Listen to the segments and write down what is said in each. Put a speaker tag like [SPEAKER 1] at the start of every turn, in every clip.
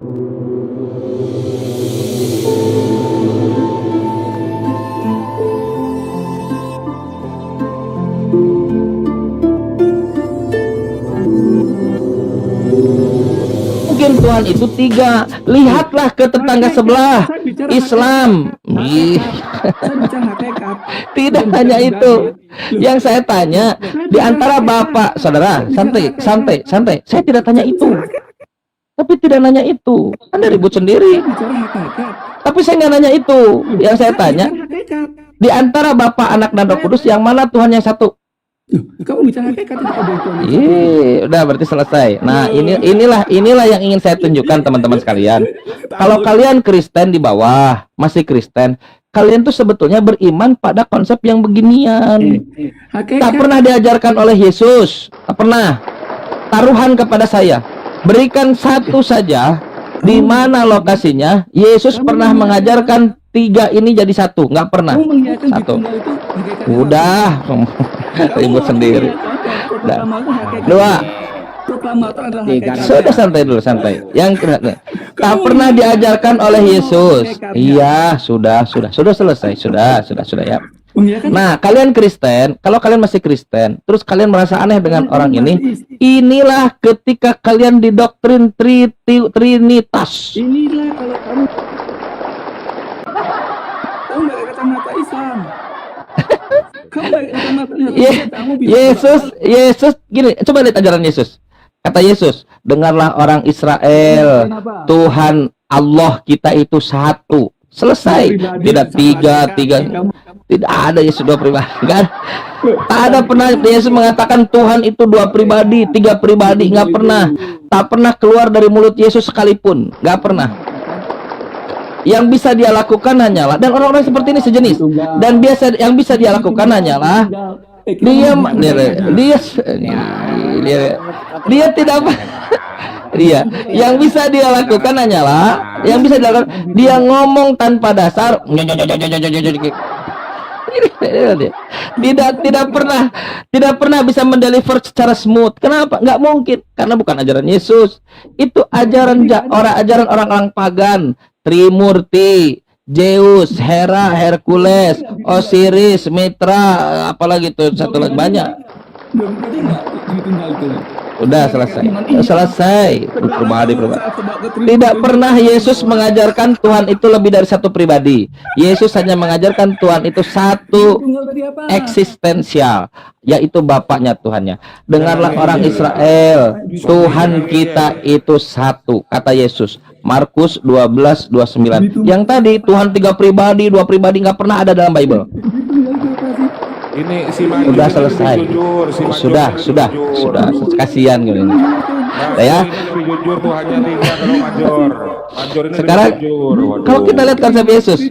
[SPEAKER 1] Mungkin Tuhan itu tiga. Lihatlah ke tetangga sebelah, Islam. Tidak hanya itu. Yang saya tanya, di antara bapak, saudara, santai. Saya tidak tanya itu. Tapi tidak nanya itu. Anda ribut sendiri. Tapi saya nggak nanya itu. Yang saya tanya, di antara Bapa, Anak, dan Roh Kudus, yang mana Tuhan yang satu?
[SPEAKER 2] Kamu bicara hakikat itu ada Tuhan.
[SPEAKER 1] Udah berarti selesai. Nah, inilah yang ingin saya tunjukkan teman-teman sekalian. Kalau kalian Kristen di bawah, masih Kristen, kalian tuh sebetulnya beriman pada konsep yang beginian. Tak pernah diajarkan oleh Yesus. Tak pernah. Taruhan kepada saya. Berikan satu saja di mana lokasinya Yesus pernah mengajarkan tiga ini jadi satu. Nggak pernah. Satu. Udah. Ribut sendiri. Dua. Sudah santai dulu, santai. Yang tak pernah diajarkan oleh Yesus. Iya, sudah selesai. Sudah ya. Nah, kalian Kristen, kalau kalian masih Kristen, terus kalian merasa aneh dengan orang ini, inilah ketika kalian didoktrin Trinitas.
[SPEAKER 2] Inilah kalau kamu nggak ada kacamata Islam.
[SPEAKER 1] Yesus gini, coba lihat ajaran Yesus. Kata Yesus, dengarlah orang Israel, Tuhan Allah kita itu satu. Selesai. Tidak tiga. Tidak ada Yesus dua pribadi. Kan? Tak ada pernah Yesus mengatakan Tuhan itu dua pribadi, tiga pribadi. Nggak pernah. Tak pernah keluar dari mulut Yesus sekalipun. Nggak pernah. Yang bisa dia lakukan hanyalah, dan orang-orang seperti ini sejenis, dan yang bisa dia lakukan hanyalah dia tidak yang bisa dia lakukan hanyalah dia ngomong tanpa dasar. Tidak pernah bisa mendeliver secara smooth. Kenapa? Nggak mungkin, karena bukan ajaran Yesus. Itu ajaran orang-orang pagan. Trimurti, Zeus, Hera, Hercules, Osiris, Mitra, apalagi tuh satu lagi banyak. Udah selesai. Pribadi. Tidak pernah Yesus mengajarkan Tuhan itu lebih dari satu pribadi. Yesus hanya mengajarkan Tuhan itu satu eksistensial, yaitu Bapaknya Tuhannya. Dengarlah orang Israel, Tuhan kita itu satu, kata Yesus. Markus 12:29. Yang tadi Tuhan tiga pribadi, dua pribadi nggak pernah ada dalam Bible.
[SPEAKER 3] Ini si Manjur
[SPEAKER 1] sudah selesai. Sudah. Kasihan gini. Ya.
[SPEAKER 3] Jujur Tuhannya tiga kalau Manjur ini
[SPEAKER 1] sekarang kalau kita lihat konsep Yesus,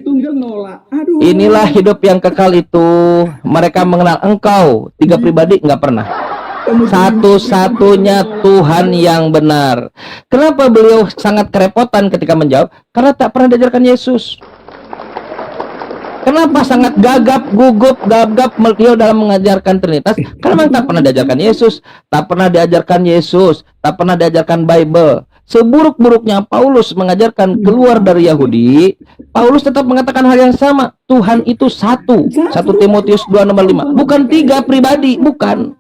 [SPEAKER 1] inilah hidup yang kekal itu. Mereka mengenal Engkau tiga pribadi nggak pernah. Satu-satunya Tuhan yang benar. Kenapa beliau sangat kerepotan ketika menjawab? Karena tak pernah diajarkan Yesus. Kenapa sangat gagap beliau dalam mengajarkan Trinitas? Karena memang tak pernah diajarkan Yesus, tak pernah diajarkan Bible. Seburuk-buruknya Paulus mengajarkan keluar dari Yahudi, Paulus tetap mengatakan hal yang sama. Tuhan itu satu. 1 Timotius 2:5. Bukan tiga pribadi, bukan.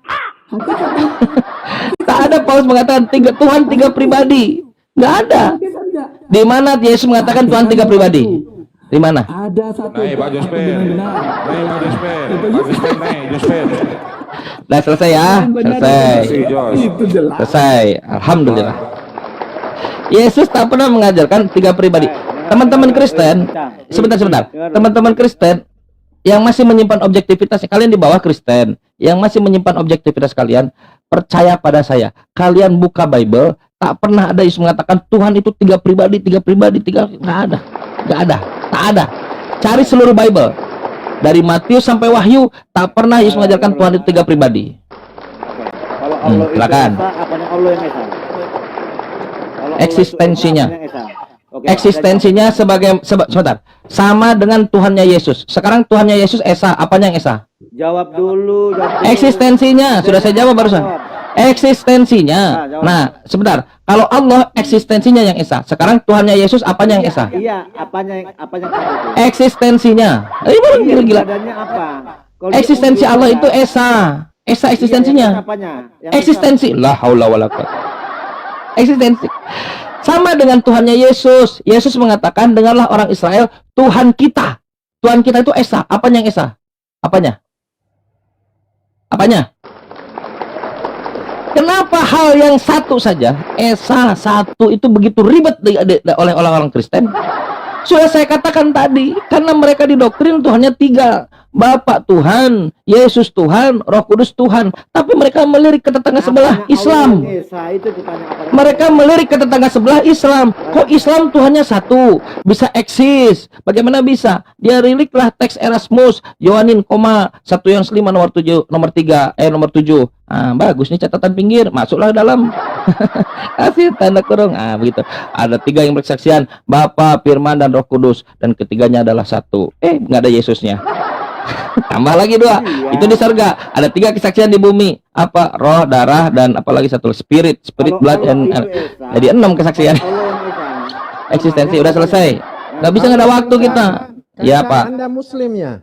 [SPEAKER 1] Tak ada Paulus mengatakan Tuhan tiga pribadi. Nggak ada. Di mana Yesus mengatakan Tuhan tiga pribadi? Di mana?
[SPEAKER 2] Ada satu.
[SPEAKER 1] Nah, selesai ya. Selesai. Alhamdulillah. Yesus tak pernah mengajarkan tiga pribadi. Teman-teman Kristen, sebentar. Teman-teman Kristen yang masih menyimpan objektivitas, kalian di bawah Kristen, yang masih menyimpan objektivitas kalian, percaya pada saya. Kalian buka Bible, tak pernah ada Yesus mengatakan Tuhan itu tiga pribadi, nggak ada. Cari seluruh Bible dari Matius sampai Wahyu, tak pernah Yesus mengajarkan Tuhan itu tiga pribadi.
[SPEAKER 4] Kalau Allah
[SPEAKER 1] silakan.
[SPEAKER 4] Apanya Allah yang Esa?
[SPEAKER 1] Eksistensinya. Eksistensinya sebentar, sama dengan Tuhannya Yesus. Sekarang Tuhannya Yesus Esa, apanya yang Esa?
[SPEAKER 4] Jawab dulu.
[SPEAKER 1] Eksistensinya, sudah saya jawab barusan. Eksistensinya. Nah, sebentar. Kalau Allah eksistensinya yang Esa. Sekarang Tuhannya Yesus apanya yang Esa?
[SPEAKER 4] Iya, apanya itu?
[SPEAKER 1] Eksistensinya. Ini gila.
[SPEAKER 4] Badannya apa? Kalau
[SPEAKER 1] Eksistensi
[SPEAKER 4] dia
[SPEAKER 1] Allah
[SPEAKER 4] ada-
[SPEAKER 1] itu Esa. Esa eksistensinya.
[SPEAKER 4] Iya, apanya? Yang
[SPEAKER 1] Eksistensi. La haula wala quwata. Eksistensi. Sama dengan Tuhannya Yesus. Yesus mengatakan, dengarlah orang Israel, Tuhan kita. Tuhan kita itu Esa. Apanya yang Esa? Apanya? Apanya? Kenapa hal yang satu saja, Esa satu itu begitu ribet oleh orang-orang Kristen? Sudah saya katakan tadi, karena mereka didoktrin Tuhannya tiga. Bapak Tuhan, Yesus Tuhan, Roh Kudus Tuhan. Tapi mereka melirik ke tetangga sebelah,
[SPEAKER 4] Apanya
[SPEAKER 1] Islam.
[SPEAKER 4] Allah yang Esa? Itu ditanya apa?
[SPEAKER 1] Mereka melirik ke tetangga sebelah, Islam. Kok Islam Tuhannya satu? Bisa eksis. Bagaimana bisa? Dia riliklah teks Erasmus, Yohanin, 1 Yohanes 5 nomor 7, nomor 3, nomor 7. Ah, bagus nih catatan pinggir. Masuklah dalam. Kasih tanda kurung. Ah, begitu. Ada 3 yang berkesaksian, Bapa, Firman, dan Roh Kudus. Dan ketiganya adalah satu. Nggak ada Yesusnya. Tambah lagi 2.
[SPEAKER 4] Iya.
[SPEAKER 1] Itu di surga. Ada 3 kesaksian di bumi. Apa? Roh, darah, dan apalagi satu spirit, blood, and jadi 6 kesaksian.
[SPEAKER 4] Allah yang Esa.
[SPEAKER 1] Eksistensi udah selesai. Nggak bisa, nggak ada waktu kita. Ya Pak.
[SPEAKER 5] Anda Muslimnya.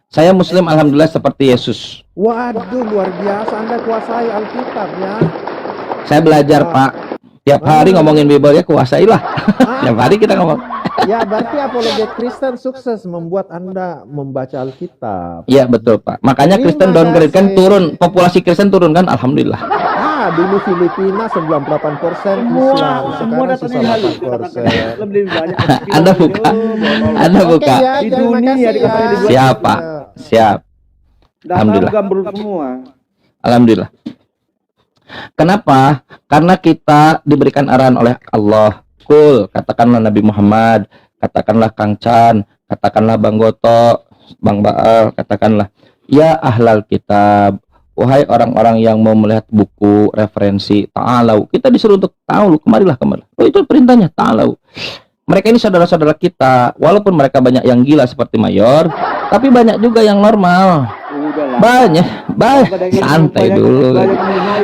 [SPEAKER 1] Saya Muslim alhamdulillah seperti Yesus.
[SPEAKER 5] Waduh, luar biasa Anda kuasai Alkitab ya.
[SPEAKER 1] Saya belajar Pak. Tiap hari ngomongin Bible ya, kuasailah. Tiap hari kita ngomong.
[SPEAKER 5] Ya, berarti apologet Kristen sukses membuat Anda membaca Alkitab.
[SPEAKER 1] Iya betul Pak. Makanya
[SPEAKER 5] Terima
[SPEAKER 1] Kristen downgrade kan
[SPEAKER 5] kasih.
[SPEAKER 1] turun, populasi Kristen turun kan, alhamdulillah.
[SPEAKER 5] Dulu Filipina 98% Islam, sekarang
[SPEAKER 4] datanya
[SPEAKER 5] sisa
[SPEAKER 4] halus.
[SPEAKER 5] 8%.
[SPEAKER 4] Lebih banyak.
[SPEAKER 1] Anda buka. Anda
[SPEAKER 5] Oke
[SPEAKER 1] buka.
[SPEAKER 5] ya,
[SPEAKER 4] Di
[SPEAKER 5] terima
[SPEAKER 4] dunia
[SPEAKER 5] kasih
[SPEAKER 4] dikatakan
[SPEAKER 5] ya.
[SPEAKER 4] di dunia.
[SPEAKER 1] Siap Pak. Siap. Alhamdulillah.
[SPEAKER 4] Gambar semua.
[SPEAKER 1] Alhamdulillah. Kenapa? Karena kita diberikan arahan oleh Allah. Kul, katakanlah Nabi Muhammad, katakanlah Kang Chan, katakanlah Bang Goto, Bang Baal, katakanlah, ya ahlal kitab, wahai orang-orang yang mau melihat buku, referensi, ta'alau. Kita disuruh untuk tahu, kemarilah. Oh, itu perintahnya, ta'alau. Mereka ini saudara-saudara kita, walaupun mereka banyak yang gila seperti Mayor, tapi banyak juga yang normal.
[SPEAKER 4] Udahlah.
[SPEAKER 1] Banyak, santai dulu.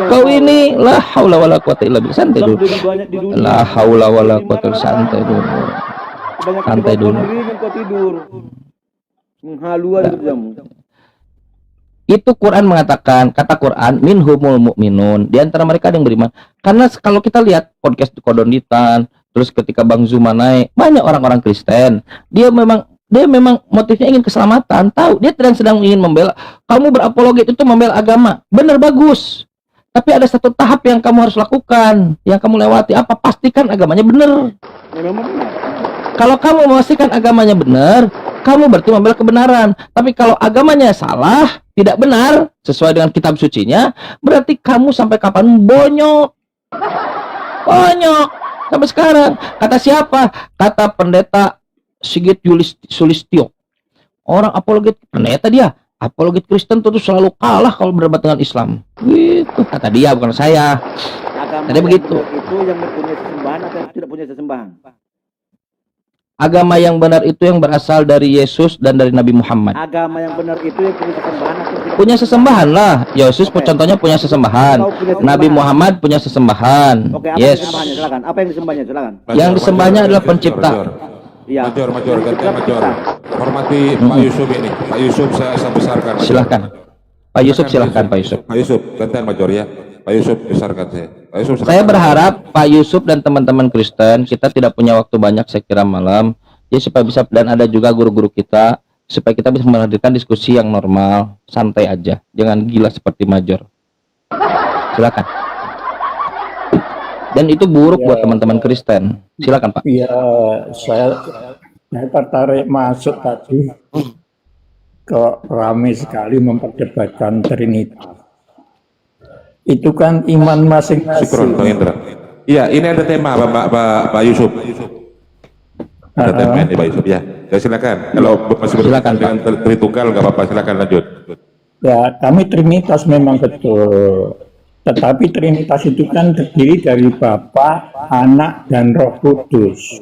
[SPEAKER 1] Kau ini la haula wala quwata illa billah, santai dulu.
[SPEAKER 4] Banyak di dunia.
[SPEAKER 1] La haula wala quwata, santai dulu. Santai dulu.
[SPEAKER 4] Kau tidur. Menghalu aja kerjamu.
[SPEAKER 1] Itu Quran mengatakan, kata Quran, minhumul mu'minun, di antara mereka ada yang beriman. Karena kalau kita lihat podcast di Kodonditan, terus ketika Bang Zuma naik, banyak orang-orang Kristen. Dia memang motifnya ingin keselamatan. Tahu, dia sedang ingin membela. Kamu berapologet itu membela agama. Benar, bagus. Tapi ada satu tahap yang kamu harus lakukan, yang kamu lewati. Apa? Pastikan agamanya benar.
[SPEAKER 4] Memang benar.
[SPEAKER 1] Kalau kamu memastikan agamanya benar, kamu berarti membela kebenaran. Tapi kalau agamanya salah, tidak benar, sesuai dengan kitab sucinya, berarti kamu sampai kapan bonyok. Bonyok. Sampai sekarang. Kata siapa? Kata pendeta Sigit Sulistyo. Orang apologet, pendeta dia. Apologet Kristen tentu selalu kalah kalau berdebat dengan Islam. Gitu. Kata dia, bukan saya.
[SPEAKER 4] Agama
[SPEAKER 1] Tadi begitu.
[SPEAKER 4] Itu yang mempunyai sesembahan atau yang tidak punya sesembahan?
[SPEAKER 1] Agama yang benar itu yang berasal dari Yesus dan dari Nabi Muhammad.
[SPEAKER 4] Agama yang benar itu yang punya sesembahan atau tidak?
[SPEAKER 1] Punya sesembahan lah. Yesus contohnya punya sesembahan. Nabi Muhammad punya sesembahan.
[SPEAKER 4] Oke, apa
[SPEAKER 1] Yes.
[SPEAKER 4] yang disembahnya? Silakan. Apa yang disembahnya? Silakan.
[SPEAKER 1] Yang disembahnya adalah pencipta.
[SPEAKER 4] Iya.
[SPEAKER 3] Major, gantian Major. Hormati Pak Yusuf ini. Pak Yusuf saya besarkan. Major.
[SPEAKER 1] Silahkan. Pak Yusuf silahkan Pak Yusuf.
[SPEAKER 3] Pak Yusuf, gantian Major ya. Pak Yusuf besarkan saya. Pak Yusuf.
[SPEAKER 1] Saya berharap Pak Yusuf dan teman-teman Kristen, kita tidak punya waktu banyak saya kira malam. Ya supaya bisa, dan ada juga guru-guru kita, supaya kita bisa menghadirkan diskusi yang normal, santai aja. Jangan gila seperti Major. Silakan. Dan itu buruk buat teman-teman Kristen. Silakan Pak.
[SPEAKER 6] Ya, saya tertarik masuk tadi. Kok ramai sekali memperdebatkan Trinitas. Itu kan iman
[SPEAKER 3] Syukron,
[SPEAKER 6] masing-masing.
[SPEAKER 3] Bang Indra. Iya, ini ada tema Pak Yusuf. Ada tema ini Pak Yusuf ya. Ya silakan. Kalau masih
[SPEAKER 1] Silakan,
[SPEAKER 3] dengan Tritunggal nggak apa-apa, silakan lanjut.
[SPEAKER 6] Ya, kami Trinitas memang betul. Tetapi Trinitas itu kan terdiri dari Bapa, Anak, dan Roh Kudus.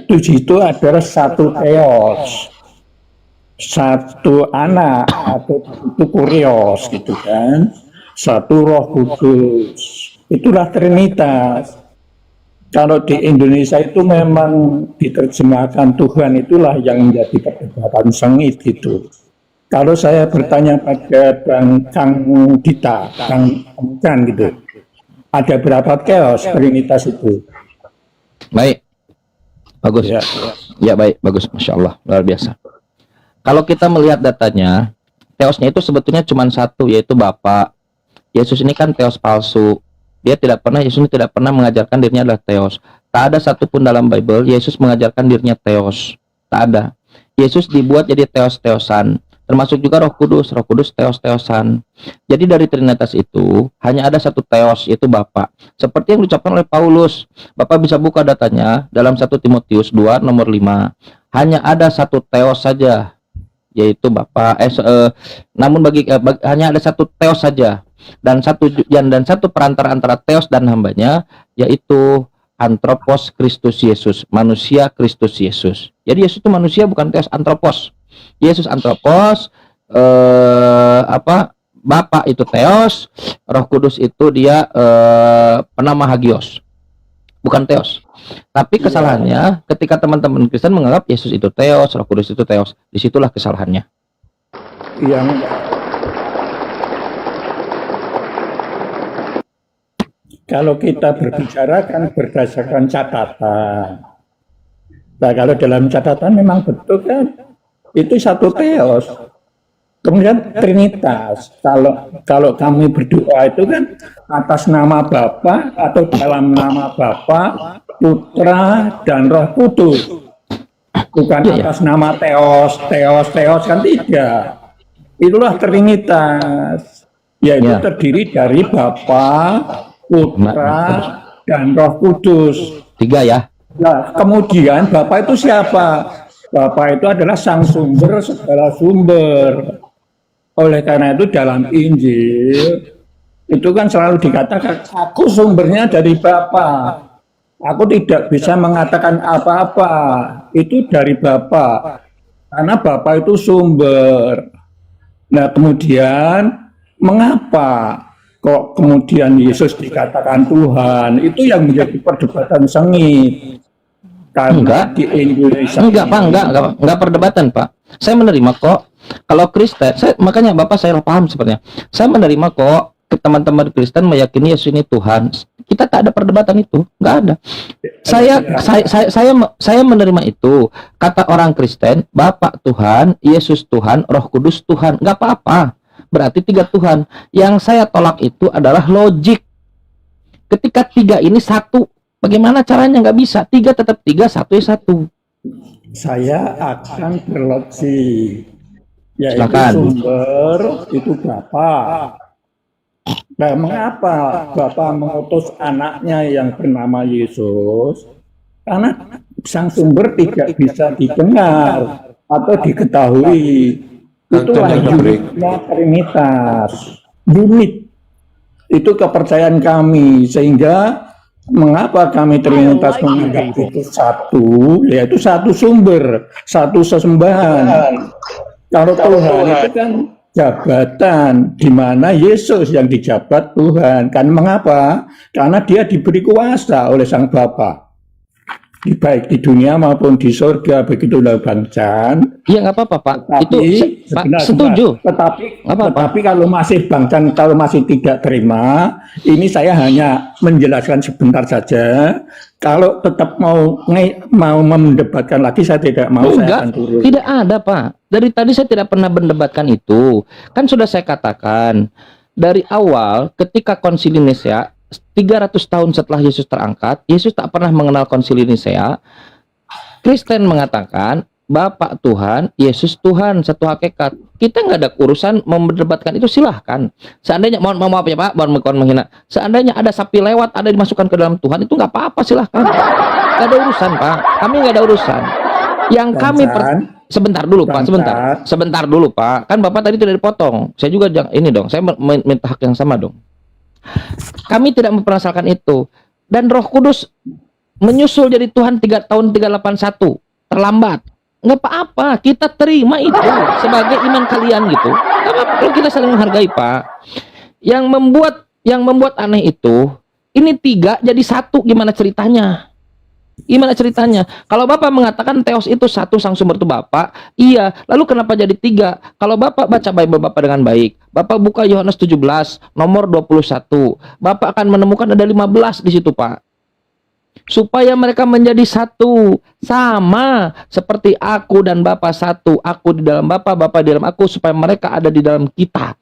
[SPEAKER 6] itu adalah satu teos, satu anak atau itu kurios gitu kan, satu Roh Kudus. Itulah Trinitas. Kalau di Indonesia itu memang diterjemahkan Tuhan, itulah yang menjadi perdebatan sengit itu. Kalau saya bertanya pada Kang Dita, Kang gitu, ada berapa teos Trinitas itu?
[SPEAKER 1] Baik, bagus.
[SPEAKER 6] Ya.
[SPEAKER 1] Ya baik, bagus, masya Allah, luar biasa. Kalau kita melihat datanya, teosnya itu sebetulnya cuma satu, yaitu Bapa. Yesus ini kan teos palsu. Yesus ini tidak pernah mengajarkan dirinya adalah teos. Tak ada satupun dalam Bible Yesus mengajarkan dirinya teos. Tak ada. Yesus dibuat jadi teos-teosan. Termasuk juga Roh Kudus teos-teosan. Jadi dari Trinitas itu hanya ada satu teos, yaitu Bapa. Seperti yang diucapkan oleh Paulus. Bapak bisa buka datanya dalam 1 Timotius 2 nomor 5. Hanya ada satu teos saja, yaitu Bapa. Namun hanya ada satu teos saja. Dan satu perantara antara teos dan hambanya, yaitu Anthropos Kristus Yesus, manusia Kristus Yesus. Jadi Yesus itu manusia, bukan teos, anthropos. Yesus anthropos, Bapa itu teos, Roh Kudus itu dia penama hagios, bukan teos. Tapi kesalahannya ketika teman-teman Kristen menganggap Yesus itu teos, Roh Kudus itu teos, disitulah kesalahannya.
[SPEAKER 6] Yang kalau kita berbicara kan berdasarkan catatan. Nah, kalau dalam catatan memang betul kan itu satu teos. Kemudian Trinitas. Kalau kami berdoa itu kan atas nama Bapa atau dalam nama Bapa, Putra dan Roh Kudus. Bukan atas nama teos kan tidak. Itulah Trinitas. Yaitu terdiri dari Bapa, Putra dan Roh Kudus.
[SPEAKER 1] 3 ya.
[SPEAKER 6] Nah, kemudian Bapa itu siapa? Bapa itu adalah sang sumber segala sumber. Oleh karena itu dalam Injil itu kan selalu dikatakan, aku sumbernya dari Bapa. Aku tidak bisa mengatakan apa-apa. Itu dari Bapa. Karena Bapa itu sumber. Nah, kemudian mengapa kok kemudian Yesus dikatakan Tuhan? Itu yang menjadi perdebatan sengit. Karena di Indonesia
[SPEAKER 1] enggak perdebatan, Pak. Saya menerima kok. Kalau Kristen, makanya Bapak saya paham sepertinya. Saya menerima kok teman-teman Kristen meyakini Yesus ini Tuhan. Kita tak ada perdebatan itu, enggak ada. Saya menerima itu. Kata orang Kristen, Bapa Tuhan, Yesus Tuhan, Roh Kudus Tuhan, enggak apa-apa. Berarti 3 Tuhan. Yang saya tolak itu adalah logik. Ketika 3 ini satu, bagaimana caranya? Nggak bisa. 3 tetap 3, 1 ya 1.
[SPEAKER 6] Saya akan berlogik. Yaitu
[SPEAKER 1] Silakan.
[SPEAKER 6] sumber itu Bapa. Nah, mengapa Bapa mengutus anaknya yang bernama Yesus? Karena sang sumber tidak bisa didengar atau diketahui. Itulah uniknya Trinitas. Unik. Itu kepercayaan kami. Sehingga mengapa kami Trinitas menganggap itu satu, yaitu satu sumber, satu sesembahan. Kalau Tuhan itu kan jabatan, di mana Yesus yang dijabat Tuhan. Kan mengapa? Karena dia diberi kuasa oleh Sang Bapa. Baik di dunia maupun di surga, begitulah Bang Chan.
[SPEAKER 1] Iya nggak apa-apa Pak. Itu Pak setuju.
[SPEAKER 6] Tetapi kalau masih Bang Chan kalau masih tidak terima, ini saya hanya menjelaskan sebentar saja. Kalau tetap mau mendebatkan lagi, saya tidak mau. Saya akan turun.
[SPEAKER 1] Tidak ada Pak. Dari tadi saya tidak pernah mendebatkan itu. Kan sudah saya katakan dari awal ketika Konsili Nisea 300 tahun setelah Yesus terangkat, Yesus tak pernah mengenal Konsili Nisea. Kristen mengatakan Bapa Tuhan, Yesus Tuhan, satu hakikat. Kita nggak ada urusan memperdebatkan itu, silahkan. Seandainya mohon maaf ya Pak, mohon menghina. Seandainya ada sapi lewat, ada dimasukkan ke dalam Tuhan, itu nggak apa-apa, silahkan. Nggak ada urusan Pak, kami nggak ada urusan. Yang kami sebentar dulu Pak, sebentar dulu Pak. Kan Bapak tadi tidak dipotong. Saya juga ini dong, saya minta hak yang sama dong. Kami tidak mempermasalahkan itu. Dan Roh Kudus menyusul jadi Tuhan 3 tahun 381 terlambat, nggak apa-apa, kita terima itu sebagai iman kalian gitu. Nggak apa-apa kalau kita saling menghargai, Pak. Yang membuat aneh itu, ini 3 jadi 1, gimana ceritanya? Gimana ceritanya? Kalau Bapak mengatakan Theos itu 1, sang sumber itu Bapak, iya. Lalu kenapa jadi 3? Kalau Bapak baca Bible Bapak dengan baik, Bapak buka Yohanes 17 nomor 21, Bapak akan menemukan ada 15 di situ, Pak. Supaya mereka menjadi 1, sama seperti aku dan Bapa 1, aku di dalam Bapa, Bapa di dalam aku, supaya mereka ada di dalam kita.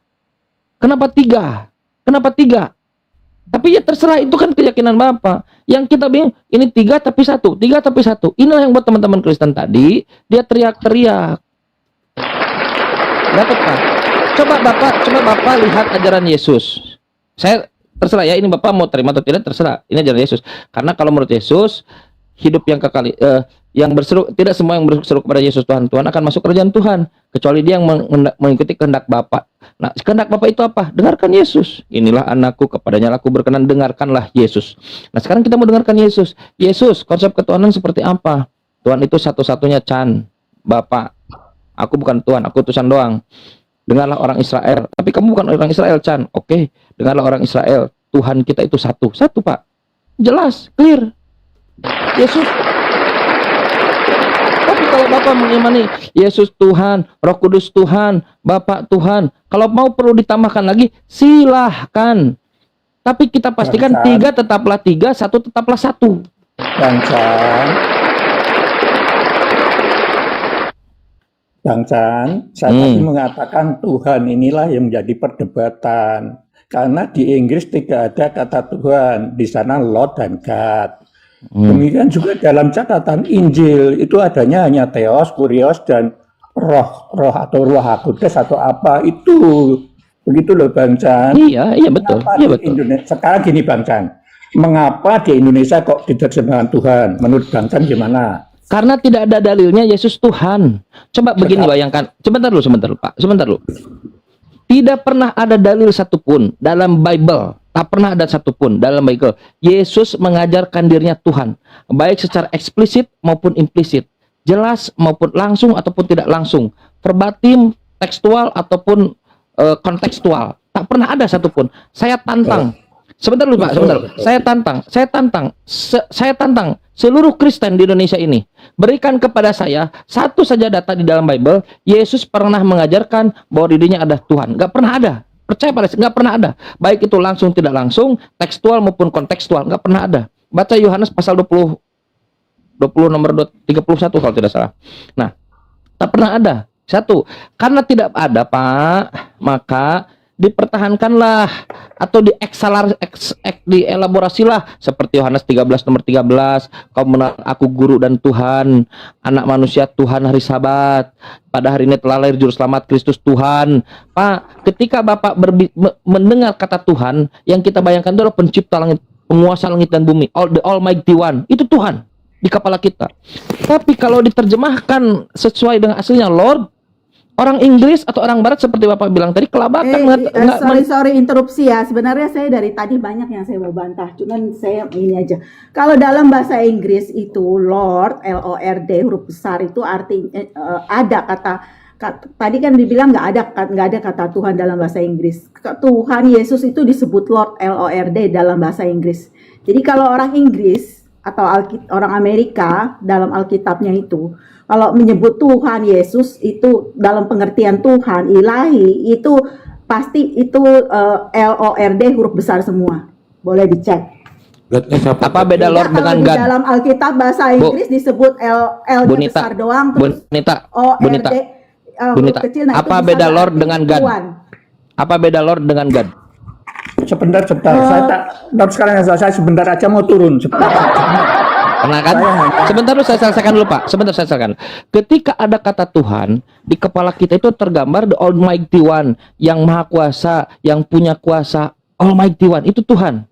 [SPEAKER 1] Kenapa 3? Kenapa 3? Tapi ya terserah, itu kan keyakinan Bapak. Yang kita bingung, ini 3 tapi 1, 3 tapi 1. Inilah yang buat teman-teman Kristen tadi, dia teriak-teriak. Dapat, Pak? Coba Bapak lihat ajaran Yesus. Saya terserah ya, ini Bapak mau terima atau tidak terserah. Ini ajaran Yesus. Karena kalau menurut Yesus, hidup yang kekal, yang berseru, tidak semua yang berseru kepada Yesus Tuhan akan masuk kerajaan Tuhan, kecuali dia yang mengikuti kehendak Bapa. Nah, kehendak Bapa itu apa? Dengarkan Yesus. Inilah anakku, kepadanya aku berkenan, dengarkanlah Yesus. Nah, sekarang kita mau dengarkan Yesus. Yesus, konsep ketuhanan seperti apa? Tuhan itu satu-satunya, Chan, Bapa. Aku bukan Tuhan, aku utusan doang. Dengarlah orang Israel. Tapi kamu bukan orang Israel, Chan. Oke, dengarlah orang Israel. Tuhan kita itu satu, Pak. Jelas, clear. Yesus. Tapi kalau Bapak mengimani Yesus Tuhan, Roh Kudus Tuhan, Bapak Tuhan, kalau mau perlu ditambahkan lagi, silahkan. Tapi kita pastikan 3 tetaplah 3, 1 tetaplah 1.
[SPEAKER 6] Bang Chan, saya tadi mengatakan Tuhan inilah yang menjadi perdebatan. Karena di Inggris tidak ada kata Tuhan, di sana Lord dan God. Demikian juga dalam catatan Injil itu adanya hanya Theos, Kurios, dan roh atau Ruah Kudus atau apa itu. Begitu loh Bang Chan.
[SPEAKER 1] Iya betul. Iya betul.
[SPEAKER 6] Sekarang gini Bang Chan, mengapa di Indonesia kok diterjemahkan Tuhan? Menurut Bang Chan gimana?
[SPEAKER 1] Karena tidak ada dalilnya Yesus Tuhan. Coba begini bayangkan. Sebentar dulu Pak. Sebentar dulu. Tidak pernah ada dalil satupun dalam Bible. Tak pernah ada satupun dalam Bible Yesus mengajarkan dirinya Tuhan, baik secara eksplisit maupun implisit, jelas maupun langsung ataupun tidak langsung, verbatim, tekstual ataupun kontekstual. Tak pernah ada satupun. Saya tantang. Sebentar dulu Pak, sebentar. Saya tantang seluruh Kristen di Indonesia ini, berikan kepada saya satu saja data di dalam Bible Yesus pernah mengajarkan bahwa dirinya ada Tuhan. Gak pernah ada. Percaya pada saya, nggak pernah ada. Baik itu langsung tidak langsung, tekstual maupun kontekstual, nggak pernah ada. Baca Yohanes pasal 20 nomor 31 kalau tidak salah. Nah, tak pernah ada. 1, karena tidak ada Pak, maka dipertahankanlah atau dielaborasilah seperti Yohanes 13 nomor 13, kau mengenal aku guru dan Tuhan, anak manusia Tuhan hari Sabat, pada hari ini telah lahir juru selamat Kristus Tuhan. Pak, ketika Bapak mendengar kata Tuhan, yang kita bayangkan itu adalah pencipta langit, penguasa langit dan bumi, the Almighty One, itu Tuhan di kepala kita. Tapi kalau diterjemahkan sesuai dengan aslinya Lord, orang Inggris atau orang Barat seperti Bapak bilang tadi kelabakan.
[SPEAKER 7] Sorry interupsi ya. Sebenarnya saya dari tadi banyak yang saya mau bantah. Cuman saya ini aja. Kalau dalam bahasa Inggris itu Lord, L-O-R-D huruf besar itu artinya ada kata tadi kan dibilang nggak ada kata Tuhan dalam bahasa Inggris. Tuhan Yesus itu disebut Lord, L-O-R-D dalam bahasa Inggris. Jadi kalau orang Inggris atau orang Amerika dalam Alkitabnya itu, kalau menyebut Tuhan Yesus itu dalam pengertian Tuhan ilahi itu pasti itu L-O-R-D huruf besar semua. Boleh dicek.
[SPEAKER 1] Apa beda Lord dengan God?
[SPEAKER 7] Dalam Alkitab bahasa Inggris disebut L besar doang, terus O-R-D huruf kecil. Nah, apa beda Lord dengan God?
[SPEAKER 1] Apa beda Lord dengan God?
[SPEAKER 6] Sebentar. Saya tak. Sekarang saya sebentar aja mau turun.
[SPEAKER 1] Pernah kan? Sebentar dulu saya selesaikan dulu Pak. Sebentar saya selesaikan. Ketika ada kata Tuhan di kepala kita itu tergambar the Almighty One, yang maha kuasa, yang punya kuasa Almighty One, itu Tuhan.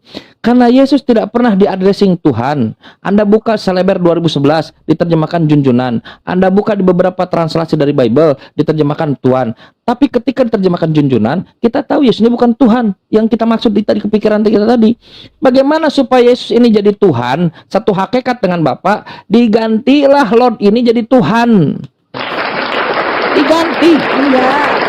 [SPEAKER 1] Karena Yesus tidak pernah di-addressing Tuhan. Anda buka Seleber 2011, diterjemahkan junjunan. Anda buka di beberapa translasi dari Bible, diterjemahkan Tuhan. Tapi ketika diterjemahkan junjunan, kita tahu Yesus ini bukan Tuhan yang kita maksud di tadi kepikiran kita tadi. Bagaimana supaya Yesus ini jadi Tuhan, satu hakikat dengan Bapa, digantilah Lord ini jadi Tuhan. Diganti.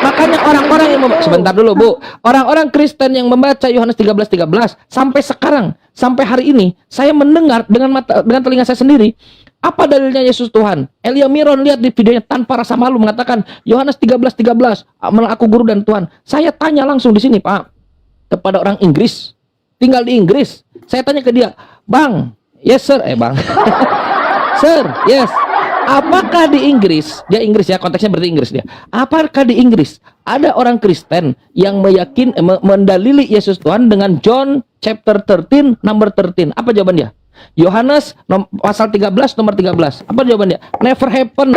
[SPEAKER 1] Makanya orang-orang yang sebentar dulu Bu, orang-orang Kristen yang membaca Yohanes 13:13 sampai sekarang, sampai hari ini, saya mendengar dengan telinga saya sendiri. Apa dalilnya Yesus Tuhan? Elia Miron lihat di videonya tanpa rasa malu mengatakan Yohanes 13:13, aku guru dan Tuhan. Saya tanya langsung di sini Pak kepada orang Inggris, tinggal di Inggris. Saya tanya ke dia, Bang, yes sir, Bang, sir, yes. Apakah di Inggris, dia Inggris ya, konteksnya berarti Inggris dia. Apakah di Inggris ada orang Kristen yang mendalili Yesus Tuhan dengan John chapter 13 number 13? Apa jawaban dia? Yohanes pasal 13 nomor 13. Apa jawaban dia? Never happen.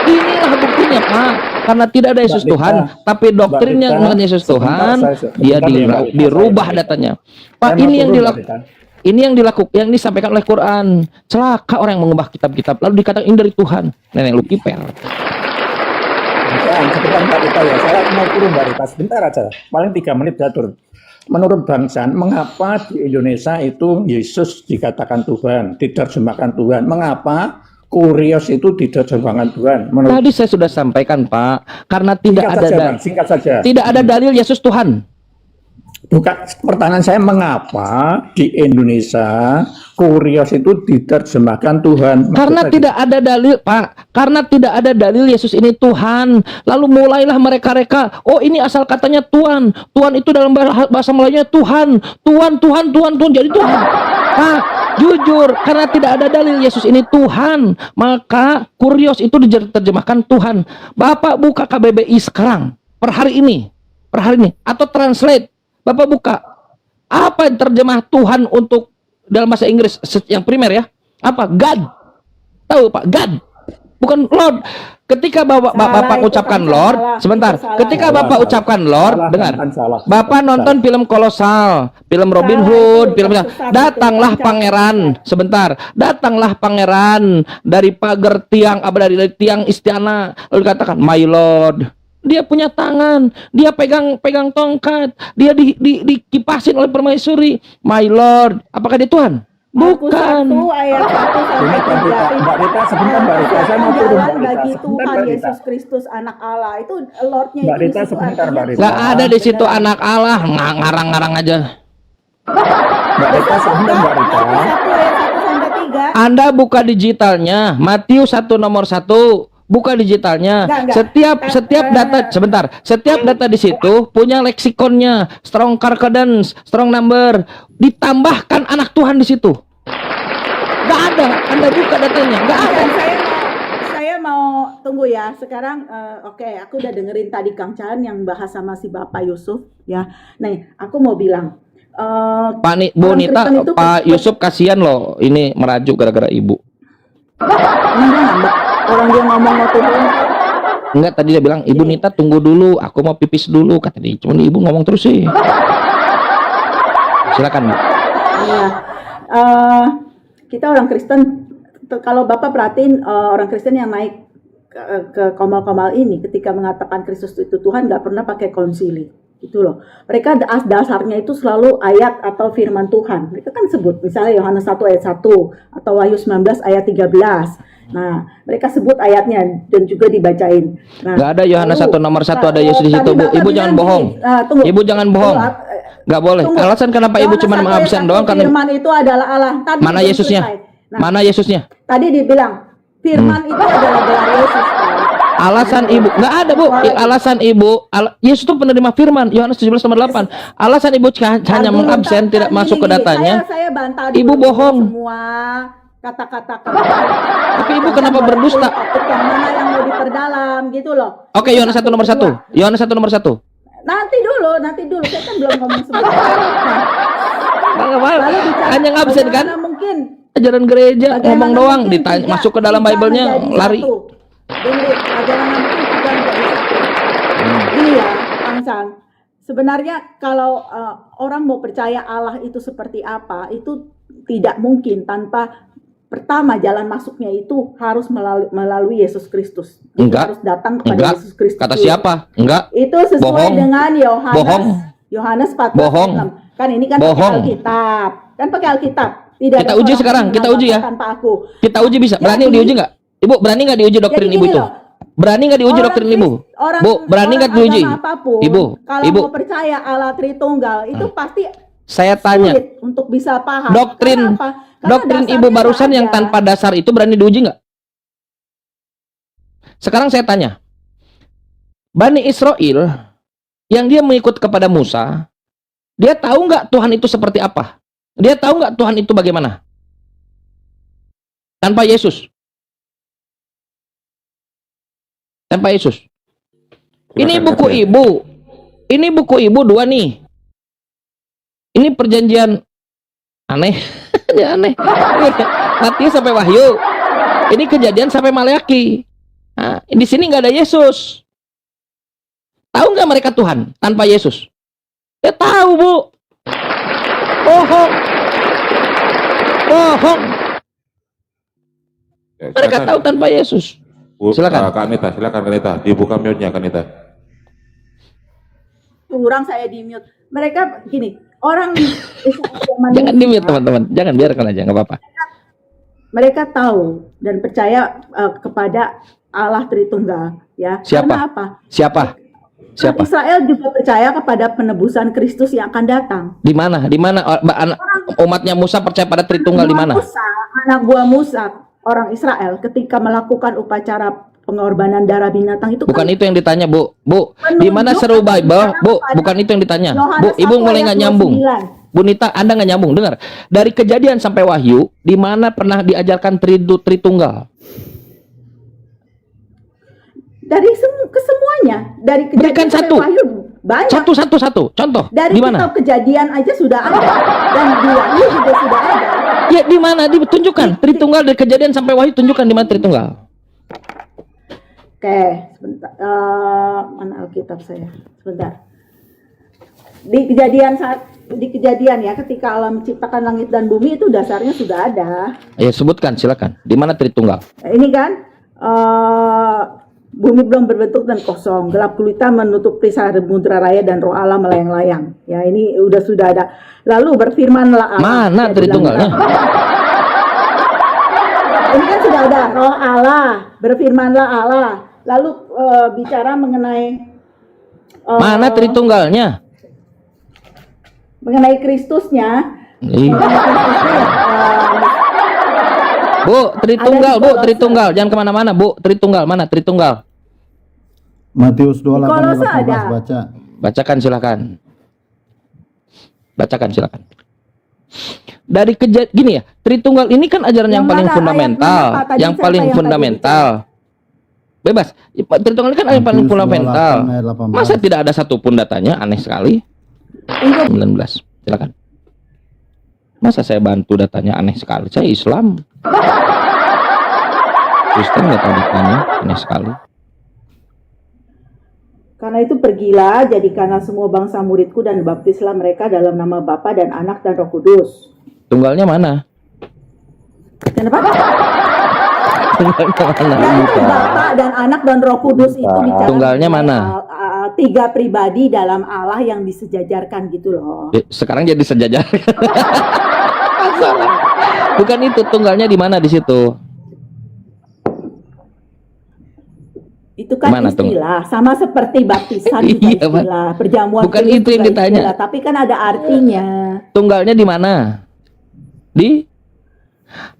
[SPEAKER 1] Inilah buktinya Pak. Karena tidak ada Yesus Tuhan, tapi doktrinnya mengenai Yesus Tuhan, dia dirubah datanya. Pak, ini yang dilakukan. Ini yang disampaikan oleh Quran. Celaka orang yang mengubah kitab-kitab lalu dikatakan ini dari Tuhan. Nenek lu kiper.
[SPEAKER 6] Sebentar Mbak Rita ya, saya mau turun Mbak Rita sebentar aja. Paling 3 menit saya turun. Menurut Bang Jan, mengapa di Indonesia itu Yesus dikatakan Tuhan, diterjemahkan Tuhan? Mengapa Kurios itu diterjemahkan Tuhan?
[SPEAKER 1] Tadi saya sudah sampaikan Pak, karena
[SPEAKER 6] singkat saja.
[SPEAKER 1] Tidak ada dalil Yesus Tuhan.
[SPEAKER 6] Bukan, pertanyaan saya mengapa di Indonesia Kurios itu diterjemahkan Tuhan?
[SPEAKER 1] Karena tidak ada dalil Pak. Karena tidak ada dalil Yesus ini Tuhan. Lalu mulailah mereka-reka, oh ini asal katanya Tuhan. Tuhan itu dalam bahasa Melayunya Tuhan. Tuhan. Jadi Tuhan. Pak, jujur, karena tidak ada dalil Yesus ini Tuhan, maka Kurios itu diterjemahkan Tuhan. Bapak buka KBBI sekarang, per hari ini, atau translate. Bapak buka, apa yang terjemah Tuhan untuk dalam bahasa Inggris yang primer ya? Apa? God. Tahu Pak? God. Bukan Lord. Ketika Bapak ucapkan Lord, sebentar. Ketika Bapak ucapkan Lord, dengar. Bapak nonton film Kolosal, film Robin Hood, datanglah pangeran, sebentar. Datanglah pangeran dari pagar tiang, dari tiang istana, lalu dikatakan, "My Lord." Dia punya tangan, dia pegang tongkat, dia dikipasin oleh permaisuri. My Lord, apakah dia Tuhan? Bukan.
[SPEAKER 7] Ayat 1 sampai 3.
[SPEAKER 6] Mbak Rita, sebentar Mbak Rita, saya mau turun Mbak Rita.
[SPEAKER 7] Bagi Tuhan Yesus Kristus anak Allah, itu Lordnya
[SPEAKER 6] Mbak
[SPEAKER 7] itu
[SPEAKER 6] Rita, sebentar Mbak Rita.
[SPEAKER 1] Gak ada di situ anak Allah, ngarang-ngarang aja.
[SPEAKER 6] Mbak Rita, sebentar Mbak Rita.
[SPEAKER 7] 1 ayat 1 sampai 3.
[SPEAKER 1] Anda buka digitalnya, Matius 1 nomor 1. Buka digitalnya. Setiap data sebentar. Setiap data di situ punya leksikonnya, strong concordance, strong number, ditambahkan anak Tuhan di situ. Gak ada. Anda buka datanya, gak ada.
[SPEAKER 7] Saya mau tunggu ya. Sekarang oke, aku udah dengerin tadi Kang Chan yang bahas sama si Bapak Yusuf ya. Nih, aku mau bilang
[SPEAKER 1] Bu Nita, Pak Yusuf kasihan loh, ini merajuk gara-gara ibu.
[SPEAKER 7] Orang dia ngomong mau tunggu.
[SPEAKER 1] Enggak, tadi dia bilang, Ibu Nita tunggu dulu, aku mau pipis dulu, kata dia. Cuman ibu ngomong terus sih. Silakan Bu.
[SPEAKER 7] Iya. Kita orang Kristen, kalau Bapak perhatiin orang Kristen yang naik ke komal-komal ini ketika mengatakan Kristus itu Tuhan nggak pernah pakai konsili. Itu loh. Mereka dasarnya itu selalu ayat atau firman Tuhan. Mereka kan sebut misalnya Yohanes 1 ayat 1 atau Wahyu 19 ayat 13. Nah, mereka sebut ayatnya dan juga dibacain. Nah,
[SPEAKER 1] nggak ada Yohanes 1 nomor 1 ada Yesus di situ, Bu. Ibu jangan bohong. Ibu jangan bohong. Nggak boleh. Alasan kenapa Ibu cuma mengabsen doang karena
[SPEAKER 7] firman itu adalah Allah. Tadi
[SPEAKER 1] mana Yesusnya?
[SPEAKER 7] Nah,
[SPEAKER 1] mana Yesusnya?
[SPEAKER 7] Tadi dibilang firman itu adalah gelar Yesus.
[SPEAKER 1] Alasan Ibu nggak ada, Bu. Alasan Ibu Yesus itu penerima firman Yohanes 17 nomor 8. Alasan Ibu hanya mengabsen tidak masuk ke datanya.
[SPEAKER 7] Saya bantah
[SPEAKER 1] Ibu bohong.
[SPEAKER 7] Semua kata-kata.
[SPEAKER 1] Tapi Ibu kenapa berdusta?
[SPEAKER 7] Yang mana yang mau diperdalam gitu loh.
[SPEAKER 1] Oke, Yohanes 1 nomor 1. Yohanes 1 nomor 1.
[SPEAKER 7] Nanti dulu. Saya kan belum ngomong semua.
[SPEAKER 1] Hanya ngabsen kan?
[SPEAKER 7] Mungkin
[SPEAKER 1] ajaran gereja ngomong doang, ditanya masuk ke dalam Bible-nya lari.
[SPEAKER 7] Ini ya, Kang San. Sebenarnya kalau orang mau percaya Allah itu seperti apa, itu tidak mungkin tanpa pertama jalan masuknya itu harus melalui Yesus Kristus. Jadi
[SPEAKER 1] Enggak.
[SPEAKER 7] harus datang kepada
[SPEAKER 1] Enggak.
[SPEAKER 7] Yesus Kristus.
[SPEAKER 1] Kata
[SPEAKER 7] dulu.
[SPEAKER 1] siapa? Enggak.
[SPEAKER 7] Itu sesuai
[SPEAKER 1] Bohong.
[SPEAKER 7] dengan
[SPEAKER 1] Bohong.
[SPEAKER 7] Yohanes 14
[SPEAKER 1] Bohong.
[SPEAKER 7] ayat 6. Kan ini kan
[SPEAKER 1] Bohong.
[SPEAKER 7] pakai Alkitab. Kan pakai Alkitab. Tidak
[SPEAKER 1] Kita
[SPEAKER 7] ada
[SPEAKER 1] uji
[SPEAKER 7] seorang
[SPEAKER 1] sekarang,
[SPEAKER 7] pun
[SPEAKER 1] kita
[SPEAKER 7] yang
[SPEAKER 1] uji ya.
[SPEAKER 7] tanpa aku.
[SPEAKER 1] Kita uji bisa. Berani
[SPEAKER 7] Jadi-
[SPEAKER 1] diuji nggak? Ibu, berani nggak diuji doktrin
[SPEAKER 7] Jadi
[SPEAKER 1] ibu
[SPEAKER 7] gini
[SPEAKER 1] itu?
[SPEAKER 7] loh,
[SPEAKER 1] Berani nggak diuji
[SPEAKER 7] orang
[SPEAKER 1] doktrin
[SPEAKER 7] Kris-
[SPEAKER 1] ibu?
[SPEAKER 7] orang-
[SPEAKER 1] Bu, berani nggak
[SPEAKER 7] orang
[SPEAKER 1] diuji?
[SPEAKER 7] agama apapun,
[SPEAKER 1] Ibu,
[SPEAKER 7] kalau
[SPEAKER 1] ibu.
[SPEAKER 7] mau percaya Allah Tritunggal itu pasti
[SPEAKER 1] Saya tanya,
[SPEAKER 7] sulit untuk bisa paham.
[SPEAKER 1] doktrin
[SPEAKER 7] Karena apa? Karena
[SPEAKER 1] doktrin
[SPEAKER 7] dasarnya
[SPEAKER 1] ibu
[SPEAKER 7] nggak
[SPEAKER 1] barusan yang
[SPEAKER 7] ada.
[SPEAKER 1] tanpa dasar itu berani diuji nggak? Sekarang saya tanya, Bani Israel yang dia mengikut kepada Musa, dia tahu nggak Tuhan itu seperti apa? Dia tahu nggak Tuhan itu bagaimana? Tanpa Yesus. Tanpa Yesus. Ini
[SPEAKER 3] Silakan,
[SPEAKER 1] buku
[SPEAKER 3] Katya.
[SPEAKER 1] ibu. Ini buku ibu 2 nih. Ini perjanjian aneh. Ya, aneh. Matius sampai Wahyu. Ini kejadian sampai Maleaki. Nah, di sini nggak ada Yesus. Tahu nggak mereka Tuhan tanpa Yesus? Ya tahu, Bu. Bohong. Bohong.
[SPEAKER 3] Ya,
[SPEAKER 1] Mereka
[SPEAKER 3] silakan.
[SPEAKER 1] tahu tanpa Yesus. Silakan.
[SPEAKER 3] Kak Anita, silakan Kak Anita. Dibuka mute-nya Kak Anita.
[SPEAKER 7] Kurang saya di mute. Mereka gini, orang zaman
[SPEAKER 1] Jangan di mute, teman-teman. Jangan, biarkan aja, nggak apa-apa.
[SPEAKER 7] mereka tahu dan percaya kepada Allah Tritunggal, ya.
[SPEAKER 1] Siapa?
[SPEAKER 7] Karena apa?
[SPEAKER 1] Siapa? Siapa?
[SPEAKER 7] Israel juga percaya kepada penebusan Kristus yang akan datang.
[SPEAKER 1] Di mana? Di mana umatnya Musa percaya pada Tritunggal di mana?
[SPEAKER 7] Anak buah Musa, orang Israel ketika melakukan upacara pengorbanan darah binatang itu
[SPEAKER 1] Bukan
[SPEAKER 7] kan
[SPEAKER 1] itu yang ditanya, Bu. Bu, di mana
[SPEAKER 7] menunjuk
[SPEAKER 1] seru
[SPEAKER 7] atau
[SPEAKER 1] Bible?
[SPEAKER 7] bicara
[SPEAKER 1] Bu,
[SPEAKER 7] kepada
[SPEAKER 1] bukan itu yang ditanya.
[SPEAKER 7] Yohanes
[SPEAKER 1] Bu, Ibu
[SPEAKER 7] 1
[SPEAKER 1] mulai
[SPEAKER 7] ayat
[SPEAKER 1] nggak nyambung.
[SPEAKER 7] 29.
[SPEAKER 1] Bu Nita, Anda nggak nyambung. Dengar. Dari Kejadian sampai Wahyu, di mana pernah diajarkan Tritunggal?
[SPEAKER 7] Dari kesemuanya, dari
[SPEAKER 1] Berikan
[SPEAKER 7] sampai
[SPEAKER 1] satu.
[SPEAKER 7] Wahyu banyak.
[SPEAKER 1] Satu. Contoh.
[SPEAKER 7] Dari
[SPEAKER 1] Di mana?
[SPEAKER 7] kitab Kejadian aja sudah ada dan di Wahyu juga sudah ada.
[SPEAKER 1] Ya, di mana? Ditunjukkan Tritunggal dari Kejadian sampai Wahyu, tunjukkan di mana Tritunggal.
[SPEAKER 7] Oke, sebentar. Mana Alkitab saya? Sebentar. Di kejadian ya, ketika Allah menciptakan langit dan bumi itu dasarnya sudah ada.
[SPEAKER 1] Ya, sebutkan, silakan. Di mana Tritunggal?
[SPEAKER 7] Ini kan bumi belum berbentuk dan kosong, gelap gulita menutupi samudra raya dan roh Allah melayang-layang. Ya, ini sudah ada. Lalu berfirmanlah Allah.
[SPEAKER 1] Mana
[SPEAKER 7] Ya,
[SPEAKER 1] Tritunggalnya?
[SPEAKER 7] Ini kan sudah ada roh Allah, berfirmanlah Allah. Lalu bicara mengenai
[SPEAKER 1] Mana Tritunggalnya?
[SPEAKER 7] mengenai Kristusnya.
[SPEAKER 1] Ih.
[SPEAKER 7] Mengenai Kristusnya,
[SPEAKER 1] Bu, Tritunggal,
[SPEAKER 7] Ada di
[SPEAKER 1] Bu,
[SPEAKER 7] Kolose.
[SPEAKER 1] Tritunggal. Jangan kemana-mana, Bu. Tritunggal, mana Tritunggal?
[SPEAKER 5] Matius 28
[SPEAKER 7] Kolose
[SPEAKER 5] ayat 18
[SPEAKER 7] ada.
[SPEAKER 5] baca.
[SPEAKER 1] Bacakan, silakan. Bacakan, silakan. Dari gini ya, Tritunggal ini kan ajaran yang
[SPEAKER 7] Yang
[SPEAKER 1] paling
[SPEAKER 7] mana?
[SPEAKER 1] fundamental,
[SPEAKER 7] Ayat mana, Pak? Tadi
[SPEAKER 1] yang
[SPEAKER 7] siapa
[SPEAKER 1] paling
[SPEAKER 7] yang tadi
[SPEAKER 1] fundamental. Bebas. Tritunggal ini kan yang paling
[SPEAKER 5] Matius 28
[SPEAKER 1] fundamental.
[SPEAKER 5] ayat 18.
[SPEAKER 1] Masa tidak ada satupun datanya? Aneh sekali. 19, silakan. Masa saya bantu datanya? Aneh sekali. Saya Islam. Kristen nggak tahu datanya, aneh sekali.
[SPEAKER 7] Karena itu pergilah, jadikanlah semua bangsa muridku dan baptislah mereka dalam nama Bapa dan Anak dan Roh Kudus.
[SPEAKER 1] Tunggalnya mana?
[SPEAKER 7] Kenapa?
[SPEAKER 1] Tunggalnya mana?
[SPEAKER 7] Nah, itu Bapa dan Anak dan Roh Kudus itu bicara
[SPEAKER 1] Tunggalnya mana?
[SPEAKER 7] Tiga pribadi dalam Allah yang disejajarkan gitu loh.
[SPEAKER 1] Sekarang jadi sejajar. Salah. Bukan itu, tunggalnya di mana di situ?
[SPEAKER 7] Itu kan
[SPEAKER 1] Mana tuh?
[SPEAKER 7] istilah, sama seperti baptisan juga
[SPEAKER 1] Iya, Pak.
[SPEAKER 7] istilah, perjamuan
[SPEAKER 1] Bukan
[SPEAKER 7] kudus
[SPEAKER 1] itu yang
[SPEAKER 7] juga
[SPEAKER 1] ditanya.
[SPEAKER 7] istilah, tapi kan ada artinya.
[SPEAKER 1] Tunggalnya di mana? Di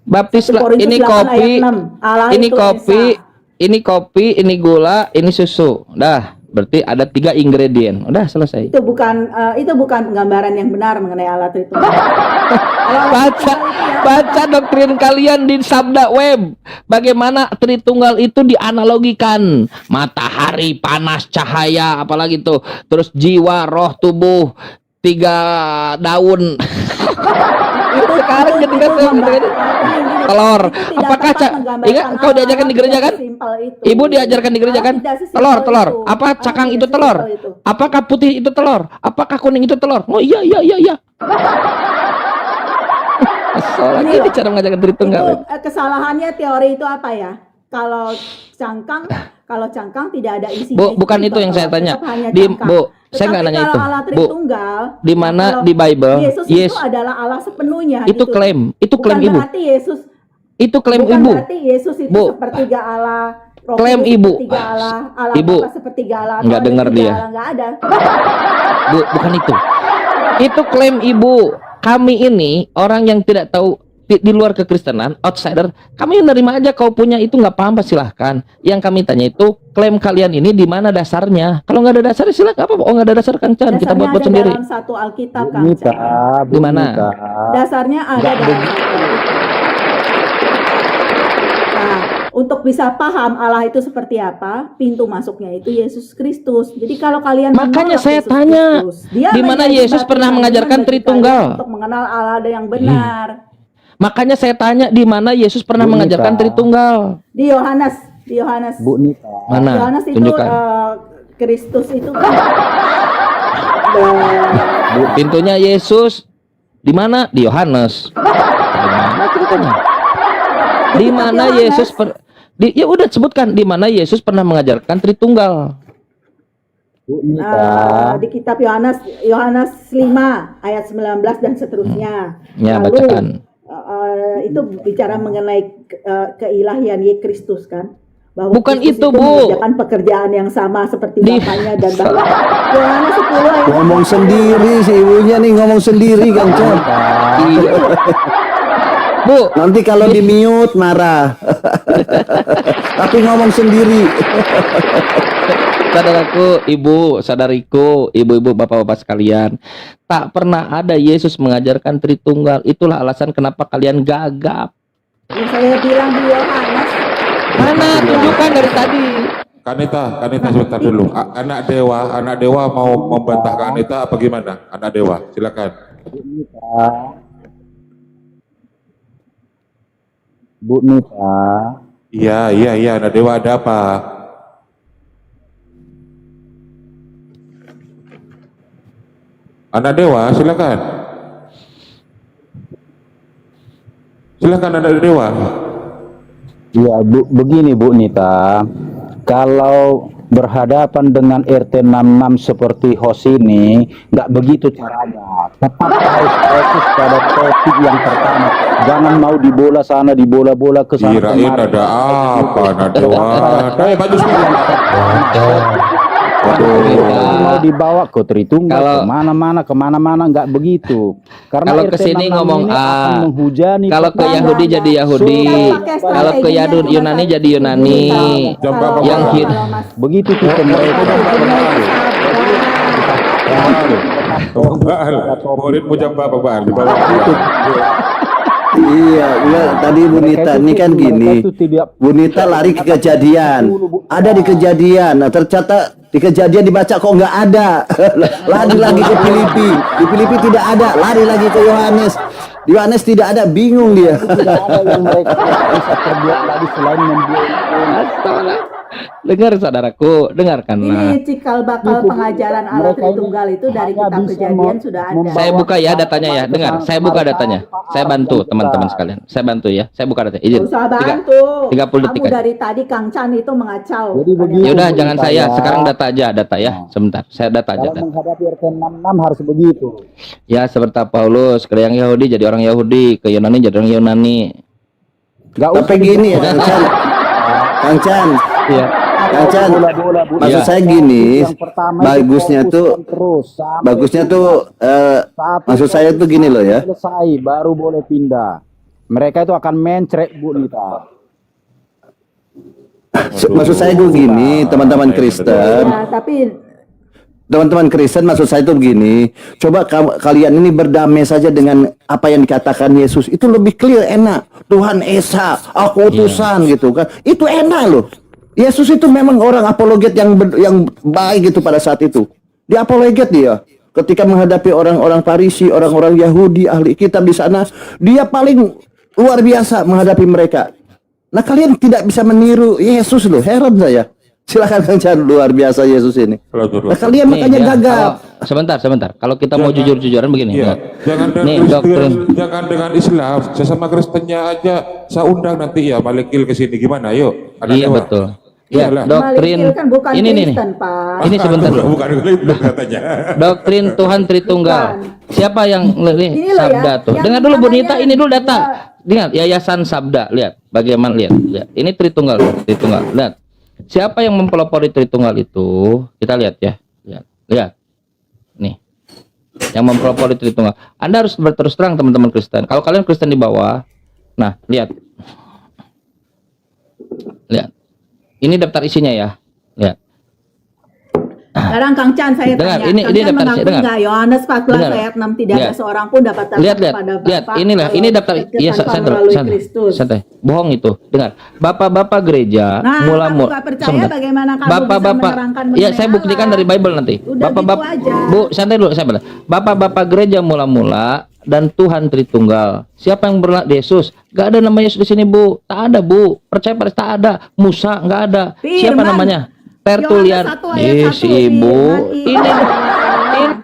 [SPEAKER 1] baptis
[SPEAKER 7] 1 Korintus
[SPEAKER 1] ini
[SPEAKER 7] 8
[SPEAKER 1] kopi,
[SPEAKER 7] ayat 6. Allah
[SPEAKER 1] ini
[SPEAKER 7] itu
[SPEAKER 1] kopi,
[SPEAKER 7] Esa.
[SPEAKER 1] ini kopi, ini gula, ini susu. Dah, berarti ada 3 ingredient. Udah selesai.
[SPEAKER 7] Itu bukan gambaran yang benar mengenai Allah Tritunggal.
[SPEAKER 1] Baca doktrin kalian di Sabda Web. Bagaimana Tritunggal itu dianalogikan. Matahari, panas, cahaya, apalagi tuh. Terus jiwa, roh, tubuh, 3 daun. Sekarang jadi nggak tahu. Telur. Apakah ingat engkau diajarkan di gereja kan? Ibu diajarkan di gereja kan? Telur. Apa cakang itu telur? Apakah putih itu telur? Apakah kuning itu telur? Oh iya. Soalnya ini cara mengajarkan Tritunggal.
[SPEAKER 7] Itu kesalahannya teori itu apa ya? Kalau cangkang tidak ada isinya.
[SPEAKER 1] Bu, bukan itu yang saya tanya. Bu, saya nggak nanya itu. Bu, di mana di Bible
[SPEAKER 7] Yesus itu adalah Allah sepenuhnya.
[SPEAKER 1] Itu
[SPEAKER 7] gitu.
[SPEAKER 1] klaim
[SPEAKER 7] Bukan
[SPEAKER 1] ibu.
[SPEAKER 7] berarti Yesus
[SPEAKER 1] Itu klaim
[SPEAKER 7] bukan
[SPEAKER 1] ibu.
[SPEAKER 7] berarti Yesus itu
[SPEAKER 1] Bu.
[SPEAKER 7] sepertiga Allah. Roh
[SPEAKER 1] Klaim
[SPEAKER 7] Kudus
[SPEAKER 1] ibu.
[SPEAKER 7] sepertiga Allah. Allah
[SPEAKER 1] Ibu.
[SPEAKER 7] Bapa sepertiga Allah.
[SPEAKER 1] Nggak
[SPEAKER 7] Tuhan
[SPEAKER 1] dengar
[SPEAKER 7] sepertiga
[SPEAKER 1] dia.
[SPEAKER 7] Allah, nggak ada.
[SPEAKER 1] Bu, bukan itu. Itu klaim ibu. Kami ini orang yang tidak tahu di luar kekristenan, outsider, kami nerima aja kau punya itu nggak paham, silahkan. Yang kami tanya itu klaim kalian ini di mana dasarnya? Kalau nggak ada dasarnya silahkan. Apa? Oh nggak ada dasar Kang Chan, kita
[SPEAKER 7] Dasarnya
[SPEAKER 1] buat
[SPEAKER 7] ada
[SPEAKER 1] sendiri.
[SPEAKER 7] dalam satu Alkitab, Kang
[SPEAKER 5] Nita,
[SPEAKER 7] Chan.
[SPEAKER 1] Di mana?
[SPEAKER 7] Dasarnya ada dalam satu Alkitab. Nah, untuk bisa paham Allah itu seperti apa, pintu masuknya itu Yesus Kristus. Jadi kalau kalian
[SPEAKER 1] Makanya
[SPEAKER 7] menolak
[SPEAKER 1] saya
[SPEAKER 7] Yesus
[SPEAKER 1] tanya,
[SPEAKER 7] Kristus, dia
[SPEAKER 1] di mana
[SPEAKER 7] menjadi
[SPEAKER 1] Yesus
[SPEAKER 7] batu
[SPEAKER 1] pernah
[SPEAKER 7] sandungan
[SPEAKER 1] mengajarkan
[SPEAKER 7] bagi
[SPEAKER 1] Tritunggal?
[SPEAKER 7] kalian untuk mengenal Allah yang benar.
[SPEAKER 1] Makanya saya tanya di mana Yesus pernah
[SPEAKER 5] Bu
[SPEAKER 1] mengajarkan
[SPEAKER 5] Nita.
[SPEAKER 1] Tritunggal?
[SPEAKER 7] Di Yohanes.
[SPEAKER 5] Bu Nita.
[SPEAKER 1] Mana?
[SPEAKER 7] Yohanes itu
[SPEAKER 1] Tunjukkan.
[SPEAKER 7] Kristus itu kan
[SPEAKER 1] Pintunya Yesus di mana? Di Yohanes. Mana ceritanya? Di mana Yesus ya udah sebutkan di mana Yesus pernah mengajarkan Tritunggal.
[SPEAKER 5] Bu Nita.
[SPEAKER 7] di kitab Yohanes 5 ayat 19 dan seterusnya.
[SPEAKER 1] Ya,
[SPEAKER 7] Lalu,
[SPEAKER 1] bacakan.
[SPEAKER 7] Itu bicara mengenai keilahian Kristus kan, bahwa
[SPEAKER 1] Bukan
[SPEAKER 7] Kristus
[SPEAKER 1] itu, Bu.
[SPEAKER 7] mengerjakan pekerjaan yang sama seperti
[SPEAKER 1] Di-
[SPEAKER 7] Bapaknya dan bahwa Yohanes 10 ayat
[SPEAKER 8] Ngomong sendiri si ibunya nih, ngomong sendiri Kang Chan.
[SPEAKER 1] Iya. Bu,
[SPEAKER 8] Nanti kalau di mute marah. Tapi ngomong sendiri.
[SPEAKER 1] saudaraku, ibu, saudariku, ibu-ibu, bapak-bapak sekalian, tak pernah ada Yesus mengajarkan Tritunggal. Itulah alasan kenapa kalian gagap.
[SPEAKER 7] yang saya bilang di Yohanes.
[SPEAKER 1] Mana? Tunjukkan dari tadi.
[SPEAKER 3] Kanita sebentar dulu. Anak dewa mau membantah Kanita apa gimana? Anak dewa, silakan.
[SPEAKER 5] Bu Nita.
[SPEAKER 3] Iya, anak dewa ada apa? Anak dewa, silakan. Silakan anak dewa.
[SPEAKER 5] Ya, begini Bu Nita. Kalau berhadapan dengan RT 66 seperti host ini, nggak begitu caranya. Tetap harus fokus pada topik yang pertama. Jangan mau dibola sana, dibola-bola ke sana
[SPEAKER 3] Kirain
[SPEAKER 5] kemari.
[SPEAKER 3] ada apa anak dewa? Baju
[SPEAKER 5] Mau dibawa ke Tritunggal,
[SPEAKER 1] Kalau-
[SPEAKER 5] kemana-mana nggak begitu. Karena
[SPEAKER 1] Kalau
[SPEAKER 5] RT
[SPEAKER 1] kesini
[SPEAKER 5] 66
[SPEAKER 1] ngomong
[SPEAKER 5] ini akan
[SPEAKER 1] A,
[SPEAKER 5] menghujani.
[SPEAKER 1] kalau ke
[SPEAKER 5] pertama.
[SPEAKER 1] Yahudi jadi Yahudi, kalau ke Yunani jadi Yunani. Yang
[SPEAKER 5] Begitu tuh mereka.
[SPEAKER 3] Muridmu jam berapa Bang? Di bawah.
[SPEAKER 8] Iya, enggak, tadi Bu Nita ini kan gini. Bu Nita lari ke kejadian. Ada di kejadian. Nah, ternyata di kejadian dibaca kok nggak ada. Lari lagi ke Filipi. Di Filipi tidak ada. Lari lagi ke Yohanes. Di Yohanes tidak ada. Bingung dia.
[SPEAKER 5] Tidak ada yang mereka bisa perbuat lagi selain membuat.
[SPEAKER 1] Dengar saudaraku, dengarkanlah.
[SPEAKER 7] Ini cikal bakal pengajaran Allah Tritunggal itu dari kitab Kejadian sudah ada.
[SPEAKER 1] Saya buka ya datanya ya, dengar. Saya buka datanya. Saya bantu teman-teman sekalian. Saya bantu ya. Saya buka datanya. Izin.
[SPEAKER 7] Nggak usah
[SPEAKER 1] Tiga-
[SPEAKER 7] bantu.
[SPEAKER 1] 30 detik
[SPEAKER 7] Kamu
[SPEAKER 1] aja.
[SPEAKER 7] dari tadi Kang Chan itu mengacau.
[SPEAKER 5] Jadi begini.
[SPEAKER 1] Yaudah, jangan saya. Sekarang data aja, data ya. Sebentar. Saya data aja.
[SPEAKER 5] Kalau
[SPEAKER 1] Data.
[SPEAKER 5] menghadapi RT 66 harus begitu.
[SPEAKER 1] Ya, seperti Paulus, ke yang Yahudi jadi orang Yahudi, ke Yunani jadi orang Yunani.
[SPEAKER 5] Nggak
[SPEAKER 8] Tapi gini ya Kang Chan. Kang Chan.
[SPEAKER 1] Iya.
[SPEAKER 8] Kang Chan.
[SPEAKER 5] bola-bola, Bu.
[SPEAKER 8] Maksud
[SPEAKER 1] Iya.
[SPEAKER 8] saya gini.
[SPEAKER 5] Yang pertama
[SPEAKER 8] Bagusnya
[SPEAKER 5] itu
[SPEAKER 8] tuh.
[SPEAKER 5] fokuskan terus sampai
[SPEAKER 8] Bagusnya tuh.
[SPEAKER 5] Tapi
[SPEAKER 8] Maksud saya tuh gini loh ya.
[SPEAKER 5] selesai baru boleh pindah. Mereka itu akan mencret Bu Nita.
[SPEAKER 8] Maksud saya tuh gini, teman-teman Kristen.
[SPEAKER 7] Nah, tapi
[SPEAKER 8] Teman-teman Kristen, maksud saya itu begini. Coba kalian ini berdamai saja dengan apa yang dikatakan Yesus. Itu lebih clear, enak. Tuhan Esa, aku utusan gitu kan. Itu enak loh. Yesus itu memang orang apologet yang baik gitu pada saat itu. Dia apologet dia. ketika menghadapi orang-orang Farisi, orang-orang Yahudi, ahli kitab di sana, dia paling luar biasa menghadapi mereka. Nah, kalian tidak bisa meniru Yesus loh, heran saya. Silakan Kang Chan, luar biasa Yesus ini. Nah, kalian makanya
[SPEAKER 1] ya,
[SPEAKER 8] gagal.
[SPEAKER 1] sebentar. Kalau kita mau jujur-jujuran begini.
[SPEAKER 3] Iya, jangan
[SPEAKER 1] Nih, doktrin.
[SPEAKER 3] jangan dengan Islam, sesama Kristennya aja saya undang nanti ya Malikil ke sini gimana? Yuk. Ada
[SPEAKER 1] Iya
[SPEAKER 3] lewat.
[SPEAKER 1] betul. Ya,
[SPEAKER 3] Iyalah.
[SPEAKER 1] doktrin
[SPEAKER 7] Malikil kan bukan
[SPEAKER 1] ini nih.
[SPEAKER 7] Kristen, Pak.
[SPEAKER 1] Ini sebentar.
[SPEAKER 3] Bukan itu katanya.
[SPEAKER 1] Doktrin Tuhan Tritunggal. Siapa yang nih
[SPEAKER 7] Ini loh
[SPEAKER 1] Sabda
[SPEAKER 7] ya,
[SPEAKER 1] tuh?
[SPEAKER 7] yang
[SPEAKER 1] Dengar dulu Bu
[SPEAKER 7] namanya
[SPEAKER 1] Nita, ini dulu data. Lihat Yayasan Sabda, lihat bagaimana lihat. Ini Tritunggal. Lihat. Siapa yang mempelopori Tritunggal itu? Kita lihat ya. Lihat. Nih. Yang mempelopori Tritunggal. Anda harus berterus terang teman-teman Kristen. Kalau kalian Kristen di bawah, nah, lihat. Lihat. Ini daftar isinya ya. Lihat.
[SPEAKER 7] Sekarang Kang Chan saya
[SPEAKER 1] Dengar,
[SPEAKER 7] tanya,
[SPEAKER 1] ini
[SPEAKER 7] Kang Chan
[SPEAKER 1] daftar,
[SPEAKER 7] mengaku
[SPEAKER 1] dengar.
[SPEAKER 7] nggak Yohanes 14
[SPEAKER 1] Dengar.
[SPEAKER 7] ayat 6 tidak ada
[SPEAKER 1] Lihat.
[SPEAKER 7] seorang pun dapat datang
[SPEAKER 1] Lihat,
[SPEAKER 7] kepada
[SPEAKER 1] lihat.
[SPEAKER 7] Bapa
[SPEAKER 1] Inilah, ini
[SPEAKER 7] kalau
[SPEAKER 1] daftar. Iya,
[SPEAKER 7] tanpa
[SPEAKER 1] santai,
[SPEAKER 7] melalui
[SPEAKER 1] santai,
[SPEAKER 7] Kristus.
[SPEAKER 1] santai. Bohong itu. Dengar. Bapak-bapak gereja
[SPEAKER 7] Nah,
[SPEAKER 1] mula-mula.
[SPEAKER 7] kamu nggak percaya bagaimana kamu bisa
[SPEAKER 1] Bapak-bapak.
[SPEAKER 7] menerangkan
[SPEAKER 1] Ya,
[SPEAKER 7] mengenai
[SPEAKER 1] saya buktikan
[SPEAKER 7] Allah?
[SPEAKER 1] dari Bible nanti.
[SPEAKER 7] Udah
[SPEAKER 1] Bapak-bapak.
[SPEAKER 7] gitu aja.
[SPEAKER 1] Bu, santai dulu, saya bilang. Bapak-bapak gereja mula-mula dan Tuhan Tritunggal. Siapa yang berlat Yesus? Gak ada namanya Yesus di sini, Bu. Tak ada, Bu. Percaya pada tak ada. Musa nggak ada. Siapa
[SPEAKER 7] Firman.
[SPEAKER 1] namanya? Tertulian.
[SPEAKER 7] Yohanes 1 ayat 1,
[SPEAKER 1] Si Ibu.
[SPEAKER 7] Firman.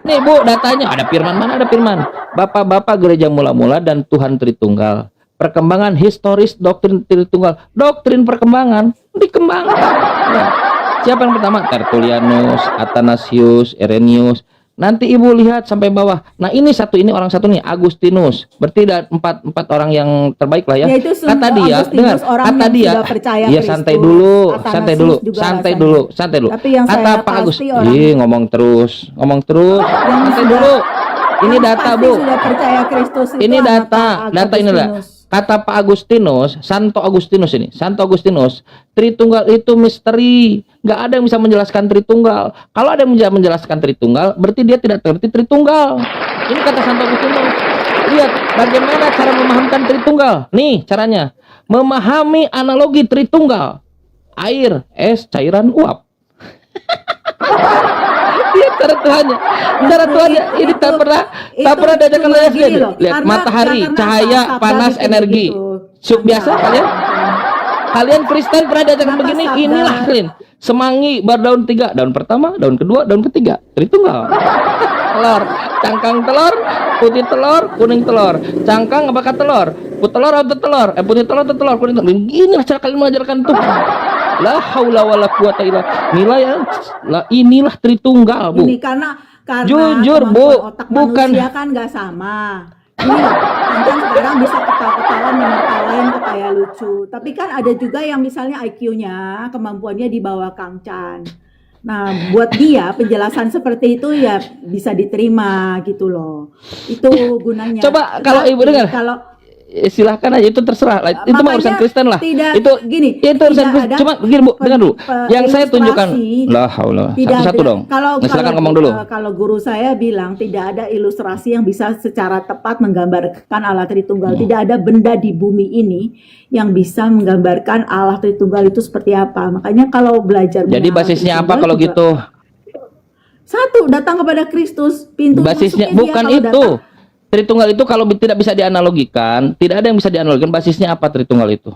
[SPEAKER 1] Ini Bu, datanya ada firman, mana ada firman. Bapak-bapak gereja mula-mula dan Tuhan Tritunggal. Perkembangan historis doktrin Tritunggal. Doktrin perkembangan dikembangkan. Nah, siapa yang pertama? Tertullianus, Athanasius, Irenaeus. Nanti Ibu lihat sampai bawah. Nah, ini orang satu nih, Agustinus. Berarti ada empat orang yang terbaik lah ya.
[SPEAKER 7] Ya, itu
[SPEAKER 1] Kata dia,
[SPEAKER 7] Agustinus
[SPEAKER 1] dengar,
[SPEAKER 7] orang
[SPEAKER 1] kata
[SPEAKER 7] yang
[SPEAKER 1] dia.
[SPEAKER 7] sudah percaya
[SPEAKER 1] Iya,
[SPEAKER 7] Kristus.
[SPEAKER 1] santai dulu,
[SPEAKER 7] Athanasius
[SPEAKER 1] santai dulu,
[SPEAKER 7] juga
[SPEAKER 1] santai
[SPEAKER 7] rasanya.
[SPEAKER 1] dulu, santai dulu.
[SPEAKER 7] Tapi yang
[SPEAKER 1] Kata
[SPEAKER 7] saya
[SPEAKER 1] Pak Agus,
[SPEAKER 7] pasti orang-
[SPEAKER 1] ngomong terus, santai
[SPEAKER 7] sudah-
[SPEAKER 1] dulu. Ini
[SPEAKER 7] Yang
[SPEAKER 1] data,
[SPEAKER 7] pasti
[SPEAKER 1] Bu.
[SPEAKER 7] sudah percaya Kristus itu
[SPEAKER 1] Ini
[SPEAKER 7] anak
[SPEAKER 1] data
[SPEAKER 7] Pak
[SPEAKER 1] ini lah.
[SPEAKER 7] Agustinus.
[SPEAKER 1] Kata Pak Agustinus, Santo Agustinus, Tritunggal itu misteri. Nggak ada yang bisa menjelaskan Tritunggal. Kalau ada yang bisa menjelaskan Tritunggal, berarti dia tidak mengerti Tritunggal. Ini kata Santo Agustinus. Lihat bagaimana cara memahamkan Tritunggal. Nih caranya. Memahami analogi Tritunggal. Air, es, cairan, uap. Lihat cara Tuhannya. Cara Tuhannya ini tak pernah diajarkan
[SPEAKER 7] cuma
[SPEAKER 1] oleh
[SPEAKER 7] gini
[SPEAKER 1] Yesus.
[SPEAKER 7] loh,
[SPEAKER 1] Lihat
[SPEAKER 7] karena-
[SPEAKER 1] matahari,
[SPEAKER 7] karena
[SPEAKER 1] cahaya,
[SPEAKER 7] sabda
[SPEAKER 1] panas,
[SPEAKER 7] gitu-gitu.
[SPEAKER 1] energi. Sub biasa kalian? Kalian Kristen pernah diajarkan
[SPEAKER 7] Kenapa
[SPEAKER 1] begini?
[SPEAKER 7] sabda?
[SPEAKER 1] Inilah kalian. Semangi berdaun 3, daun pertama, daun kedua, daun ketiga. Tritunggal. Telur, cangkang telur, putih telur, kuning telur. Cangkang apakah telur? Putih telur atau telur? Putih telur atau telur? Kuning telur. Inilah cara kalian mengajarkan Tuhan. La haula wala quwata illa billah. Inilah Tritunggal, Bu.
[SPEAKER 7] Ini karena
[SPEAKER 1] Jujur, Bu,
[SPEAKER 7] kemampuan otak
[SPEAKER 1] bukan-
[SPEAKER 7] manusia kan nggak sama. Ini kan sekarang bisa ketawa-ketawa menertawain kepaya lucu. Tapi kan ada juga yang misalnya IQ-nya, kemampuannya di bawah Kang Chan. Nah, buat dia penjelasan seperti itu ya bisa diterima gitu loh. Itu gunanya.
[SPEAKER 1] Coba kalau
[SPEAKER 7] Tapi
[SPEAKER 1] Ibu dengar.
[SPEAKER 7] kalau
[SPEAKER 1] silahkan aja, itu terserah lah. Itu mah urusan
[SPEAKER 7] makanya
[SPEAKER 1] Kristen lah.
[SPEAKER 7] tidak-
[SPEAKER 1] Itu
[SPEAKER 7] gini,
[SPEAKER 1] itu urusan
[SPEAKER 7] tidak
[SPEAKER 1] Kristen.
[SPEAKER 7] ada
[SPEAKER 1] Cuma begini Bu, dengar dulu. Yang saya tunjukkan,
[SPEAKER 7] ilustrasi.
[SPEAKER 1] la haula.
[SPEAKER 7] Tidak
[SPEAKER 1] Satu-satu
[SPEAKER 7] ada.
[SPEAKER 1] dong.
[SPEAKER 7] Kalau
[SPEAKER 1] Nah, silakan ngomong dulu.
[SPEAKER 7] Kalau guru saya bilang tidak ada ilustrasi yang bisa secara tepat menggambarkan Allah Tritunggal. Tidak ada benda di bumi ini yang bisa menggambarkan Allah Tritunggal itu seperti apa. Makanya kalau belajar
[SPEAKER 1] Jadi
[SPEAKER 7] mengenai Allah
[SPEAKER 1] basisnya apa
[SPEAKER 7] Tritunggal
[SPEAKER 1] kalau
[SPEAKER 7] juga-
[SPEAKER 1] gitu?
[SPEAKER 7] Satu, datang kepada Kristus. Pintu
[SPEAKER 1] Basisnya
[SPEAKER 7] masuknya dia
[SPEAKER 1] bukan
[SPEAKER 7] kalau
[SPEAKER 1] itu.
[SPEAKER 7] datang-
[SPEAKER 1] Tritunggal itu kalau tidak bisa dianalogikan, tidak ada yang bisa dianalogikan. Basisnya apa Tritunggal itu?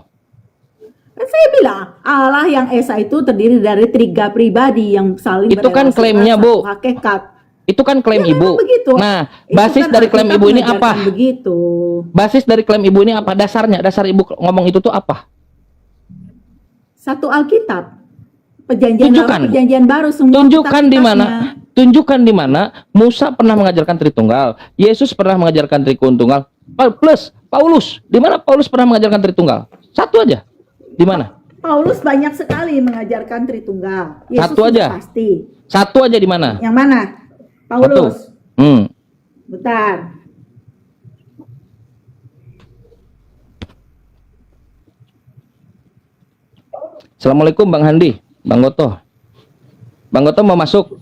[SPEAKER 7] Kan saya bilang Allah yang Esa itu terdiri dari 3 pribadi yang saling
[SPEAKER 1] Itu kan
[SPEAKER 7] berrelasi
[SPEAKER 1] klaimnya,
[SPEAKER 7] satu
[SPEAKER 1] Bu.
[SPEAKER 7] hakikat.
[SPEAKER 1] Itu kan klaim
[SPEAKER 7] Ya,
[SPEAKER 1] Ibu.
[SPEAKER 7] memang begitu.
[SPEAKER 1] Nah,
[SPEAKER 7] Itu
[SPEAKER 1] basis
[SPEAKER 7] kan
[SPEAKER 1] dari klaim
[SPEAKER 7] Alkitab
[SPEAKER 1] Ibu ini
[SPEAKER 7] mengajarkan
[SPEAKER 1] apa?
[SPEAKER 7] Begitu.
[SPEAKER 1] Basis dari klaim Ibu ini apa? Dasarnya, dasar Ibu ngomong itu tuh apa?
[SPEAKER 7] Satu Alkitab. Perjanjian
[SPEAKER 1] Tunjukkan,
[SPEAKER 7] lama,
[SPEAKER 1] Bu.
[SPEAKER 7] perjanjian baru semua
[SPEAKER 1] Tunjukkan di mana?
[SPEAKER 7] kitab-kitabnya.
[SPEAKER 1] Tunjukkan di mana Musa pernah mengajarkan Tritunggal, Yesus pernah mengajarkan Tritunggal, plus Paulus, di mana Paulus pernah mengajarkan Tritunggal? Satu aja. Di mana?
[SPEAKER 7] Paulus banyak sekali mengajarkan Tritunggal. Yesus
[SPEAKER 1] Satu
[SPEAKER 7] sudah
[SPEAKER 1] aja.
[SPEAKER 7] Pasti.
[SPEAKER 1] Satu aja di mana?
[SPEAKER 7] Yang mana? Paulus.
[SPEAKER 1] Hmm.
[SPEAKER 7] Bentar.
[SPEAKER 1] Assalamualaikum Bang Handi, Bang Goto. Bang Goto mau masuk?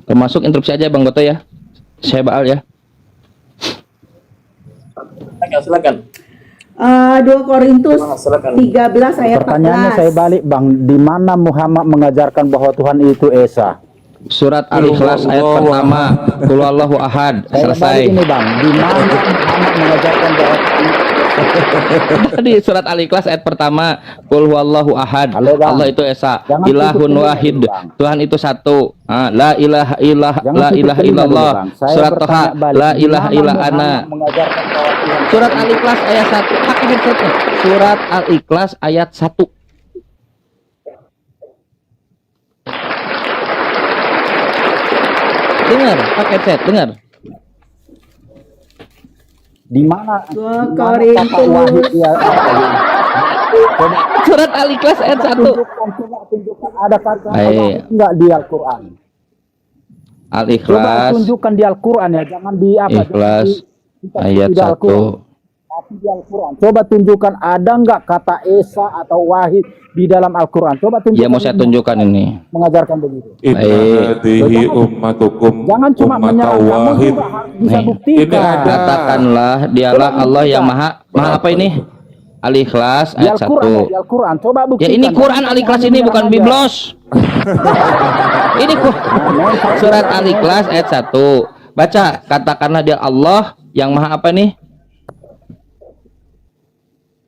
[SPEAKER 1] Mau masuk interupsi aja Bang Goto ya. Saya Baal ya.
[SPEAKER 4] Silakan.
[SPEAKER 7] 2 Korintus 13 ayat
[SPEAKER 5] Pertanyaannya
[SPEAKER 7] 14.
[SPEAKER 5] saya balik Bang, di mana Muhammad mengajarkan bahwa Tuhan itu Esa?
[SPEAKER 1] Surat Al-Ikhlas ayat pertama. Qul huwallahu ahad. Selesai.
[SPEAKER 5] Ini bang, di mana Muhammad mengajarkan bahwa
[SPEAKER 1] Di surat Al-Ikhlas ayat pertama, Qul huwallahu ahad.
[SPEAKER 5] Halo, Bang.
[SPEAKER 1] Allah itu esa,
[SPEAKER 5] Jangan
[SPEAKER 1] ilahun
[SPEAKER 5] tutup
[SPEAKER 1] wahid.
[SPEAKER 5] dulu, Bang.
[SPEAKER 1] Tuhan itu satu. La ilaha
[SPEAKER 5] Jangan
[SPEAKER 1] la
[SPEAKER 5] tutup
[SPEAKER 1] ilaha
[SPEAKER 5] telinga dulu,
[SPEAKER 1] illallah.
[SPEAKER 5] Bang. Saya
[SPEAKER 1] Surat
[SPEAKER 5] bertanya
[SPEAKER 1] Toha,
[SPEAKER 5] balik,
[SPEAKER 1] la
[SPEAKER 5] di
[SPEAKER 1] ilaha
[SPEAKER 5] mana
[SPEAKER 1] illa
[SPEAKER 5] Muhammad
[SPEAKER 1] ana.
[SPEAKER 5] mengajarkan bahwa Tuhan
[SPEAKER 1] Surat Al-Ikhlas ayat 1. Pakai headsetnya. Surat Al-Ikhlas ayat 1. Dengar, pakai headset, dengar.
[SPEAKER 5] di mana
[SPEAKER 7] 2
[SPEAKER 5] kata wahid
[SPEAKER 7] Korintus
[SPEAKER 5] ya coba
[SPEAKER 1] Surat Al-Ikhlas ayat 1.
[SPEAKER 5] tunjukkan ada kata
[SPEAKER 1] Baik.
[SPEAKER 5] wahid enggak di Al-Qur'an. Coba
[SPEAKER 1] Al-Ikhlas
[SPEAKER 5] tunjukkan di Al-Qur'an ya, jangan di apa?
[SPEAKER 1] Ikhlas
[SPEAKER 5] jangan
[SPEAKER 1] ayat
[SPEAKER 5] di Al-Qur'an.
[SPEAKER 1] 1.
[SPEAKER 5] Tapi di Al-Qur'an. Coba tunjukkan ada enggak kata esa atau wahid di dalam Al-Qur'an. Coba tunjukkan.
[SPEAKER 1] Ya mau saya tunjukkan ini.
[SPEAKER 5] Mengajarkan begitu.
[SPEAKER 3] Inna hadhihi ummatukum
[SPEAKER 5] Jangan cuma
[SPEAKER 3] ummatan
[SPEAKER 5] menyerang, kamu
[SPEAKER 3] wahid.
[SPEAKER 5] juga harus bisa
[SPEAKER 1] Nih.
[SPEAKER 5] buktikan.
[SPEAKER 3] Ini ada.
[SPEAKER 1] Katakanlah dialah Allah yang maha apa ini? Al-Ikhlas
[SPEAKER 5] Di
[SPEAKER 1] ayat
[SPEAKER 5] Al-Qur'an, ya,
[SPEAKER 1] 1.
[SPEAKER 5] di Al-Qur'an. Coba
[SPEAKER 1] Ya
[SPEAKER 5] buktikan.
[SPEAKER 1] ini Quran
[SPEAKER 5] Jangan
[SPEAKER 1] Al-Ikhlas
[SPEAKER 5] hanya
[SPEAKER 1] ini bukan
[SPEAKER 5] menyerang aja.
[SPEAKER 1] biblos. Ini surat Al-Ikhlas ayat 1. Baca, katakanlah dia Allah yang maha apa nih?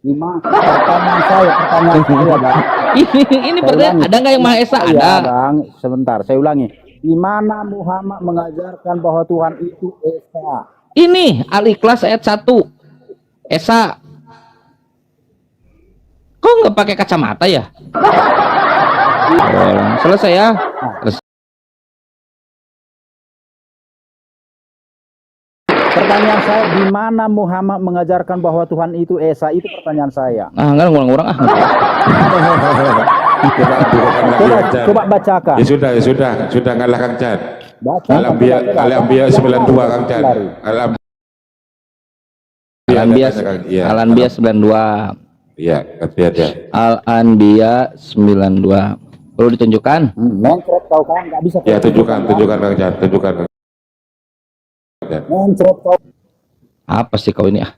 [SPEAKER 5] Pertanyaan saya, Bang.
[SPEAKER 1] Ini pertanyaan, ada nggak yang maha esa?
[SPEAKER 5] Iya,
[SPEAKER 1] Ada.
[SPEAKER 5] Bang. Sebentar, saya ulangi. Di mana Muhammad mengajarkan bahwa Tuhan itu esa?
[SPEAKER 1] Ini Al-Ikhlas ayat 1. Esa. Kok nggak pakai kacamata ya? Oh, selesai ya.
[SPEAKER 5] Pertanyaan saya, di mana Muhammad mengajarkan bahwa Tuhan itu esa? Itu pertanyaan saya.
[SPEAKER 1] Nggak ngurang-ngurang ah.
[SPEAKER 5] Coba bacakan.
[SPEAKER 3] Ya sudah ngalah Kang Chan.
[SPEAKER 5] Baca.
[SPEAKER 3] Al-Anbiya 92 Kang Chan.
[SPEAKER 1] Al-Anbiya 92.
[SPEAKER 3] Iya, hati-hati.
[SPEAKER 1] Al-Anbiya 92. Perlu ditunjukkan?
[SPEAKER 5] Mencret kau kan, nggak bisa.
[SPEAKER 3] Ya, tunjukkan Kang Chan, tunjukkan.
[SPEAKER 5] Mencret kau.
[SPEAKER 1] Apa sih kau ini ah?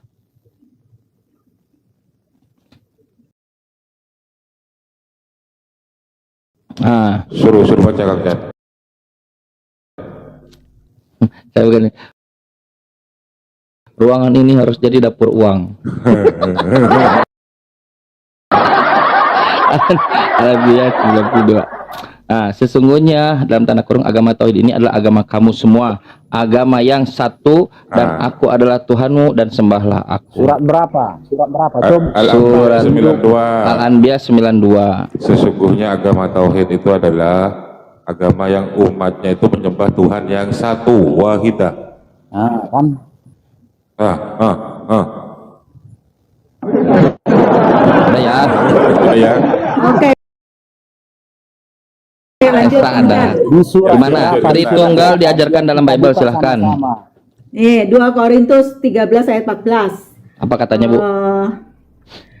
[SPEAKER 3] Suruh baca Kang Chan.
[SPEAKER 1] Saya begini. Ruangan ini harus jadi dapur uang. Al-Anbiya 92. Sesungguhnya dalam tanda kurung agama tauhid ini adalah agama kamu semua, agama yang satu, dan aku adalah Tuhanmu dan sembahlah aku.
[SPEAKER 5] Surat berapa? Coba.
[SPEAKER 3] Al-Anbiya 92.
[SPEAKER 1] Al-Anbiya 92.
[SPEAKER 3] Sesungguhnya agama tauhid itu adalah agama yang umatnya itu menyembah Tuhan yang satu, wahidah.
[SPEAKER 5] Kan?
[SPEAKER 1] Ada ya?
[SPEAKER 3] Ya.
[SPEAKER 7] Oke. Lanjut.
[SPEAKER 1] Esa ada.
[SPEAKER 5] Di surat
[SPEAKER 1] Gimana?
[SPEAKER 5] berapa?
[SPEAKER 1] Tritunggal diajarkan dalam Bible, silahkan.
[SPEAKER 7] Nih, 2 Korintus 13 ayat 14.
[SPEAKER 1] Apa katanya Bu?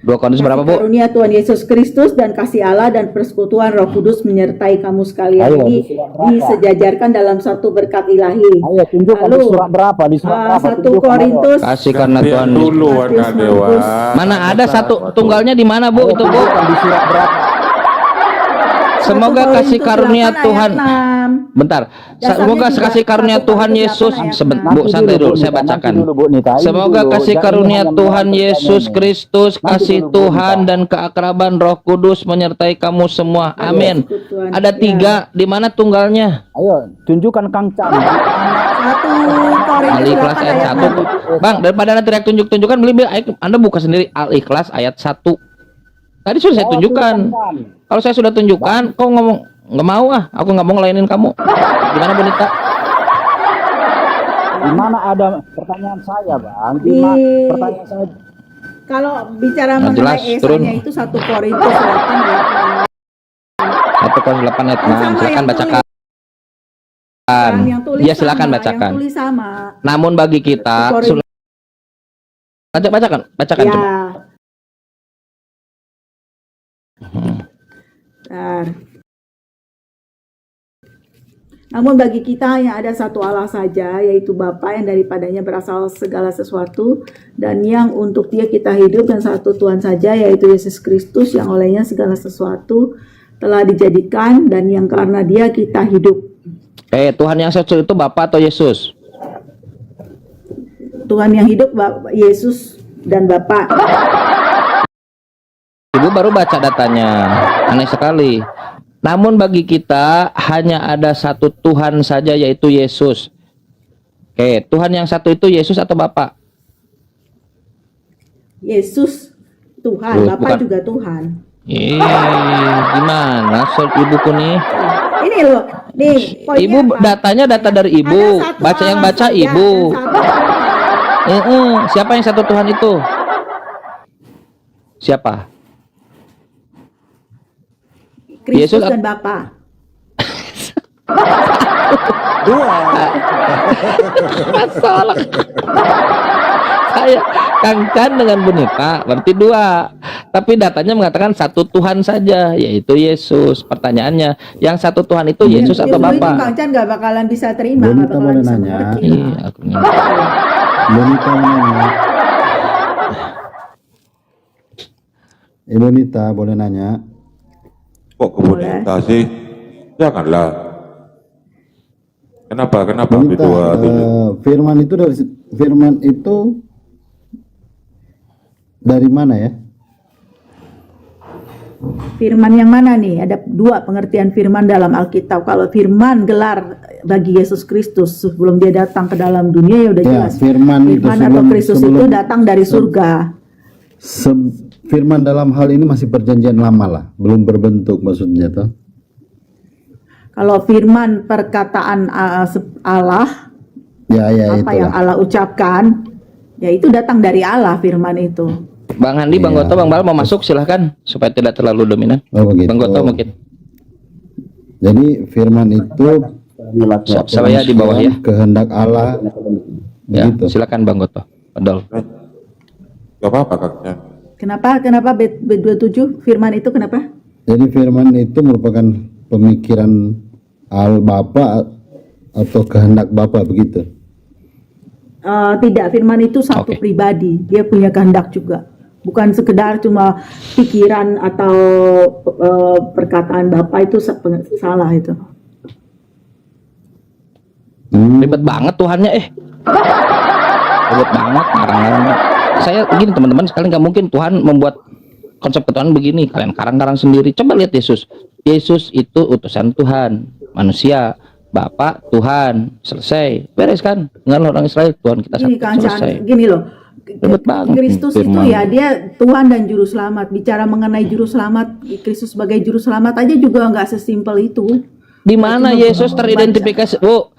[SPEAKER 1] 2 Korintus berapa Bu?
[SPEAKER 7] Karunia Tuhan Yesus Kristus dan kasih Allah dan persekutuan Roh Kudus menyertai kamu sekalian
[SPEAKER 5] Ayo,
[SPEAKER 7] ini
[SPEAKER 5] di surat berapa?
[SPEAKER 7] disejajarkan dalam satu berkat ilahi.
[SPEAKER 5] Ayo tunjukkan di surat berapa? Di surat berapa?
[SPEAKER 7] 1
[SPEAKER 5] Tunjukkan,
[SPEAKER 7] Korintus
[SPEAKER 1] Kasih karena
[SPEAKER 3] Lihat
[SPEAKER 1] Tuhan.
[SPEAKER 3] dulu warna dewa.
[SPEAKER 1] Mana ada satu tunggalnya di mana Bu?
[SPEAKER 5] ayo.
[SPEAKER 1] Itu Bu.
[SPEAKER 5] Tunjukkan di surat berapa?
[SPEAKER 1] Semoga
[SPEAKER 7] 1
[SPEAKER 1] kasih
[SPEAKER 7] Korintus
[SPEAKER 1] karunia
[SPEAKER 7] 8 ayat
[SPEAKER 1] Tuhan.
[SPEAKER 7] 6.
[SPEAKER 1] Bentar.
[SPEAKER 7] Dasarnya
[SPEAKER 1] Semoga
[SPEAKER 7] juga
[SPEAKER 1] kasih karunia
[SPEAKER 7] 1
[SPEAKER 1] Tuhan
[SPEAKER 7] Korintus
[SPEAKER 1] Yesus.
[SPEAKER 7] 8 ayat
[SPEAKER 1] Bu,
[SPEAKER 7] 6.
[SPEAKER 1] santai dulu,
[SPEAKER 5] Bu,
[SPEAKER 1] saya
[SPEAKER 5] Nita,
[SPEAKER 1] bacakan.
[SPEAKER 5] nanti dulu, Bu, Nita. Ini
[SPEAKER 1] Semoga
[SPEAKER 5] dulu.
[SPEAKER 1] kasih
[SPEAKER 5] Jangan
[SPEAKER 1] karunia
[SPEAKER 5] hanya
[SPEAKER 1] Tuhan
[SPEAKER 5] menyampaikan
[SPEAKER 1] Yesus
[SPEAKER 5] ini.
[SPEAKER 1] Kristus,
[SPEAKER 5] Nanti
[SPEAKER 1] kasih
[SPEAKER 5] dulu, Bu,
[SPEAKER 1] Tuhan
[SPEAKER 5] Nita.
[SPEAKER 1] dan keakraban Roh Kudus menyertai kamu semua. Amin.
[SPEAKER 7] Tuhan.
[SPEAKER 1] Ada 3. Di mana tunggalnya?
[SPEAKER 5] Ayo tunjukkan Kang Chan.
[SPEAKER 7] 1 Korintus
[SPEAKER 1] Al-Ikhlas
[SPEAKER 7] 8
[SPEAKER 1] ayat
[SPEAKER 7] ayat
[SPEAKER 1] 1.
[SPEAKER 7] 6.
[SPEAKER 1] Bang, daripada Anda teriak tunjuk-tunjukkan, beli Anda buka sendiri Al-Ikhlas ayat 1. Tadi sudah saya tunjukkan. Kalau saya sudah tunjukkan, kau ngomong nggak mau ah, aku nggak mau ngelainin kamu. Gimana Bu Nita?
[SPEAKER 5] Di mana ada pertanyaan saya, Bang? Pertanyaan saya.
[SPEAKER 7] Kalau bicara
[SPEAKER 1] Nah, jelas,
[SPEAKER 7] mengenai
[SPEAKER 1] turun.
[SPEAKER 7] esanya itu 1 Korintus 8 ayat 6.
[SPEAKER 1] 1 Korintus 8 ayat 6.
[SPEAKER 7] Sama
[SPEAKER 1] Silakan
[SPEAKER 7] yang
[SPEAKER 1] bacakan.
[SPEAKER 7] Yang tulis
[SPEAKER 1] Ya silakan
[SPEAKER 7] sama,
[SPEAKER 1] bacakan.
[SPEAKER 7] Yang tulis sama.
[SPEAKER 1] Namun bagi kita
[SPEAKER 7] Korintus.
[SPEAKER 1] bacakan
[SPEAKER 7] Ya.
[SPEAKER 1] coba.
[SPEAKER 7] Bentar. Namun bagi kita yang ada satu Allah saja, yaitu Bapa yang daripadanya berasal segala sesuatu, dan yang untuk Dia kita hidup, dan satu Tuhan saja, yaitu Yesus Kristus, yang olehnya segala sesuatu telah dijadikan, dan yang karena Dia kita hidup.
[SPEAKER 1] Tuhan yang satu itu Bapa atau Yesus?
[SPEAKER 7] Tuhan yang hidup Yesus dan Bapa.
[SPEAKER 1] Ibu baru baca datanya, aneh sekali. Namun bagi kita hanya ada satu Tuhan saja, yaitu Yesus. Tuhan yang satu itu Yesus atau Bapa?
[SPEAKER 7] Yesus Tuhan,
[SPEAKER 1] Loh,
[SPEAKER 7] Bapa
[SPEAKER 1] bukan.
[SPEAKER 7] juga Tuhan.
[SPEAKER 1] Gimana ibuku nih?
[SPEAKER 7] Ini loh, nih poinnya
[SPEAKER 1] Ibu
[SPEAKER 7] apa?
[SPEAKER 1] datanya data dari ibu,
[SPEAKER 7] Ada satu
[SPEAKER 1] baca yang
[SPEAKER 7] Allah
[SPEAKER 1] baca
[SPEAKER 7] saja,
[SPEAKER 1] ibu.
[SPEAKER 7] dan satu Tuhan.
[SPEAKER 1] Siapa yang satu Tuhan itu? Siapa?
[SPEAKER 7] Kristus
[SPEAKER 1] Yesus
[SPEAKER 7] dan Bapa.
[SPEAKER 1] Masalah. Saya Kang Chan dengan Bunita berarti 2. Tapi datanya mengatakan satu Tuhan saja, yaitu Yesus. Pertanyaannya, yang satu Tuhan itu Yesus atau
[SPEAKER 7] Itu
[SPEAKER 1] Bapa?
[SPEAKER 7] Kang Chan gak bakalan bisa terima,
[SPEAKER 5] Bonita
[SPEAKER 7] gak bakalan
[SPEAKER 5] boleh
[SPEAKER 7] bisa
[SPEAKER 5] nanya?
[SPEAKER 7] mengerti.
[SPEAKER 1] Iya, aku
[SPEAKER 5] Bonita nanya. Bonita boleh nanya?
[SPEAKER 3] Kok ke Bonita sih? Janganlah. Kenapa di
[SPEAKER 5] Bonita,
[SPEAKER 3] dua
[SPEAKER 5] firman itu dari mana ya?
[SPEAKER 7] Firman yang mana nih? Ada 2 pengertian firman dalam Alkitab. Kalau firman gelar bagi Yesus Kristus sebelum dia datang ke dalam dunia, ya udah
[SPEAKER 5] Ya,
[SPEAKER 7] jelas.
[SPEAKER 5] firman itu
[SPEAKER 7] atau Kristus itu datang dari surga.
[SPEAKER 5] Firman dalam hal ini masih perjanjian lama lah, belum berbentuk maksudnya tuh.
[SPEAKER 7] Kalau firman perkataan Allah,
[SPEAKER 5] Ya
[SPEAKER 7] apa yang
[SPEAKER 5] itulah.
[SPEAKER 7] Allah ucapkan, ya itu datang dari Allah firman itu.
[SPEAKER 1] Bang Andi, Bang
[SPEAKER 5] Iya.
[SPEAKER 1] Goto, Bang Bal mau masuk silahkan supaya tidak terlalu dominan.
[SPEAKER 5] Oh begitu.
[SPEAKER 1] Bang Goto mungkin.
[SPEAKER 5] Jadi firman itu
[SPEAKER 1] Saya di bawah ya.
[SPEAKER 5] kehendak Allah.
[SPEAKER 1] Ya,
[SPEAKER 5] Begitu.
[SPEAKER 1] silakan Bang Goto. Padahal.
[SPEAKER 3] Gak apa-apa kaknya.
[SPEAKER 7] Kenapa B27 firman itu kenapa?
[SPEAKER 5] Jadi firman itu merupakan pemikiran Bapa atau kehendak Bapa begitu.
[SPEAKER 7] Tidak, firman itu satu
[SPEAKER 1] Oke.
[SPEAKER 7] pribadi, dia punya kehendak juga. Bukan sekedar cuma pikiran atau perkataan Bapa itu salah itu.
[SPEAKER 1] Ribet banget Tuhannya ribet banget ngarang-ngarang. Saya begini teman-teman sekalian, nggak mungkin Tuhan membuat konsep ketuhanan begini kalian karang-karang sendiri. Coba lihat Yesus itu utusan Tuhan, manusia, Bapa Tuhan, selesai, beres kan? Dengan orang Israel Tuhan kita
[SPEAKER 7] Gini
[SPEAKER 1] satu,
[SPEAKER 7] Kang Chan,
[SPEAKER 1] selesai.
[SPEAKER 7] gini loh.
[SPEAKER 1] Ribet banget
[SPEAKER 7] Kristus
[SPEAKER 1] nih,
[SPEAKER 7] itu
[SPEAKER 1] firman.
[SPEAKER 7] ya dia Tuhan dan juru selamat. Bicara mengenai juru selamat, Kristus sebagai juru selamat aja juga nggak sesimpel itu.
[SPEAKER 1] Di mana Yesus teridentifikasi? Bu,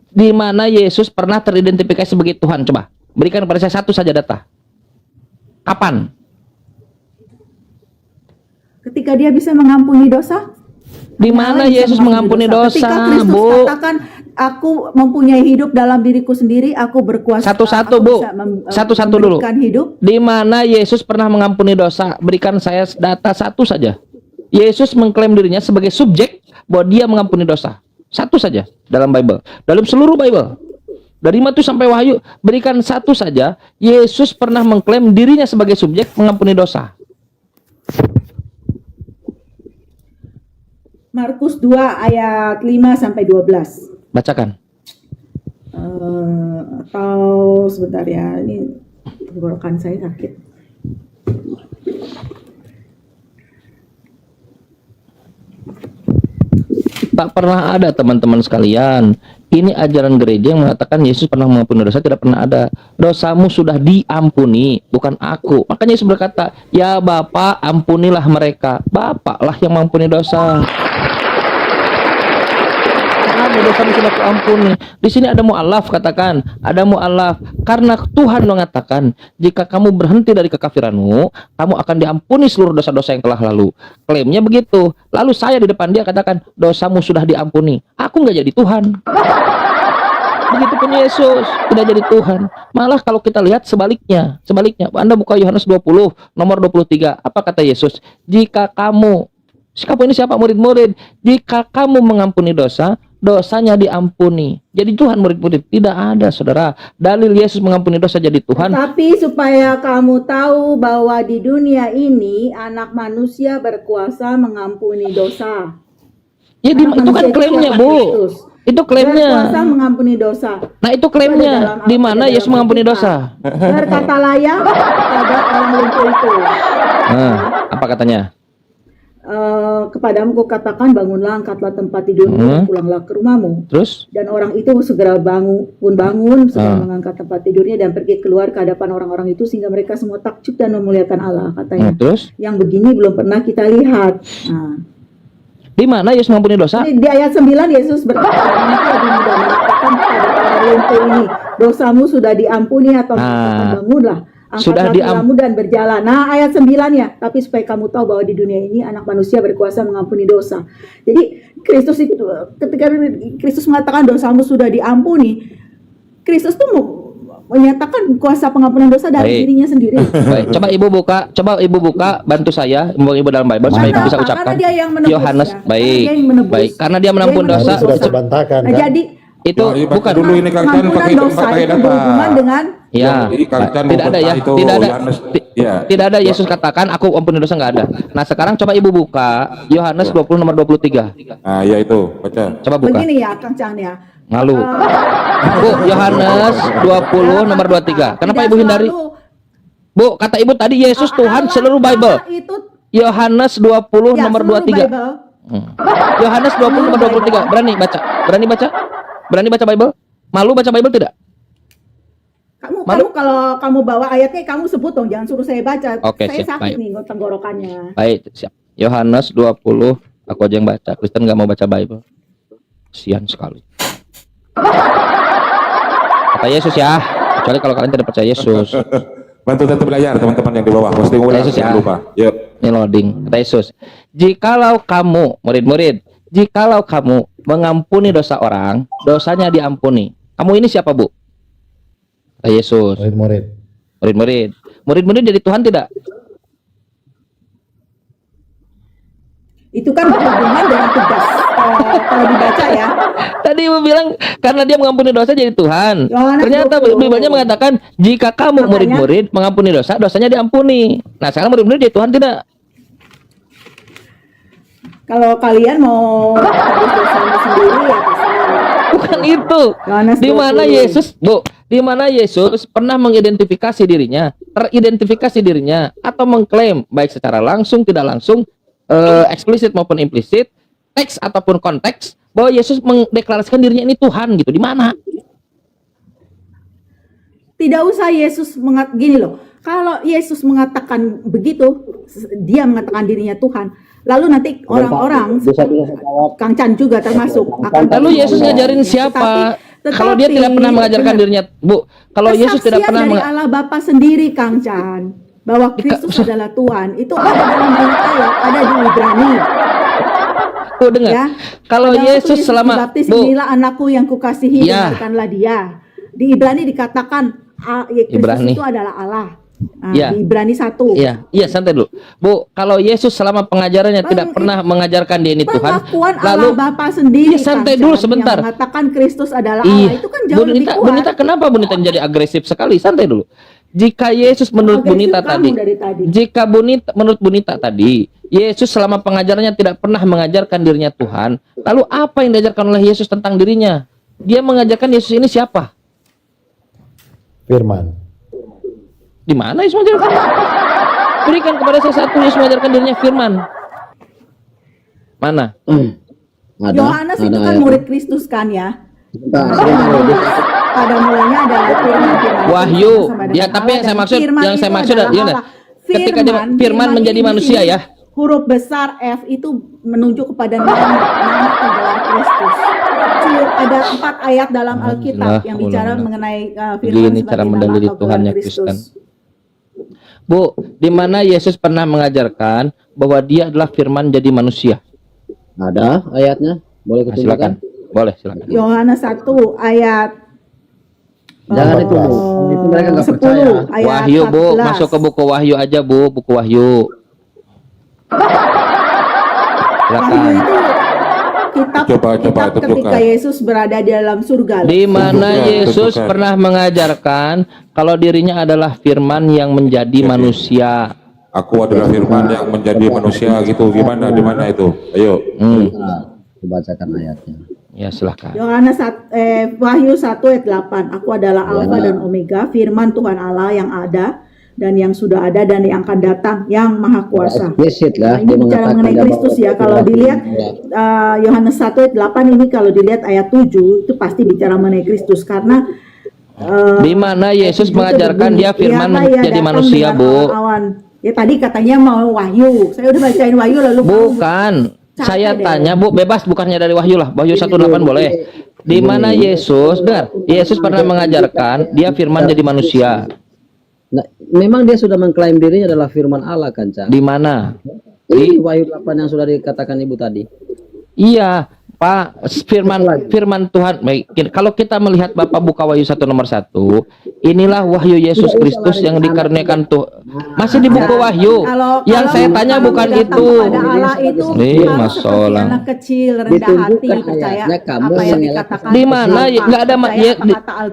[SPEAKER 1] di mana Yesus pernah teridentifikasi sebagai Tuhan? Coba berikan kepada saya satu saja data. Kapan?
[SPEAKER 7] Ketika dia bisa mengampuni dosa,
[SPEAKER 1] Di mana
[SPEAKER 7] bisa
[SPEAKER 1] Yesus mengampuni
[SPEAKER 7] Ketika
[SPEAKER 1] dosa,
[SPEAKER 7] Kristus
[SPEAKER 1] Bu?
[SPEAKER 7] katakan, aku mempunyai hidup dalam diriku sendiri, aku berkuasa.
[SPEAKER 1] Satu-satu,
[SPEAKER 7] aku
[SPEAKER 1] Bu.
[SPEAKER 7] bisa
[SPEAKER 1] Satu-satu dulu.
[SPEAKER 7] memberikan hidup.
[SPEAKER 1] Di mana Yesus pernah mengampuni dosa? Berikan saya data satu saja. Yesus mengklaim dirinya sebagai subjek bahwa dia mengampuni dosa. Satu saja dalam Bible. Dalam seluruh Bible. Dari Matius sampai Wahyu, berikan satu saja. Yesus pernah mengklaim dirinya sebagai subjek mengampuni dosa.
[SPEAKER 7] Markus 2 ayat 5 sampai 12.
[SPEAKER 1] Bacakan.
[SPEAKER 7] Atau sebentar ya, ini tenggorokan saya sakit.
[SPEAKER 1] Tak pernah ada teman-teman sekalian. Ini ajaran gereja yang mengatakan Yesus pernah mengampuni dosa, tidak pernah ada. Dosamu sudah diampuni, bukan aku. Makanya Yesus berkata, ya Bapa ampunilah mereka. Bapak lah yang mengampuni dosa. Ada dosa sudah kuampuni. Di sini ada mu'alaf, katakan, ada mu'alaf. Karena Tuhan mengatakan, jika kamu berhenti dari kekafiranmu, kamu akan diampuni seluruh dosa-dosa yang telah lalu. Klaimnya begitu. Lalu saya di depan dia katakan, dosamu sudah diampuni. Aku nggak jadi Tuhan. Begitupun Yesus tidak jadi Tuhan. Malah kalau kita lihat sebaliknya, Anda buka Yohanes 20 nomor 23. Apa kata Yesus? Jika kamu ini siapa murid-murid? Jika kamu mengampuni dosa, dosanya diampuni. Jadi Tuhan murid-murid tidak ada, saudara. Dalil Yesus mengampuni dosa jadi Tuhan.
[SPEAKER 7] Tapi supaya kamu tahu bahwa di dunia ini anak manusia berkuasa mengampuni dosa.
[SPEAKER 1] Ya
[SPEAKER 7] Anak
[SPEAKER 1] itu kan
[SPEAKER 7] manusia
[SPEAKER 1] klaimnya,
[SPEAKER 7] siapa?
[SPEAKER 1] Bu.
[SPEAKER 7] Kristus.
[SPEAKER 1] Itu klaimnya.
[SPEAKER 7] Berkuasa mengampuni dosa.
[SPEAKER 1] Nah, itu klaimnya. Di mana Yesus mengampuni dosa?
[SPEAKER 7] Berkata layak pada orang lumpuh itu.
[SPEAKER 1] Nah, apa katanya?
[SPEAKER 7] Kepadamu kukatakan bangunlah, angkatlah tempat tidurmu, pulanglah ke rumahmu.
[SPEAKER 1] Terus?
[SPEAKER 7] Dan orang itu segera bangun, segera mengangkat tempat tidurnya dan pergi keluar ke hadapan orang-orang itu sehingga mereka semua takjub dan memuliakan Allah, katanya.
[SPEAKER 1] Terus?
[SPEAKER 7] Yang begini belum pernah kita lihat. Nah,
[SPEAKER 1] di mana Yesus mengampuni dosa?
[SPEAKER 7] di ayat 9 Yesus berkata, "Nanti lebih mudah mengatakan kepada orang lumpuh ini, dosamu sudah diampuni," atau bangunlah,
[SPEAKER 1] sudah
[SPEAKER 7] angkatlah tulamu dan berjalan. Nah, ayat 9 ya, tapi supaya kamu tahu bahwa di dunia ini anak manusia berkuasa mengampuni dosa. Jadi Kristus itu, ketika Kristus mengatakan dosamu sudah diampuni, Kristus tuh menyatakan kuasa pengampunan dosa dari dirinya sendiri.
[SPEAKER 1] Baik, coba ibu buka, bantu saya, ibu dalam Bible supaya ibu bisa ucapkan.
[SPEAKER 7] Karena dia yang menebus,
[SPEAKER 1] Yohanes,
[SPEAKER 7] ya.
[SPEAKER 1] baik,
[SPEAKER 7] Karena dia yang menebus.
[SPEAKER 1] baik, karena dia mengampuni
[SPEAKER 7] Dia yang
[SPEAKER 1] dosa.
[SPEAKER 7] menebus
[SPEAKER 9] Sudah saya bantahkan
[SPEAKER 7] Nah,
[SPEAKER 9] kan?
[SPEAKER 7] jadi
[SPEAKER 1] Itu
[SPEAKER 3] Iya,
[SPEAKER 1] bukan
[SPEAKER 3] dulu ini Kang Chan
[SPEAKER 7] pengampunan
[SPEAKER 3] pakai
[SPEAKER 7] dosa itu
[SPEAKER 3] apa?
[SPEAKER 7] berhubungan dengan
[SPEAKER 1] ya,
[SPEAKER 3] Jadi Kang Chan
[SPEAKER 1] tidak ada ya,
[SPEAKER 3] membantah itu
[SPEAKER 1] tidak ada,
[SPEAKER 3] Yohanes. Ya.
[SPEAKER 1] tidak ada Yesus katakan aku ampuni dosa, nggak ada. Nah, sekarang coba ibu buka Yohanes 20 nomor 23.
[SPEAKER 3] Nah, ya itu, baca.
[SPEAKER 1] Coba buka.
[SPEAKER 7] begini ya, Kang Chan ya.
[SPEAKER 1] Malu. Bu, Yohanes 20 nomor 23. Kenapa
[SPEAKER 7] Tidak
[SPEAKER 1] ibu hindari?
[SPEAKER 7] selalu
[SPEAKER 1] Bu, kata ibu tadi Yesus Tuhan seluruh Bible.
[SPEAKER 7] Itu
[SPEAKER 1] Yohanes 20
[SPEAKER 7] ya,
[SPEAKER 1] nomor
[SPEAKER 7] seluruh
[SPEAKER 1] 23.
[SPEAKER 7] Bible.
[SPEAKER 1] Yohanes 20 nomor 23. Berani baca? Berani baca? Berani baca Bible? Malu baca Bible tidak?
[SPEAKER 7] Kamu kalau kamu bawa ayatnya kamu sebut dong, jangan suruh saya baca.
[SPEAKER 1] Oke,
[SPEAKER 7] saya
[SPEAKER 1] siap,
[SPEAKER 7] sakit
[SPEAKER 1] baik.
[SPEAKER 7] nih tenggorokannya.
[SPEAKER 1] Baik, siap. Yohanes 20, aku aja yang baca. Kristen nggak mau baca Bible. Kasian sekali. Kata Yesus ya, kecuali kalau kalian tidak percaya Yesus.
[SPEAKER 3] Bantu tentu belajar teman-teman yang di bawah. Posting ulang,
[SPEAKER 1] Yesus ya.
[SPEAKER 3] jangan lupa. Yuk.
[SPEAKER 1] Ini loading. Kata Yesus, jikalau kamu, murid-murid, jikalau kamu mengampuni dosa orang, dosanya diampuni. Kamu ini siapa, Bu? Kata Yesus.
[SPEAKER 9] Murid-murid.
[SPEAKER 1] Murid-murid. Murid-murid jadi Tuhan tidak?
[SPEAKER 7] Itu kan berhubungan dengan tugas. Kalau dibaca ya.
[SPEAKER 1] Tadi Ibu bilang karena dia mengampuni dosa jadi Tuhan.
[SPEAKER 7] Yohanes
[SPEAKER 1] Ternyata
[SPEAKER 7] 20.
[SPEAKER 1] Biblenya mengatakan jika kamu
[SPEAKER 7] Makanya-
[SPEAKER 1] murid-murid mengampuni dosa, dosanya diampuni. Nah, sekarang murid-murid jadi Tuhan tidak?
[SPEAKER 7] Kalau kalian mau habis dosamu sendiri ya terserah.
[SPEAKER 1] Bukan itu.
[SPEAKER 7] Yohanes
[SPEAKER 1] Di mana
[SPEAKER 7] 20.
[SPEAKER 1] Yesus, Bu? Di mana Yesus pernah mengidentifikasi dirinya, teridentifikasi dirinya, atau mengklaim baik secara langsung tidak langsung, eksplisit maupun implisit, teks ataupun konteks, bahwa Yesus mendeklarasikan dirinya ini Tuhan gitu. Di mana?
[SPEAKER 7] Tidak usah Yesus gini loh. Kalau Yesus mengatakan begitu, dia mengatakan dirinya Tuhan. Lalu nanti orang-orang Kang Chan juga termasuk akan
[SPEAKER 1] Lalu Yesus ngajarin siapa? Kalau dia tidak pernah mengajarkan dirinya, Bu. Kalau Yesus tidak pernah
[SPEAKER 7] dari Allah Bapa sendiri, Kang Chan, bahwa Kristus adalah Tuhan. Itu ada dalam banyak ayat, ada di Ibrani.
[SPEAKER 1] Bu, dengar.
[SPEAKER 7] Ya.
[SPEAKER 1] Kalau
[SPEAKER 7] Pada waktu
[SPEAKER 1] Yesus selama,
[SPEAKER 7] dibaptis,
[SPEAKER 1] Bu,
[SPEAKER 7] inilah anakku yang kukasihi,
[SPEAKER 1] Ya.
[SPEAKER 7] dengarkanlah dia. Di Ibrani dikatakan Kristus
[SPEAKER 1] Ibrani.
[SPEAKER 7] itu adalah Allah. Nah,
[SPEAKER 1] Ya.
[SPEAKER 7] di Ibrani 1.
[SPEAKER 1] iya santai dulu, Bu. Kalau Yesus selama pengajarannya tidak pernah mengajarkan dia ini Tuhan,
[SPEAKER 7] Pengakuan
[SPEAKER 1] lalu
[SPEAKER 7] Allah Bapa sendiri.
[SPEAKER 1] Iya, santai
[SPEAKER 7] Kang
[SPEAKER 1] dulu
[SPEAKER 7] Chan,
[SPEAKER 1] sebentar.
[SPEAKER 7] Yang mengatakan Kristus adalah Allah, itu kan jauh lebih kuat.
[SPEAKER 1] Bunita, kenapa Bunita menjadi agresif sekali? Santai dulu. Jika Yesus menurut
[SPEAKER 7] Agresif
[SPEAKER 1] Bunita
[SPEAKER 7] kamu
[SPEAKER 1] tadi,
[SPEAKER 7] dari tadi.
[SPEAKER 1] jika menurut Bunita tadi, Yesus selama pengajarannya tidak pernah mengajarkan dirinya Tuhan, lalu apa yang diajarkan oleh Yesus tentang dirinya? Dia mengajarkan Yesus ini siapa?
[SPEAKER 9] Firman.
[SPEAKER 1] Di mana Yesus mengajarkan? Berikan kepada saya satu Yesus mengajarkan dirinya Firman. Mana?
[SPEAKER 7] Yohanes itu kan murid Kristus kan ya.
[SPEAKER 8] Sebentar,
[SPEAKER 7] Pada mulanya adalah firman.
[SPEAKER 1] Wahyu.
[SPEAKER 7] Sama dengan
[SPEAKER 1] Ya, tapi
[SPEAKER 7] Allah,
[SPEAKER 1] yang saya
[SPEAKER 7] dan
[SPEAKER 1] maksud,
[SPEAKER 7] firman
[SPEAKER 1] yang saya
[SPEAKER 7] itu
[SPEAKER 1] maksud,
[SPEAKER 7] adalah
[SPEAKER 1] ya,
[SPEAKER 7] Allah.
[SPEAKER 1] ketika dia firman menjadi
[SPEAKER 7] ini di
[SPEAKER 1] manusia
[SPEAKER 7] sini,
[SPEAKER 1] ya.
[SPEAKER 7] Huruf besar F itu menunjuk kepada nama penggelar Kristus. Ada 4 ayat dalam Alkitab yang bicara mengenai firman
[SPEAKER 1] Begini
[SPEAKER 7] sebagai
[SPEAKER 1] cara
[SPEAKER 7] nama
[SPEAKER 1] mendalili
[SPEAKER 7] atau gelar
[SPEAKER 1] Tuhannya Kristen. Bu, di mana Yesus pernah mengajarkan bahwa dia adalah firman jadi manusia?
[SPEAKER 8] Ada ayatnya? Boleh
[SPEAKER 1] Nah, silakan. Boleh, silakan.
[SPEAKER 7] Yohanes 1 ayat
[SPEAKER 8] Jangan itu, Bu. Itu mereka nggak
[SPEAKER 7] 10
[SPEAKER 8] percaya.
[SPEAKER 7] ayat
[SPEAKER 1] Wahyu, Bu,
[SPEAKER 7] 14.
[SPEAKER 1] masuk ke buku Wahyu aja, Bu, buku Wahyu.
[SPEAKER 7] Wahyu
[SPEAKER 1] Silakan.
[SPEAKER 7] itu kitab,
[SPEAKER 3] Coba
[SPEAKER 7] kitab
[SPEAKER 3] itu
[SPEAKER 7] ketika
[SPEAKER 3] buka.
[SPEAKER 7] Yesus berada di dalam surga.
[SPEAKER 1] Di mana
[SPEAKER 3] Tunjukkan,
[SPEAKER 1] Yesus
[SPEAKER 3] tunjukkan.
[SPEAKER 1] pernah mengajarkan kalau dirinya adalah firman yang menjadi manusia.
[SPEAKER 3] Aku adalah firman yang menjadi manusia gitu. Gimana? Di mana itu? Ayo.
[SPEAKER 8] Nah, dibacakan ayatnya.
[SPEAKER 1] Ya, silahkan.
[SPEAKER 7] Wahyu 1 ayat 8. Aku adalah Alfa dan Omega, firman Tuhan Allah yang ada dan yang sudah ada dan yang akan datang, yang maha kuasa.
[SPEAKER 9] Eksplisit lah.
[SPEAKER 7] Nah, ini bicara mengenai Kristus ya. Kalau dilihat Yohanes 1 ayat 8 ini, kalau dilihat ayat 7 itu pasti bicara mengenai Kristus, karena
[SPEAKER 1] Di mana Yesus mengajarkan dia firman menjadi manusia, Bu?
[SPEAKER 7] Ya tadi katanya mau Wahyu. Saya udah bacain Wahyu lalu
[SPEAKER 1] Bukan. Saya tanya, Bu, bebas, bukannya dari Wahyu lah. Wahyu 1:8 boleh. Di mana Yesus, dengar, Yesus pernah mengajarkan dia firman jadi manusia.
[SPEAKER 9] Nah, memang dia sudah mengklaim dirinya adalah firman Allah kan, Cak?
[SPEAKER 1] Di mana?
[SPEAKER 9] Di Wahyu 8 yang sudah dikatakan Ibu tadi.
[SPEAKER 1] Iya, Pak, firman Tuhan. Baik, kalau kita melihat Bapak buka Wahyu 1 nomor 1, inilah wahyu Yesus Kristus yang dikaruniakan tuh. Masih di buku Wahyu. Yang saya tanya bukan itu. Nih, masalah.
[SPEAKER 7] Anak kecil, rendah hati, percaya apa yang dikatakan.
[SPEAKER 1] Di mana? Nggak ada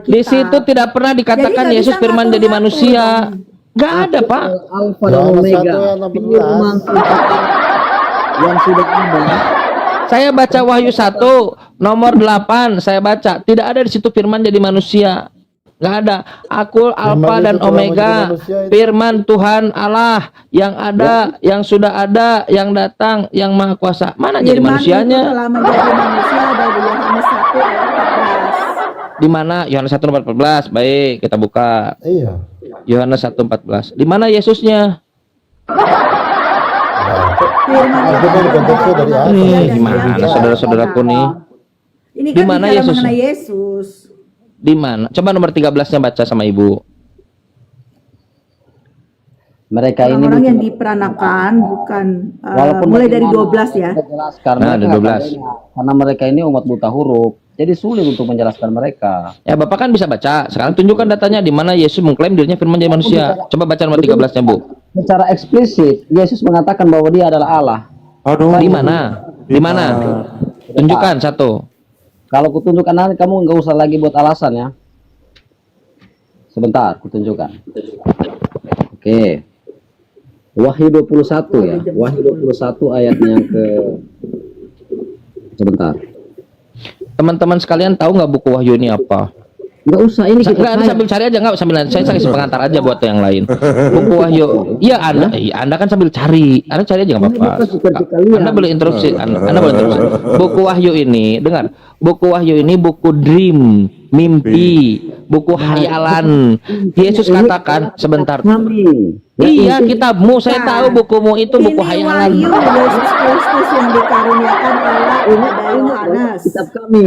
[SPEAKER 1] di situ tidak pernah dikatakan Yesus firman jadi manusia. Nggak ada, Pak.
[SPEAKER 9] Alfa dan Omega. Firman yang sudah ada.
[SPEAKER 1] Saya baca Wahyu 1 nomor 8, saya baca tidak ada di situ firman jadi manusia. Nggak ada. Aku Alfa dan Omega, firman Tuhan Allah yang ada, yang sudah ada, yang datang, yang maha kuasa. Mana jadi manusianya?
[SPEAKER 7] Telah menjadi manusia ada di Yohanes 1 ayat 14.
[SPEAKER 1] Di mana? Yohanes 1 nomor 14. Baik, kita buka.
[SPEAKER 10] Iya.
[SPEAKER 1] Yohanes 1:14. Di mana Yesusnya? Gimana saudara-saudaraku nih?
[SPEAKER 7] Ini
[SPEAKER 1] Di
[SPEAKER 7] kan
[SPEAKER 1] mana
[SPEAKER 7] bicara
[SPEAKER 1] Yesus?
[SPEAKER 7] mengenai Yesus.
[SPEAKER 1] Di mana? Coba nomor 13-nya baca sama Ibu.
[SPEAKER 9] Mereka ini
[SPEAKER 7] Orang-orang yang diperanakan bukan mulai dari 12 ya.
[SPEAKER 9] Karena
[SPEAKER 1] ada 12.
[SPEAKER 9] Karena mereka ini umat buta huruf. Jadi sulit untuk menjelaskan mereka.
[SPEAKER 1] Ya, Bapak kan bisa baca. Sekarang tunjukkan datanya di mana Yesus mengklaim dirinya firman jadi manusia. Coba baca nomor 13-nya, Bu.
[SPEAKER 9] Secara eksplisit Yesus mengatakan bahwa dia adalah Allah.
[SPEAKER 3] Aduh.
[SPEAKER 1] Di mana? Di mana? Tunjukkan satu.
[SPEAKER 9] Kalau kutunjukkan nanti kamu nggak usah lagi buat alasan ya. Sebentar, kutunjukkan. Oke. Wahyu 21 ya. Wahyu 21 ayatnya ke sebentar.
[SPEAKER 1] Teman-teman sekalian tahu nggak buku Wahyu ini apa?
[SPEAKER 9] Nggak usah, ini kita
[SPEAKER 1] Nggak, sambil cari aja, nggak sambil saya kasih pengantar aja buat yang lain. Buku Wahyu. Iya, Anda kan sambil cari. Anda cari aja nggak apa-apa. Anda boleh interupsi. Anda boleh interupsi. Buku Wahyu ini, dengar. Buku Wahyu ini buku dream, mimpi, buku hayalan. Yesus katakan sebentar. Iya, kitabmu, saya tahu bukumu itu buku hayalan.
[SPEAKER 7] Ini Wahyu Yesus Kristus yang dikaruniakan Allah ini dari Yohanes.
[SPEAKER 9] kitab kami.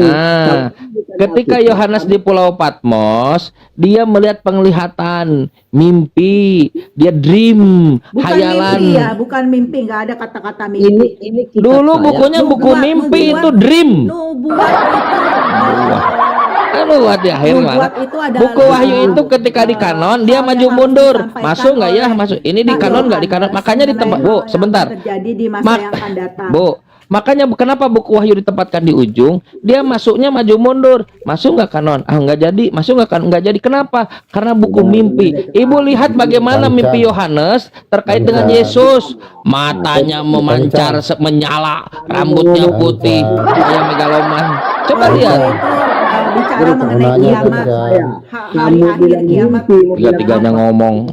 [SPEAKER 1] Ketika Yohanes di Pulau Patmos, dia melihat penglihatan, mimpi, dia dream,
[SPEAKER 7] Bukan
[SPEAKER 1] hayalan.
[SPEAKER 7] mimpi ya, bukan mimpi, nggak ada kata-kata mimpi.
[SPEAKER 9] Ini kitab
[SPEAKER 1] Dulu
[SPEAKER 9] saya.
[SPEAKER 1] bukunya buku mimpi itu dream.
[SPEAKER 7] Nubuat
[SPEAKER 1] Buat di akhir mana?
[SPEAKER 7] itu adalah
[SPEAKER 1] Buku Wahyu itu ketika di kanon dia maju mundur. Masuk nggak ya? Masuk. Ini di kanon nggak di kanon? Makanya di tempat. Bu, sebentar.
[SPEAKER 7] Terjadi di masa yang akan datang.
[SPEAKER 1] Bu, makanya kenapa buku Wahyu ditempatkan di ujung? Dia masuknya maju mundur. Masuk nggak kanon? Ah, nggak jadi. Masuk nggak kanon? Nggak jadi. Kenapa? Karena buku mimpi. Ibu lihat bagaimana mimpi Yohanes terkait dengan Yesus. Matanya memancar, menyala, rambutnya putih, kayak megaloman. Coba lihat.
[SPEAKER 7] Bicara mengenai kiamat, hari akhir kiamat.
[SPEAKER 1] Tiga-tiganya ngomong.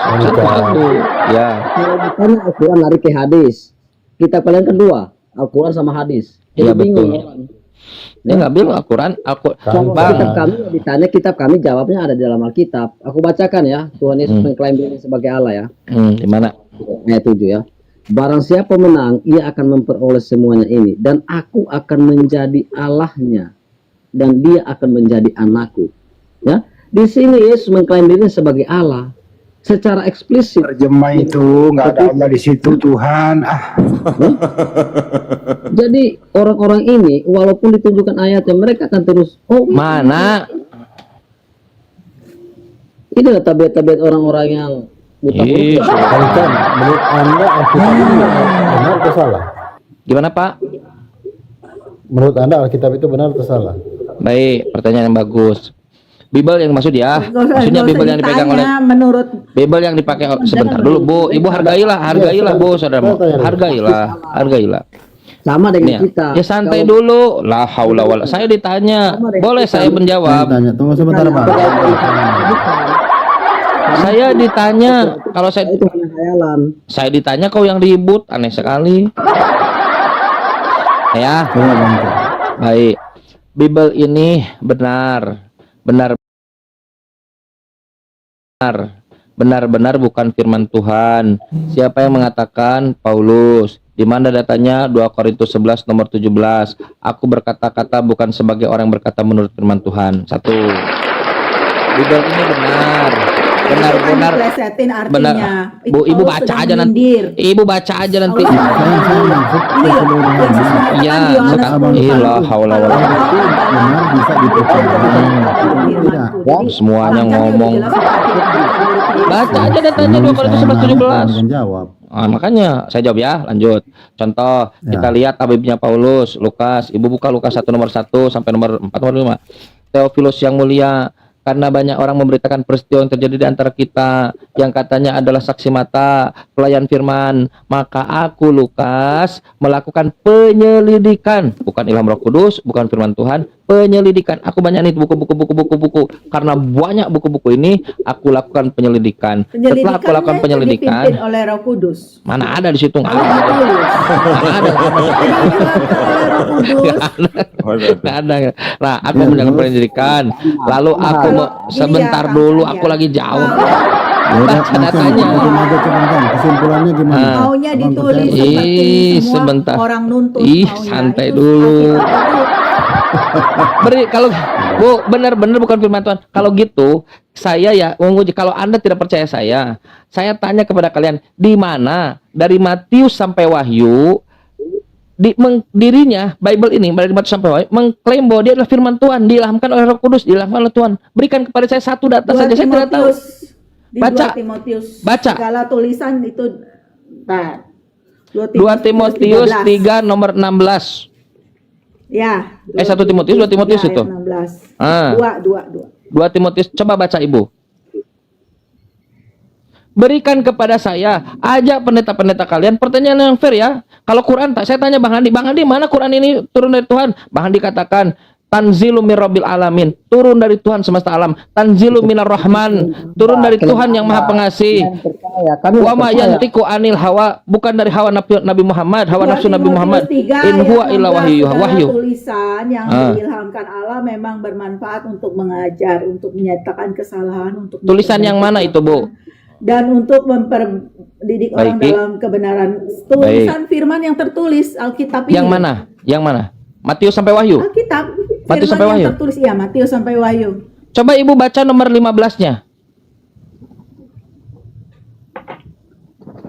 [SPEAKER 1] Satu-satu. Ya.
[SPEAKER 9] Kalau Al-Quran lari ke hadis. Kitab kalian kedua, Al-Quran sama hadis.
[SPEAKER 1] Iya,
[SPEAKER 9] bingung.
[SPEAKER 1] betul. Dia nggak bilang Al-Quran.
[SPEAKER 9] Kitab kami ditanya, kitab kami jawabnya ada di dalam Alkitab. Aku bacakan ya. Tuhan Yesus mengklaim diri sebagai Allah ya.
[SPEAKER 1] Di mana?
[SPEAKER 9] Ayat 7 ya. Barang siapa menang, ia akan memperoleh semuanya ini, dan aku akan menjadi Allahnya, dan dia akan menjadi anakku. Ya, di sini Yesus mengklaim dirinya sebagai Allah secara eksplisit.
[SPEAKER 10] Terjemah itu nggak ada Allah di situ, Tuhan.
[SPEAKER 9] Jadi orang-orang ini walaupun ditunjukkan ayatnya, mereka akan terus
[SPEAKER 1] Mana?
[SPEAKER 9] ini adalah tabiat-tabiat orang-orang yang buta huruf.
[SPEAKER 10] Kan, menurut Anda Alkitab itu benar atau salah?
[SPEAKER 1] Gimana, Pak?
[SPEAKER 10] Menurut Anda Alkitab itu benar atau salah?
[SPEAKER 1] Baik, pertanyaan yang bagus. Bible yang maksud ya? Maksudnya Bible yang dipegang oleh
[SPEAKER 7] menurut
[SPEAKER 1] Bible yang dipakai sebentar dulu, Bu. Ibu hargailah Bu, saudara. Hargailah.
[SPEAKER 9] sama dengan
[SPEAKER 1] Nih,
[SPEAKER 9] kita.
[SPEAKER 1] ya santai
[SPEAKER 9] Kalau-
[SPEAKER 1] dulu. La haula wala. Saya ditanya,
[SPEAKER 9] Sama dengan
[SPEAKER 1] boleh
[SPEAKER 9] kita.
[SPEAKER 1] saya menjawab?
[SPEAKER 10] Tanya, tunggu sebentar Bang.
[SPEAKER 1] Saya ditanya, kalau
[SPEAKER 9] itu hanya khayalan.
[SPEAKER 1] saya ditanya kau yang ribut, aneh sekali. Ya,
[SPEAKER 10] Coba Bang.
[SPEAKER 1] baik. Bible ini benar, benar-benar bukan firman Tuhan. Siapa yang mengatakan? Paulus. Di mana datanya? 2 Korintus 11 nomor 17. Aku berkata-kata bukan sebagai orang berkata menurut firman Tuhan. 1. Bible ini benar-benar
[SPEAKER 7] Diplesetin artinya.
[SPEAKER 1] benar. Bu, ibu
[SPEAKER 7] Paulus
[SPEAKER 1] baca
[SPEAKER 7] sedang
[SPEAKER 1] aja nanti.
[SPEAKER 7] menyindir.
[SPEAKER 1] Ibu baca aja nanti.
[SPEAKER 7] Paulus sedang
[SPEAKER 10] Sayang
[SPEAKER 7] menyindir. Ini yang sesuai
[SPEAKER 1] Iya,
[SPEAKER 7] dengan Yohanes
[SPEAKER 1] sekarang
[SPEAKER 7] 10
[SPEAKER 1] ilah
[SPEAKER 7] tadi.
[SPEAKER 1] haula
[SPEAKER 7] Kalau
[SPEAKER 1] wala.
[SPEAKER 7] engkau
[SPEAKER 10] Benar bisa dipercaya.
[SPEAKER 7] firmanku. Jadi,
[SPEAKER 1] Semuanya
[SPEAKER 7] makanya
[SPEAKER 1] ngomong.
[SPEAKER 7] udah jelas seperti itu.
[SPEAKER 1] Baca aja datanya 2 Korintus 11 17.
[SPEAKER 10] Bukan jawab.
[SPEAKER 1] Makanya saya jawab ya, lanjut. Contoh,
[SPEAKER 10] Ya.
[SPEAKER 1] kita lihat tabibnya Paulus, Lukas. Ibu buka Lukas 1 nomor 1 sampai nomor 4 nomor 5. Theophilus yang mulia, karena banyak orang memberitakan peristiwa yang terjadi di antara kita yang katanya adalah saksi mata, pelayan firman, maka aku Lukas melakukan penyelidikan, bukan ilham Roh Kudus, bukan firman Tuhan, penyelidikan. Aku banyak nih buku. Karena banyak buku-buku ini aku lakukan penyelidikan. Setelah aku lakukan penyelidikan,
[SPEAKER 7] dipimpin oleh Roh Kudus.
[SPEAKER 1] mana ada di situ? Nggak
[SPEAKER 7] Kalau
[SPEAKER 1] ada.
[SPEAKER 7] ditulis.
[SPEAKER 1] Nggak ada.
[SPEAKER 7] Jadi dikeluarkan oleh Roh Kudus.
[SPEAKER 1] Nggak ada. Nah, aku menjalankan penyelidikan. Lalu aku sebentar
[SPEAKER 7] Iya,
[SPEAKER 1] dulu,
[SPEAKER 7] Kang,
[SPEAKER 1] aku
[SPEAKER 7] ya.
[SPEAKER 1] lagi jawab.
[SPEAKER 10] Ya udah,
[SPEAKER 1] Baca
[SPEAKER 10] langsung
[SPEAKER 1] datanya.
[SPEAKER 10] ikutin aja coba Bang. Kesimpulannya gimana?
[SPEAKER 7] Maunya
[SPEAKER 10] Abang
[SPEAKER 7] ditulis
[SPEAKER 10] percaya?
[SPEAKER 7] seperti semua
[SPEAKER 1] sebentar.
[SPEAKER 7] orang nuntut
[SPEAKER 1] Ih,
[SPEAKER 7] maunya.
[SPEAKER 1] santai
[SPEAKER 7] Itu
[SPEAKER 1] dulu.
[SPEAKER 7] Alkitab itu
[SPEAKER 1] Beri kalau Bu, benar-benar bukan firman Tuhan. Kalau gitu, saya ya menguji. Kalau Anda tidak percaya saya tanya kepada kalian, di mana dari Matius sampai Wahyu dirinya Bible ini dari Matius sampai Wahyu mengklaim bahwa dia adalah firman Tuhan, diilhamkan oleh Roh Kudus, diilhamkan oleh Tuhan. Berikan kepada saya satu data
[SPEAKER 7] 2
[SPEAKER 1] saja, saya tidak tahu.
[SPEAKER 7] Timotius. Di
[SPEAKER 1] Baca.
[SPEAKER 7] 2 Timotius.
[SPEAKER 1] Baca.
[SPEAKER 7] Segala tulisan itu nah,
[SPEAKER 1] 2 Timotius 3 nomor 16.
[SPEAKER 7] Ya.
[SPEAKER 1] 1 Timotius, 2 Timotius
[SPEAKER 7] ya,
[SPEAKER 1] itu.
[SPEAKER 7] ayat 16.
[SPEAKER 1] Ah.
[SPEAKER 7] 2.
[SPEAKER 1] 2 Timotius, coba baca Ibu. Berikan kepada saya, ajak pendeta-pendeta kalian. Pertanyaan yang fair ya. Kalau Quran, saya tanya Bang Handi, mana Quran ini turun dari Tuhan? Bang Handi katakan, Tanzilu min Rabbil Alamin, turun dari Tuhan semesta alam. Tanzilu minar Rahman, turun dari Tuhan yang Maha Pengasih. Wa ma yantiqu anil hawa, bukan dari hawa Nabi Muhammad, hawa nafsu Nabi Muhammad. In huwa illa wahyu.
[SPEAKER 7] Tulisan yang diilhamkan Allah memang bermanfaat untuk mengajar, untuk menyatakan kesalahan, untuk
[SPEAKER 1] Tulisan yang mana itu, Bu?
[SPEAKER 7] dan untuk memperdidik orang
[SPEAKER 1] Baik.
[SPEAKER 7] dalam kebenaran. Tulisan firman yang tertulis Alkitab ini.
[SPEAKER 1] Yang mana? Yang mana? Matius sampai Wahyu.
[SPEAKER 7] Alkitab.
[SPEAKER 1] Matius
[SPEAKER 7] Firman
[SPEAKER 1] sampai
[SPEAKER 7] yang
[SPEAKER 1] Wahyu.
[SPEAKER 7] tertulis ya, Matius sampai Wahyu.
[SPEAKER 1] Coba Ibu baca nomor 15-nya.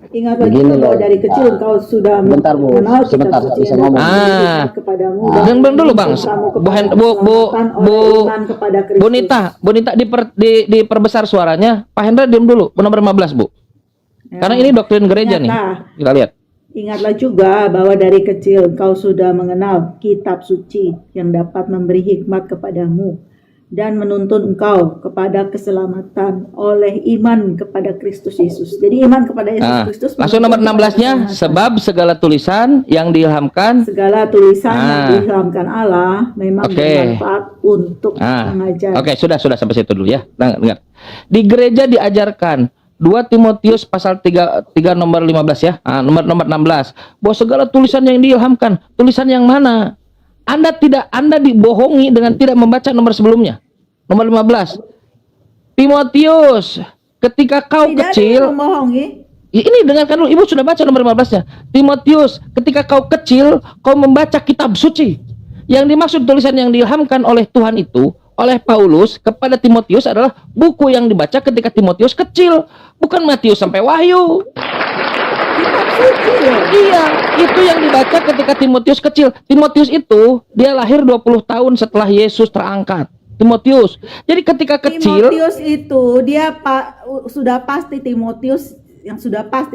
[SPEAKER 7] Ingat lagi
[SPEAKER 9] Begini
[SPEAKER 7] bahwa
[SPEAKER 9] loh.
[SPEAKER 7] dari kecil engkau sudah
[SPEAKER 9] Bentar, Bu.
[SPEAKER 7] mengenal
[SPEAKER 9] Sebentar,
[SPEAKER 7] kitab
[SPEAKER 9] saya
[SPEAKER 7] suci
[SPEAKER 9] bisa
[SPEAKER 7] yang
[SPEAKER 9] ngomong.
[SPEAKER 7] dapat kepadamu dan
[SPEAKER 1] Dengar dulu Bang.
[SPEAKER 7] menuntun kamu
[SPEAKER 1] Bu
[SPEAKER 7] kepada keselamatan oleh iman kepada Kristus.
[SPEAKER 1] Bu Nita diperbesar suaranya. Pak Hendra diam dulu. Bu nomor 15, Bu.
[SPEAKER 7] Ya.
[SPEAKER 1] Karena ini doktrin gereja nih.
[SPEAKER 7] Ingatlah.
[SPEAKER 1] Kita lihat.
[SPEAKER 7] Ingatlah juga bahwa dari kecil engkau sudah mengenal kitab suci yang dapat memberi hikmat kepadamu dan menuntun engkau kepada keselamatan oleh iman kepada Kristus Yesus. Jadi iman kepada Yesus
[SPEAKER 1] Nah,
[SPEAKER 7] Kristus.
[SPEAKER 1] langsung nomor
[SPEAKER 7] menuntun kepada
[SPEAKER 1] 16-nya,
[SPEAKER 7] keselamatan.
[SPEAKER 1] sebab segala tulisan yang diilhamkan.
[SPEAKER 7] Segala tulisan yang
[SPEAKER 1] Ah.
[SPEAKER 7] diilhamkan Allah memang
[SPEAKER 1] Oke.
[SPEAKER 7] bermanfaat untuk
[SPEAKER 1] Nah,
[SPEAKER 7] mengajar.
[SPEAKER 1] oke, sudah sampai situ dulu ya. Dengar. Di gereja diajarkan 2 Timotius pasal 3 nomor 15 ya. Nomor 16. Bahwa segala tulisan yang diilhamkan, tulisan yang mana? Anda dibohongi dengan tidak membaca nomor sebelumnya. Nomor 15. Timotius, ketika kau
[SPEAKER 7] Tidak ada
[SPEAKER 1] kecil,
[SPEAKER 7] yang membohongi.
[SPEAKER 1] ini dengarkan dulu, Ibu sudah baca nomor 15-nya. Timotius, ketika kau kecil, kau membaca kitab suci. Yang dimaksud tulisan yang diilhamkan oleh Tuhan itu, oleh Paulus kepada Timotius adalah buku yang dibaca ketika Timotius kecil, bukan Matius sampai Wahyu. Iya, itu yang dibaca ketika Timotius kecil. Timotius itu dia lahir 20 tahun setelah Yesus terangkat. Timotius. Jadi ketika kecil,
[SPEAKER 7] Timotius itu sudah pasti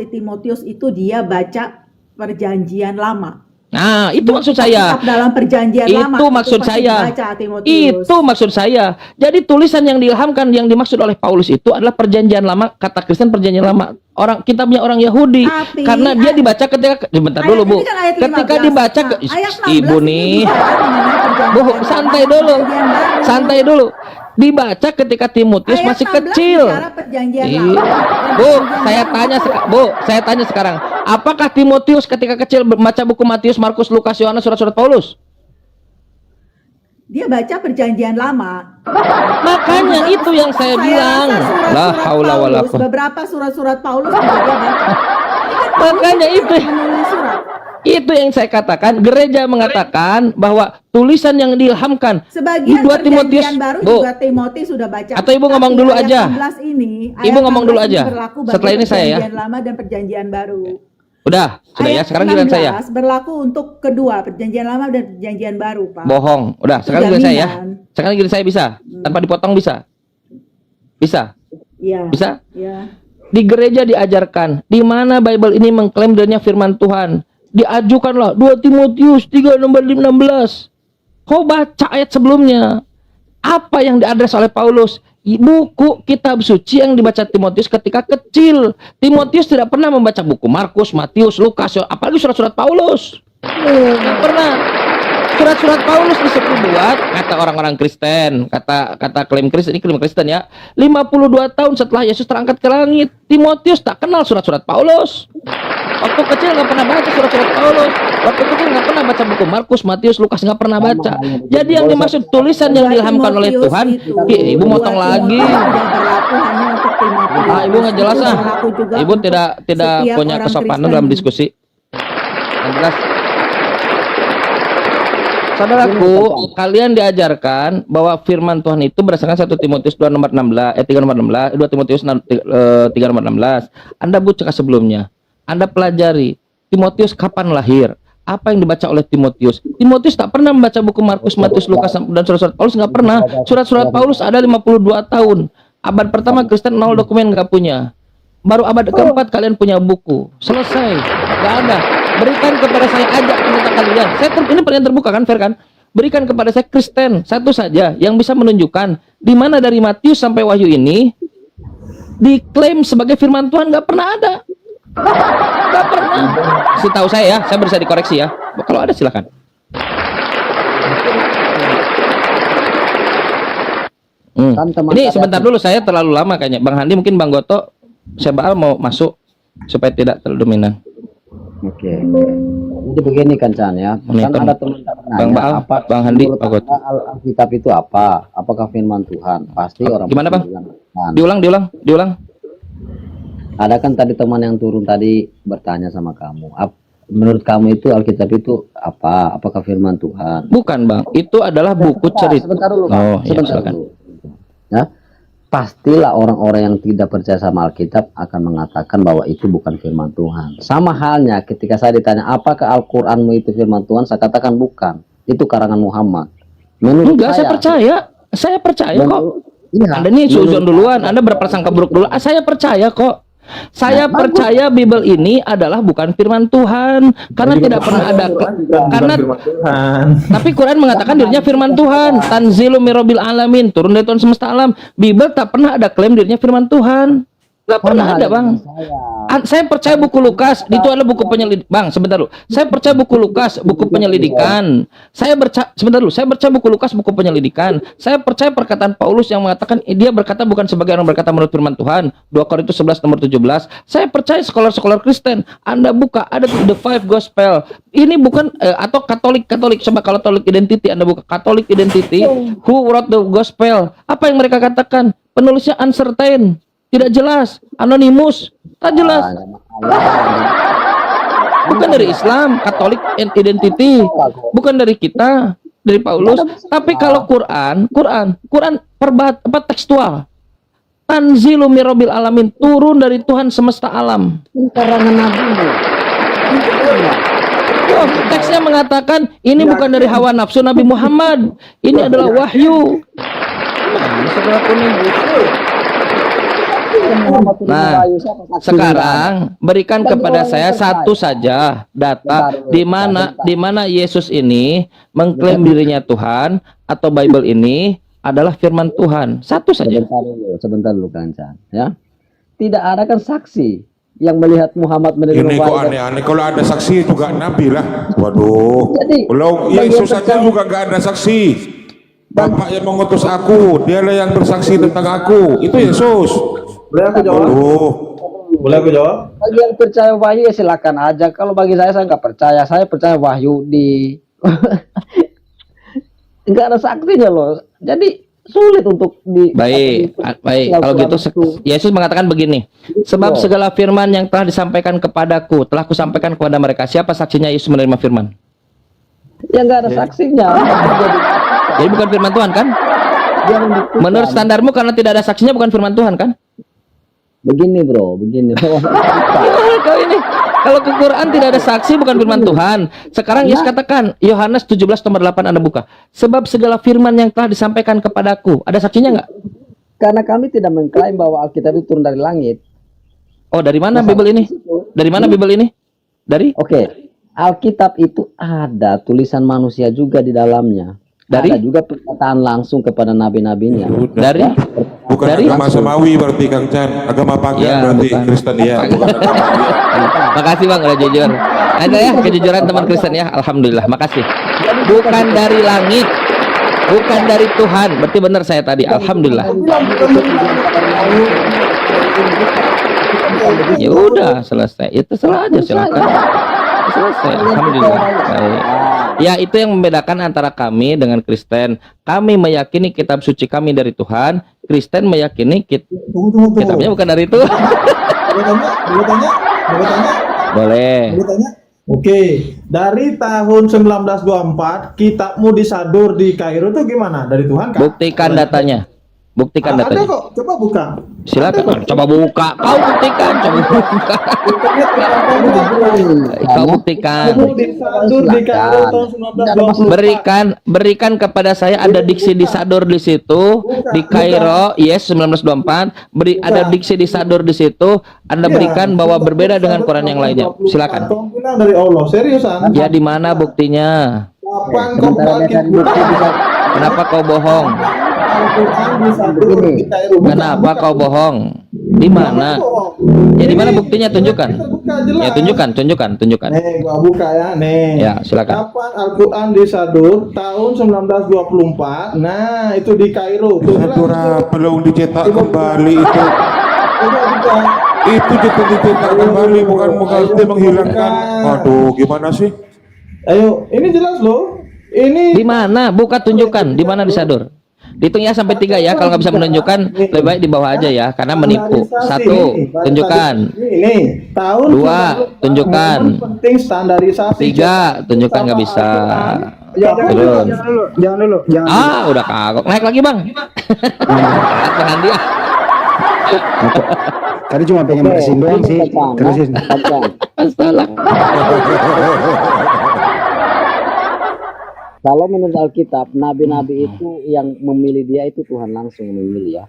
[SPEAKER 7] Timotius itu dia baca perjanjian lama.
[SPEAKER 1] Nah, itu maksud saya.
[SPEAKER 7] Kitab dalam perjanjian lama
[SPEAKER 1] Itu maksud
[SPEAKER 7] pasti
[SPEAKER 1] saya.
[SPEAKER 7] dibaca, Timotius.
[SPEAKER 1] Itu maksud saya. Jadi tulisan yang diilhamkan yang dimaksud oleh Paulus itu adalah perjanjian lama, kata Kristen perjanjian lama. Orang kitabnya orang Yahudi.
[SPEAKER 7] Tapi,
[SPEAKER 1] karena dia dibaca ketika bentar dulu, Bu.
[SPEAKER 7] Ini kan ayat
[SPEAKER 1] Ketika
[SPEAKER 7] 15.
[SPEAKER 1] dibaca
[SPEAKER 7] Nah, ayat 16
[SPEAKER 1] Ibu
[SPEAKER 7] ini
[SPEAKER 1] nih.
[SPEAKER 7] bicara mengenai perjanjian
[SPEAKER 1] Bu,
[SPEAKER 7] lama,
[SPEAKER 1] santai dulu.
[SPEAKER 7] perjanjian baru.
[SPEAKER 1] Santai dulu. Dibaca ketika Timotius
[SPEAKER 7] Ayat
[SPEAKER 1] masih
[SPEAKER 7] 16
[SPEAKER 1] kecil.
[SPEAKER 7] bicara perjanjian
[SPEAKER 1] Iya.
[SPEAKER 7] lama.
[SPEAKER 1] Bu, saya tanya sekarang, apakah Timotius ketika kecil membaca buku Matius, Markus, Lukas, Yohanes, surat-surat Paulus?
[SPEAKER 7] Dia baca perjanjian lama.
[SPEAKER 1] Makanya itu yang saya bilang. La haula wala quwwata.
[SPEAKER 7] Beberapa surat-surat Paulus juga dia baca.
[SPEAKER 1] Makanya itu.
[SPEAKER 7] Menulis surat.
[SPEAKER 1] Itu yang saya katakan, gereja mengatakan bahwa tulisan yang diilhamkan di
[SPEAKER 7] Sebagian
[SPEAKER 1] 2 Timotius,
[SPEAKER 7] perjanjian baru
[SPEAKER 1] Bu,
[SPEAKER 7] juga Timotius sudah baca.
[SPEAKER 1] atau Ibu ngomong
[SPEAKER 7] Tapi
[SPEAKER 1] dulu
[SPEAKER 7] ayat
[SPEAKER 1] aja.
[SPEAKER 7] 16 ini,
[SPEAKER 1] Ibu
[SPEAKER 7] ayat
[SPEAKER 1] ngomong dulu
[SPEAKER 7] 16 ini
[SPEAKER 1] aja.
[SPEAKER 7] berlaku bagi
[SPEAKER 1] Setelah ini saya ya.
[SPEAKER 7] Perjanjian lama dan perjanjian baru.
[SPEAKER 1] Udah, sudah ya,
[SPEAKER 7] Ayat
[SPEAKER 1] sekarang giliran saya.
[SPEAKER 7] 16 berlaku untuk kedua, perjanjian lama dan perjanjian baru, Pak.
[SPEAKER 1] Bohong. Udah, sekarang giliran saya ya.
[SPEAKER 7] Jaminan.
[SPEAKER 1] Sekarang giliran saya bisa. Tanpa dipotong bisa. Bisa.
[SPEAKER 7] Iya.
[SPEAKER 1] Bisa.
[SPEAKER 7] Iya.
[SPEAKER 1] Di gereja diajarkan di mana Bible ini mengklaim dirinya firman Tuhan. Diajukanlah 2 Timotius 3:16. Kau baca ayat sebelumnya. Apa yang diadres oleh Paulus? Buku kitab suci yang dibaca Timotius ketika kecil. Timotius tidak pernah membaca buku Markus, Matius, Lukas, apalagi surat-surat Paulus. Tidak pernah. Surat-surat Paulus disuruh buat, kata orang-orang Kristen, kata klaim Kristen, ini klaim Kristen ya. 52 tahun setelah Yesus terangkat ke langit, Timotius tak kenal surat-surat Paulus. Waktu kecil nggak pernah baca surat-surat Paulus. Waktu kecil nggak pernah baca buku Markus, Matius, Lukas, nggak pernah baca. Jadi yang dimaksud tulisan yang diilhamkan oleh Tuhan, Ibu motong lagi.
[SPEAKER 7] Berlaku hanya untuk Timotius.
[SPEAKER 1] Ah, Ibu nggak jelas ah.
[SPEAKER 7] Berlaku juga
[SPEAKER 1] Ibu
[SPEAKER 7] untuk
[SPEAKER 1] tidak
[SPEAKER 7] setiap
[SPEAKER 1] punya
[SPEAKER 7] orang
[SPEAKER 1] kesopanan
[SPEAKER 7] Kristen.
[SPEAKER 1] dalam diskusi. Yang jelas. Saudaraku, kalian diajarkan bahwa firman Tuhan itu berdasarkan 1 Timotius 2 nomor 16, 3 nomor 16, 2 Timotius 3 nomor 16. Anda baca sebelumnya. Anda pelajari Timotius kapan lahir? Apa yang dibaca oleh Timotius? Timotius tak pernah membaca buku Markus, Matius, Lukas dan surat-surat Paulus, nggak pernah. Surat-surat Paulus ada 52 tahun. Abad pertama Kristen 0 dokumen nggak punya. Baru abad keempat kalian punya buku. Selesai. Nggak ada. Berikan kepada saya, ajak minta kalian. Ini pertanyaan terbuka kan, fair kan? Berikan kepada saya Kristen satu saja yang bisa menunjukkan di mana dari Matius sampai Wahyu ini diklaim sebagai firman Tuhan. Nggak pernah ada. Nggak pernah. Setahu saya ya, saya bisa dikoreksi ya. Kalau ada silakan. Ini sebentar dulu, saya terlalu lama kayaknya. Bang Handi mungkin Bang Goto, saya Baal mau masuk supaya tidak terlalu dominan.
[SPEAKER 9] Oke. Jadi begini kan Chan ya. Kan ada teman-teman
[SPEAKER 1] Bang
[SPEAKER 9] nanya,
[SPEAKER 1] Baal,
[SPEAKER 9] apa
[SPEAKER 1] Bang Handi,
[SPEAKER 9] menurut
[SPEAKER 1] Pak Goto.
[SPEAKER 9] Anda Alkitab itu apa? Apakah firman Tuhan? Pasti orang
[SPEAKER 1] Gimana Bang?
[SPEAKER 9] bilang,
[SPEAKER 1] Diulang.
[SPEAKER 9] Ada kan tadi teman yang turun tadi bertanya sama kamu. Menurut kamu itu Alkitab itu apa? Apakah firman Tuhan?
[SPEAKER 1] Bukan Bang, itu adalah buku cerita.
[SPEAKER 9] Sebentar dulu, Bang.
[SPEAKER 1] Oh, ya,
[SPEAKER 9] Sebentar
[SPEAKER 1] silakan.
[SPEAKER 9] dulu. Ya. Pastilah orang-orang yang tidak percaya sama Alkitab akan mengatakan bahwa itu bukan firman Tuhan. Sama halnya ketika saya ditanya, apakah Al-Quranmu itu firman Tuhan? Saya katakan bukan. Itu karangan Muhammad. Menurut
[SPEAKER 1] Enggak, saya percaya. Saya percaya kok.
[SPEAKER 9] Iya,
[SPEAKER 1] Anda nih suzon duluan, Anda berprasangka buruk dulu. Saya percaya kok. Saya percaya Bible ini adalah bukan firman Tuhan karena tidak pernah ada karena tapi Quran mengatakan dirinya firman Tuhan, tanzilu mirabbil alamin, turun dari Tuhan semesta alam. Bible tak pernah ada klaim dirinya firman Tuhan. Nggak pernah ada Bang. Saya percaya buku Lukas itu adalah buku penyelidik. Bang, sebentar dulu. Saya percaya buku Lukas, buku penyelidikan. Saya percaya buku Lukas, buku penyelidikan. Saya percaya perkataan Paulus yang mengatakan dia berkata bukan sebagai orang berkata menurut firman Tuhan. 2 Korintus 11 nomor 17. Saya percaya sekolah-sekolah Kristen. Anda buka ada the five gospel. Ini bukan atau Katolik. Coba Katolik identity Anda buka Katolik identity. Who wrote the gospel? Apa yang mereka katakan? Penulisnya uncertain. Tidak jelas, anonimus, tak jelas. Bukan dari Islam, Katolik identity, bukan dari kita, dari Paulus. Tapi kalau Quran tekstual. Tanzilu mirabbil alamin, turun dari Tuhan semesta alam.
[SPEAKER 9] Karangan Nabi.
[SPEAKER 1] Oh, teksnya mengatakan ini bukan dari hawa nafsu Nabi Muhammad. Ini adalah wahyu. Nah, saudaraku nih. Nah, sekarang berikan kepada saya satu saja data di mana Yesus ini mengklaim dirinya Tuhan atau Bible ini adalah firman Tuhan. Satu saja.
[SPEAKER 9] Sebentar dulu Kang Chan, ya. Tidak ada kan saksi yang melihat Muhammad menerima
[SPEAKER 3] Ini kok
[SPEAKER 9] Bible.
[SPEAKER 3] aneh-aneh, kalau ada saksi juga Nabi lah. Waduh,
[SPEAKER 9] Jadi,
[SPEAKER 3] kalau Yesus saja juga gak ada saksi. Bapak yang mengutus aku, dialah yang bersaksi tentang aku. Itu Yesus.
[SPEAKER 11] Boleh aku jawab?
[SPEAKER 3] Waduh.
[SPEAKER 11] Boleh aku jawab?
[SPEAKER 9] Bagi yang percaya wahyu ya silakan aja. Kalau bagi saya nggak percaya. Saya percaya wahyu di nggak ada saksinya loh. Jadi sulit untuk di.
[SPEAKER 1] Baik, baik. Kalau gitu, Yesus mengatakan begini. Sebab segala firman yang telah disampaikan kepadaku, telah kusampaikan kepada mereka. Siapa saksinya Yesus menerima firman?
[SPEAKER 9] Ya nggak ada saksinya.
[SPEAKER 1] Jadi bukan firman Tuhan kan? Menurut standarmu karena tidak ada saksinya bukan firman Tuhan kan?
[SPEAKER 9] Begini bro, begini.
[SPEAKER 1] Kau ini, kalau ke Quran tidak ada saksi bukan firman Tuhan. Sekarang Yesus katakan, Yohanes 17:8 Anda buka. Sebab segala firman yang telah disampaikan kepadaku, ada saksinya nggak?
[SPEAKER 9] Karena kami tidak mengklaim bahwa Alkitab itu turun dari langit.
[SPEAKER 1] Oh, dari mana Bible ini? Dari mana Bible ini? Dari?
[SPEAKER 9] Oke. Alkitab itu ada tulisan manusia juga di dalamnya. Ada juga perkataan langsung kepada nabi-nabinya.
[SPEAKER 1] Dari?
[SPEAKER 3] Bukan
[SPEAKER 1] Dari?
[SPEAKER 3] agama Samawi berarti Kang Chan. Agama pagan
[SPEAKER 1] Ya,
[SPEAKER 3] berarti
[SPEAKER 1] bukan.
[SPEAKER 3] Kristen ya. Bukan agama.
[SPEAKER 1] Makasih Bang udah jujur. Ada ya kejujuran teman Kristen ya. Alhamdulillah. Makasih. Bukan dari langit. Bukan dari Tuhan. Berarti benar saya tadi. Alhamdulillah. Ya udah selesai. Itu saja silakan. Selesai. Alhamdulillah. Baik. Ya itu yang membedakan antara kami dengan Kristen. Kami meyakini kitab suci kami dari Tuhan. Kristen meyakini kitabnya bukan dari Tuhan.
[SPEAKER 11] Boleh tanya?
[SPEAKER 1] Boleh.
[SPEAKER 11] Oke, dari tahun 1924 kitabmu disadur di Kairo itu gimana? Dari Tuhan kan?
[SPEAKER 1] Buktikan datanya. Buktikan
[SPEAKER 11] Ada
[SPEAKER 1] datanya.
[SPEAKER 11] kok, coba buka.
[SPEAKER 1] Silakan. Coba buka. Kau buktikan. Coba buka. Kau buktikan.
[SPEAKER 11] Disadur di Kairo tahun 1924.
[SPEAKER 1] Berikan kepada saya ada diksi disadur di situ di Kairo, yes 1924. Ada diksi disadur di situ. Anda berikan bahwa berbeda dengan Quran yang lainnya. Silakan.
[SPEAKER 11] Kau bilang dari Allah, seriusan?
[SPEAKER 1] Ya di mana buktinya?
[SPEAKER 11] Kapan kau bangkit?
[SPEAKER 1] Kenapa kau bohong?
[SPEAKER 11] Al-Quran disadur di Kairo.
[SPEAKER 1] Kenapa kau bohong? Di mana? Ya di mana buktinya? Tunjukkan. Ya tunjukkan.
[SPEAKER 11] Nih, gua buka ya, nih.
[SPEAKER 1] Ya, silakan.
[SPEAKER 11] Kapan Al-Quran disadur? Tahun 1924. Nah, itu di Kairo. Tuh,
[SPEAKER 3] Belum dicetak kembali itu.
[SPEAKER 11] coba buka.
[SPEAKER 3] Itu dicetak kembali bukan menghilangkan. Waduh, gimana sih?
[SPEAKER 11] Ayo, ini jelas loh. Ini
[SPEAKER 1] Di mana? Buka tunjukkan. Di mana disadur? Hitung ya sampai 3 ya. Kalau nggak bisa menunjukkan, lebih baik di bawah aja ya, karena menipu. 1, tunjukkan.
[SPEAKER 11] Ini tahun
[SPEAKER 1] 2, tunjukkan.
[SPEAKER 11] penting standarisasi.
[SPEAKER 1] 3, tunjukkan nggak bisa.
[SPEAKER 11] Turun.
[SPEAKER 10] Jangan dulu.
[SPEAKER 1] Udah kagok. Naik lagi bang. Tangan dia.
[SPEAKER 10] Tadi cuma pengen bersihin doang sih. Terusin.
[SPEAKER 1] Masalah.
[SPEAKER 9] Kalau menurut Alkitab, nabi-nabi itu yang memilih dia itu Tuhan langsung memilih ya.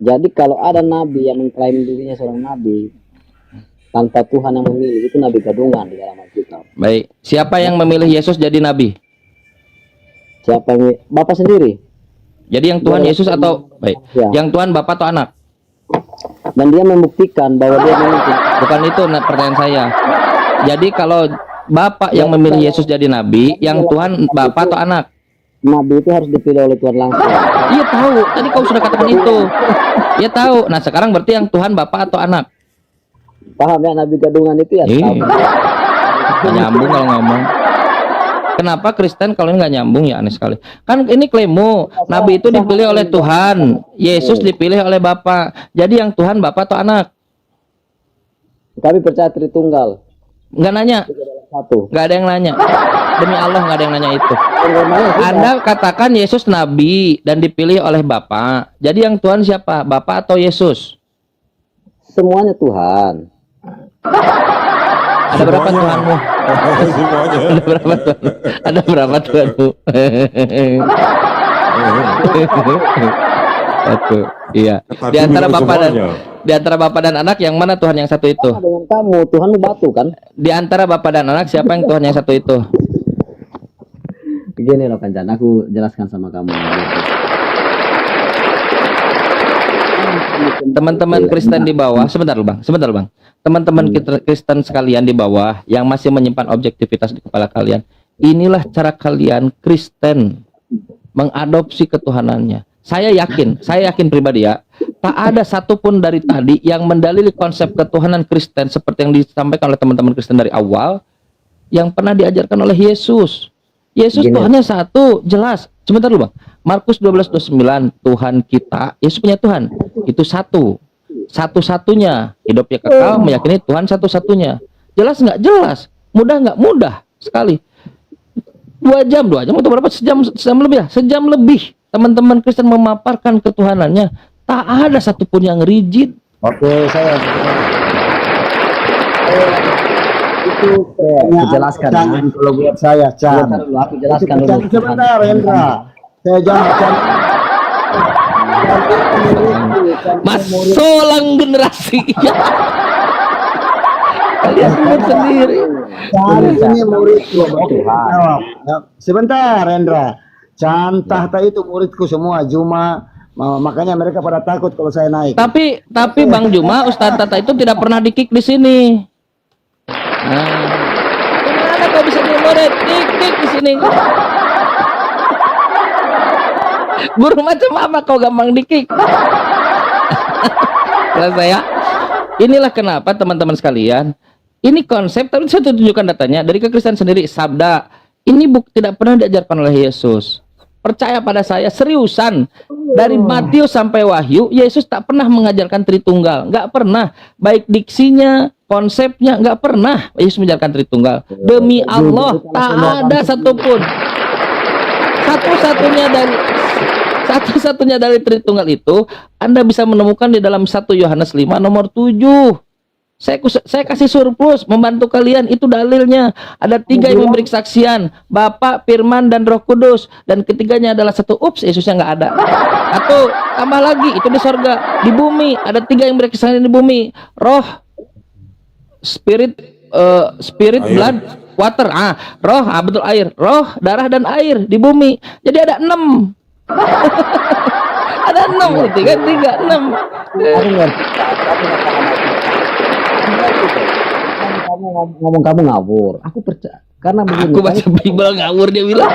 [SPEAKER 9] Jadi kalau ada nabi yang mengklaim dirinya seorang nabi tanpa Tuhan yang memilih, itu nabi gadungan di dalam Alkitab.
[SPEAKER 1] Baik. Siapa yang memilih Yesus jadi nabi?
[SPEAKER 9] Siapa yang Bapak sendiri?
[SPEAKER 1] Jadi yang Tuhan Yesus atau baik?
[SPEAKER 9] Ya.
[SPEAKER 1] Yang Tuhan Bapa atau anak?
[SPEAKER 9] Dan dia membuktikan bahwa dia memimpin.
[SPEAKER 1] Bukan itu pertanyaan saya. Jadi kalau Bapak yang memilih Yesus jadi nabi, yang Tuhan Bapak atau anak?
[SPEAKER 9] Nabi itu harus dipilih oleh Tuhan langsung.
[SPEAKER 1] Iya tahu. Tadi kau sudah katakan itu. Iya tahu. Nah sekarang berarti yang Tuhan Bapak atau anak?
[SPEAKER 9] Paham ya, nabi gadungan itu ya. Tahu.
[SPEAKER 1] Nggak nyambung kalau ngomong. Kenapa Kristen kalau ini nggak nyambung ya, aneh sekali. Kan ini klaimmu, nabi itu dipilih oleh Tuhan, Yesus dipilih oleh Bapa. Jadi yang Tuhan Bapa atau anak?
[SPEAKER 9] Kami percaya Tritunggal.
[SPEAKER 1] Nggak nanya.
[SPEAKER 9] Satu.
[SPEAKER 1] Nggak ada yang nanya. Demi Allah nggak ada yang nanya itu. Anda katakan Yesus nabi dan dipilih oleh Bapa. Jadi yang Tuhan siapa? Bapa atau Yesus?
[SPEAKER 9] Semuanya Tuhan.
[SPEAKER 1] Ada berapa Tuhanmu?
[SPEAKER 3] Semuanya.
[SPEAKER 1] Ada berapa Tuhan? Ada berapa Tuhanmu? Satu. Iya. Di antara Bapa dan Di antara bapak dan anak yang mana Tuhan yang satu itu?
[SPEAKER 9] Sama dengan kamu, Tuhan batu kan?
[SPEAKER 1] Di antara bapak dan anak siapa yang Tuhan yang satu itu?
[SPEAKER 9] Begini loh Kancan, aku jelaskan sama kamu.
[SPEAKER 1] Teman-teman Kristen di bawah, sebentar bang. Teman-teman Kristen sekalian di bawah yang masih menyimpan objektivitas di kepala kalian, inilah cara kalian Kristen mengadopsi ketuhanannya. Saya yakin pribadi ya, tak ada satupun dari tadi yang mendalili konsep ketuhanan Kristen seperti yang disampaikan oleh teman-teman Kristen dari awal yang pernah diajarkan oleh Yesus. Yesus Tuhannya satu, jelas. Sebentar dulu bang. Markus 12:29, Tuhan kita, Yesus punya Tuhan, itu satu. Satu-satunya, hidupnya kekal, meyakini Tuhan satu-satunya. Jelas nggak? Jelas. Mudah nggak? Mudah sekali. 2 jam atau berapa? Sejam lebih lah. Sejam lebih teman-teman Kristen memaparkan ketuhanannya. Tak ada satupun yang rigid.
[SPEAKER 10] Oke, saya itu
[SPEAKER 9] jelaskan
[SPEAKER 10] ya. Kalau buat saya, Chan.
[SPEAKER 9] Aku jelaskan dulu.
[SPEAKER 10] Sebentar, Hendra. Saya jangan.
[SPEAKER 1] Mas Solang generasi. Kalian lihat sendiri.
[SPEAKER 10] Chan ini muridku. Sebentar, Hendra. Chan Tahta itu muridku semua. Cuma makanya mereka pada takut kalau saya naik.
[SPEAKER 1] Tapi Bang Juma, Ustadz Tata itu tidak pernah di-kick di sini. Nah, gimana kau bisa jadi murid? Di-kick di sini. Guru macam apa kau gampang di-kick? Jelas saya. Inilah kenapa teman-teman sekalian, ini konsep, tapi saya tunjukkan datanya dari kekristenan sendiri. Sabda ini tidak pernah diajarkan oleh Yesus. Percaya pada saya, seriusan. Dari Matius sampai Wahyu, Yesus tak pernah mengajarkan Tritunggal. Nggak pernah. Baik diksinya, konsepnya, nggak pernah Yesus mengajarkan Tritunggal. Demi Allah, tak ada satupun. Satu-satunya dari Tritunggal itu, Anda bisa menemukan di dalam 1 Yohanes 5 nomor 7. Saya kasih surplus membantu kalian, itu dalilnya. Ada 3 yang memberi kesaksian, Bapa, Firman, dan Roh Kudus, dan ketiganya adalah satu. Ups, Yesusnya nggak ada. Atau tambah lagi, itu di sorga. Di bumi ada 3 yang memberi kesaksian di bumi, Roh, Spirit, Blood, Water. Roh, betul, air, Roh, darah, dan air di bumi. Jadi ada 6. Ada 6, 3, 6.
[SPEAKER 9] Ngomong kamu ngawur. Aku percaya karena begini.
[SPEAKER 1] Aku baca Bible ngawur dia bilang.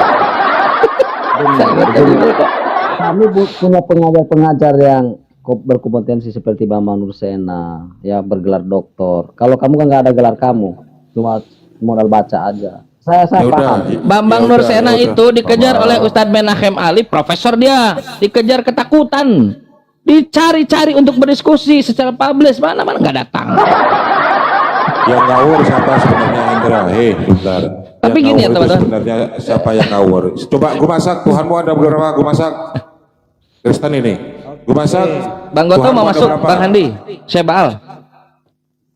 [SPEAKER 9] Kami punya pengajar-pengajar yang berkompetensi seperti Bambang Nursena, ya bergelar doktor. Kalau kamu kan nggak ada gelar, kamu cuma modal baca aja. Saya paham.
[SPEAKER 1] Bambang Nursena itu dikejar oleh Ustadz Menahem Ali, profesor dia, dikejar ketakutan, dicari-cari untuk berdiskusi secara publish, mana nggak datang.
[SPEAKER 3] Yang ngawur siapa sebenarnya, Indra? Bentar.
[SPEAKER 1] Tapi
[SPEAKER 3] yang
[SPEAKER 1] gini ya teman-teman.
[SPEAKER 3] Sebenarnya siapa yang ngawur? Coba gue masak, Tuhanmu ada berapa? Gue masak. Kristen ini. Gue masak.
[SPEAKER 1] Bang Goto mau masuk, Bang Handi, Syebal.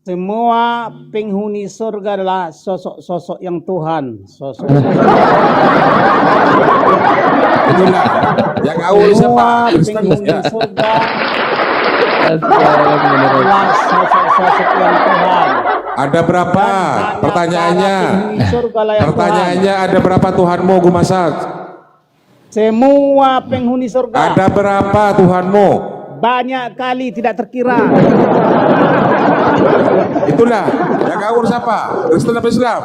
[SPEAKER 12] Semua penghuni surga adalah sosok-sosok yang Tuhan.
[SPEAKER 3] Itulah. Yang ngawur siapa? Kristen
[SPEAKER 12] Penghuni
[SPEAKER 3] ya.
[SPEAKER 12] surga adalah sosok-sosok yang Tuhan.
[SPEAKER 3] Ada berapa? Pertanyaannya. Pertanyaannya ada berapa Tuhanmu? Gue masak.
[SPEAKER 12] Semua penghuni surga.
[SPEAKER 3] Ada berapa Tuhanmu?
[SPEAKER 12] Banyak kali tidak terkira.
[SPEAKER 3] Itulah. Yang ngawur siapa? Kristen apa Islam?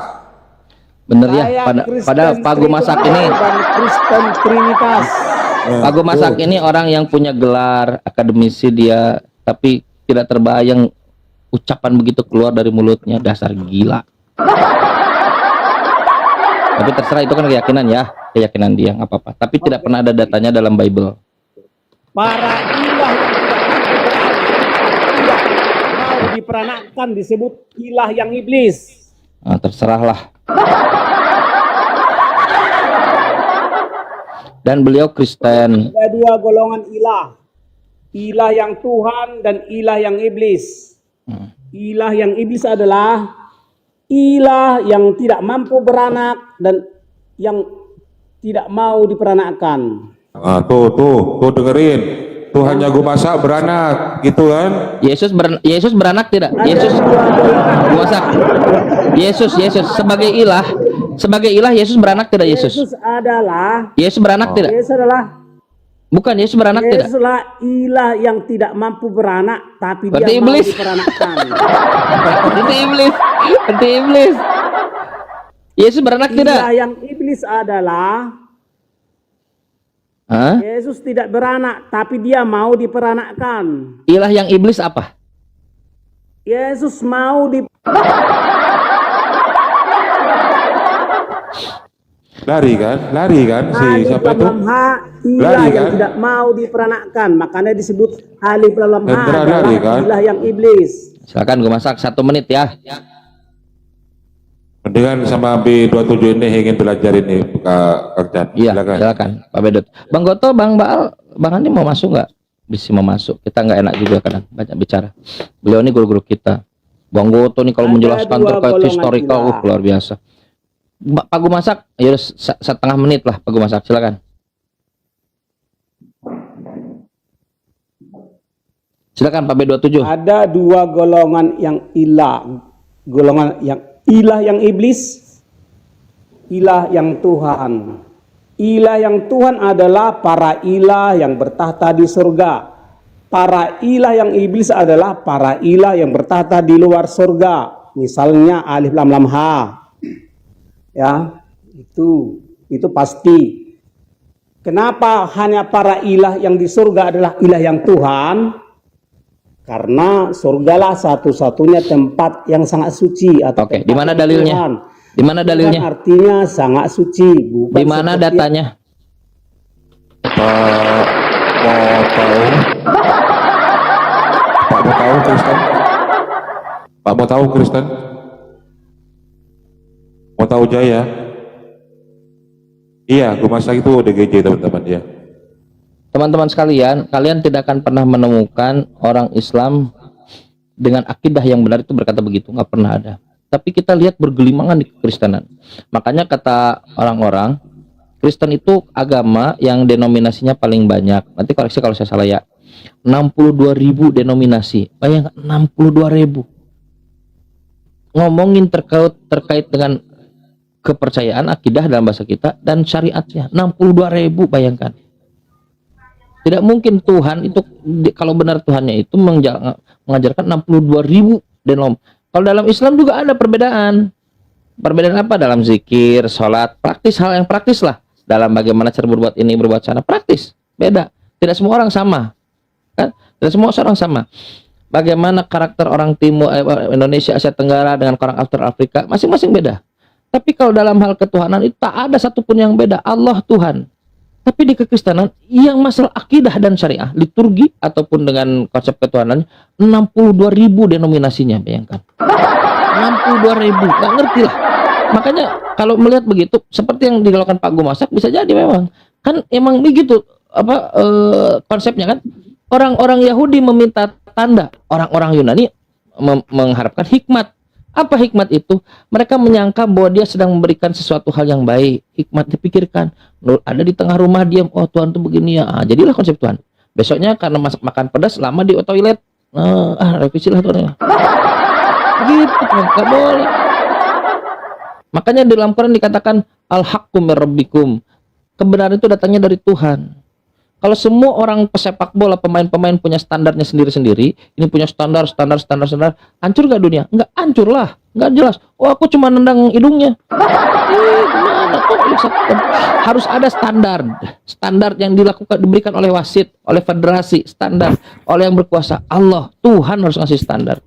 [SPEAKER 1] Bener ya, pada Pak Gu Masak ini.
[SPEAKER 12] Kristen Trinitas.
[SPEAKER 1] Pak Gu Masak ini orang yang punya gelar akademisi dia, tapi tidak terbayang ucapan begitu keluar dari mulutnya, dasar gila. Tapi terserah, itu kan keyakinan ya, keyakinan dia, nggak apa-apa. Tapi tidak pernah ada datanya dalam Bible.
[SPEAKER 12] Para ilah yang tidak mau diperanakkan disebut ilah yang iblis.
[SPEAKER 1] Nah, terserahlah. Dan beliau Kristen.
[SPEAKER 12] Ada 2 golongan ilah. Ilah yang Tuhan dan ilah yang iblis. Ilah yang iblis adalah ilah yang tidak mampu beranak dan yang tidak mau diperanakkan.
[SPEAKER 3] Tuh dengerin. Tuhannya gue masak beranak gitu kan?
[SPEAKER 1] Yesus beranak tidak? Yesus masak. Yesus sebagai ilah Yesus beranak tidak? Yesus beranak tidak?
[SPEAKER 12] Yesus adalah
[SPEAKER 1] Bukan, Yesus beranak tidak?
[SPEAKER 12] Yesus adalah ilah yang tidak mampu beranak, tapi
[SPEAKER 1] Berarti
[SPEAKER 12] dia
[SPEAKER 1] iblis.
[SPEAKER 12] mau diperanakkan.
[SPEAKER 1] Berarti iblis. Yesus beranak tidak?
[SPEAKER 12] Ilah yang iblis adalah Yesus tidak beranak, tapi dia mau diperanakkan.
[SPEAKER 1] Ilah yang iblis apa?
[SPEAKER 12] Yesus mau
[SPEAKER 3] Lari kan si siapa itu?
[SPEAKER 12] Ilah
[SPEAKER 3] Lari
[SPEAKER 12] yang
[SPEAKER 3] kan?
[SPEAKER 12] tidak mau diperanakkan, makanya disebut alif lam ha
[SPEAKER 3] Hendra
[SPEAKER 12] adalah
[SPEAKER 3] lari kan?
[SPEAKER 12] ilah yang iblis.
[SPEAKER 1] Silakan gue masak 1 menit ya.
[SPEAKER 3] Mendingan sama B27 ini ingin belajar ini Kang Chan.
[SPEAKER 1] Iya, silakan Pak Bedut. Bang Goto, Bang Baal, Bang Andi mau masuk nggak? Bisa mau masuk. Kita nggak enak juga kadang banyak bicara. Beliau ini guru-guru kita. Bang Goto nih kalau menjelaskan terkait historical luar biasa. Pak Gu masak, ya setengah menit lah Pak Gu masak, silakan. Silakan Pak B27.
[SPEAKER 12] Ada 2 golongan yang ilah. Golongan yang ilah yang iblis, ilah yang Tuhan. Ilah yang Tuhan adalah para ilah yang bertahta di surga. Para ilah yang iblis adalah para ilah yang bertahta di luar surga. Misalnya alif lam ha. Ya, itu pasti. Kenapa hanya para ilah yang di surga adalah ilah yang Tuhan? Karena surgalah satu-satunya tempat yang sangat suci. Oke,
[SPEAKER 1] di mana dalilnya? Di mana dalilnya?
[SPEAKER 12] Tuhan artinya sangat suci. Bukan
[SPEAKER 1] di mana datanya?
[SPEAKER 3] Pak mau tahu Kristen? Pak mau tahu Kristen? Mau tahu Jaya? Iya, gue masak itu DGJ teman-teman ya.
[SPEAKER 1] Teman-teman sekalian, kalian tidak akan pernah menemukan orang Islam dengan akidah yang benar itu berkata begitu, nggak pernah ada. Tapi kita lihat bergelimangan di kekristenan. Makanya kata orang-orang, Kristen itu agama yang denominasinya paling banyak. Nanti koreksi kalau saya salah ya. 62.000 denominasi. Bayangkan 62.000. Ngomongin terkait dengan kepercayaan akidah dalam bahasa kita dan syariatnya 62.000, bayangkan. Tidak mungkin Tuhan itu, kalau benar Tuhannya itu mengajarkan 62.000 denom. Kalau dalam Islam juga ada perbedaan. Perbedaan apa? Dalam zikir, sholat, praktis, hal yang praktis lah. Dalam bagaimana cara berbuat ini, berbuat sana, praktis. Beda. Tidak semua orang sama. Kan? Tidak semua orang sama. Bagaimana karakter orang Timur, Indonesia, Asia Tenggara dengan orang Afrika, masing-masing beda. Tapi kalau dalam hal ketuhanan itu tak ada satupun yang beda. Allah Tuhan. Tapi di kekristenan yang masalah akidah dan syariah, liturgi ataupun dengan konsep ketuhanan 62.000 denominasinya, bayangkan. 62.000, nggak ngerti lah. Makanya kalau melihat begitu, seperti yang dilakukan Pak Gu masak, bisa jadi memang kan emang begitu konsepnya kan. Orang-orang Yahudi meminta tanda, orang-orang Yunani mengharapkan hikmat. Apa hikmat itu? Mereka menyangka bahwa dia sedang memberikan sesuatu hal yang baik. Hikmat dipikirkan. Ada di tengah rumah diam. Oh Tuhan itu begini ya. Jadilah konsep Tuhan. Besoknya karena makan pedas lama di toilet. Revisi lah Tuhan. Gitu Tuhan. Gak boleh. Makanya di dalam Quran dikatakan al-haqqu mir rabbikum. Kebenaran itu datangnya dari Tuhan. Kalau semua orang pesepak bola, pemain-pemain punya standarnya sendiri-sendiri, ini punya standar, hancur gak dunia? Enggak, hancur lah, enggak jelas. Oh aku cuma nendang hidungnya. Gimana kok? Harus ada standar yang diberikan oleh wasit, oleh federasi, standar, oleh yang berkuasa. Allah, Tuhan harus ngasih standar.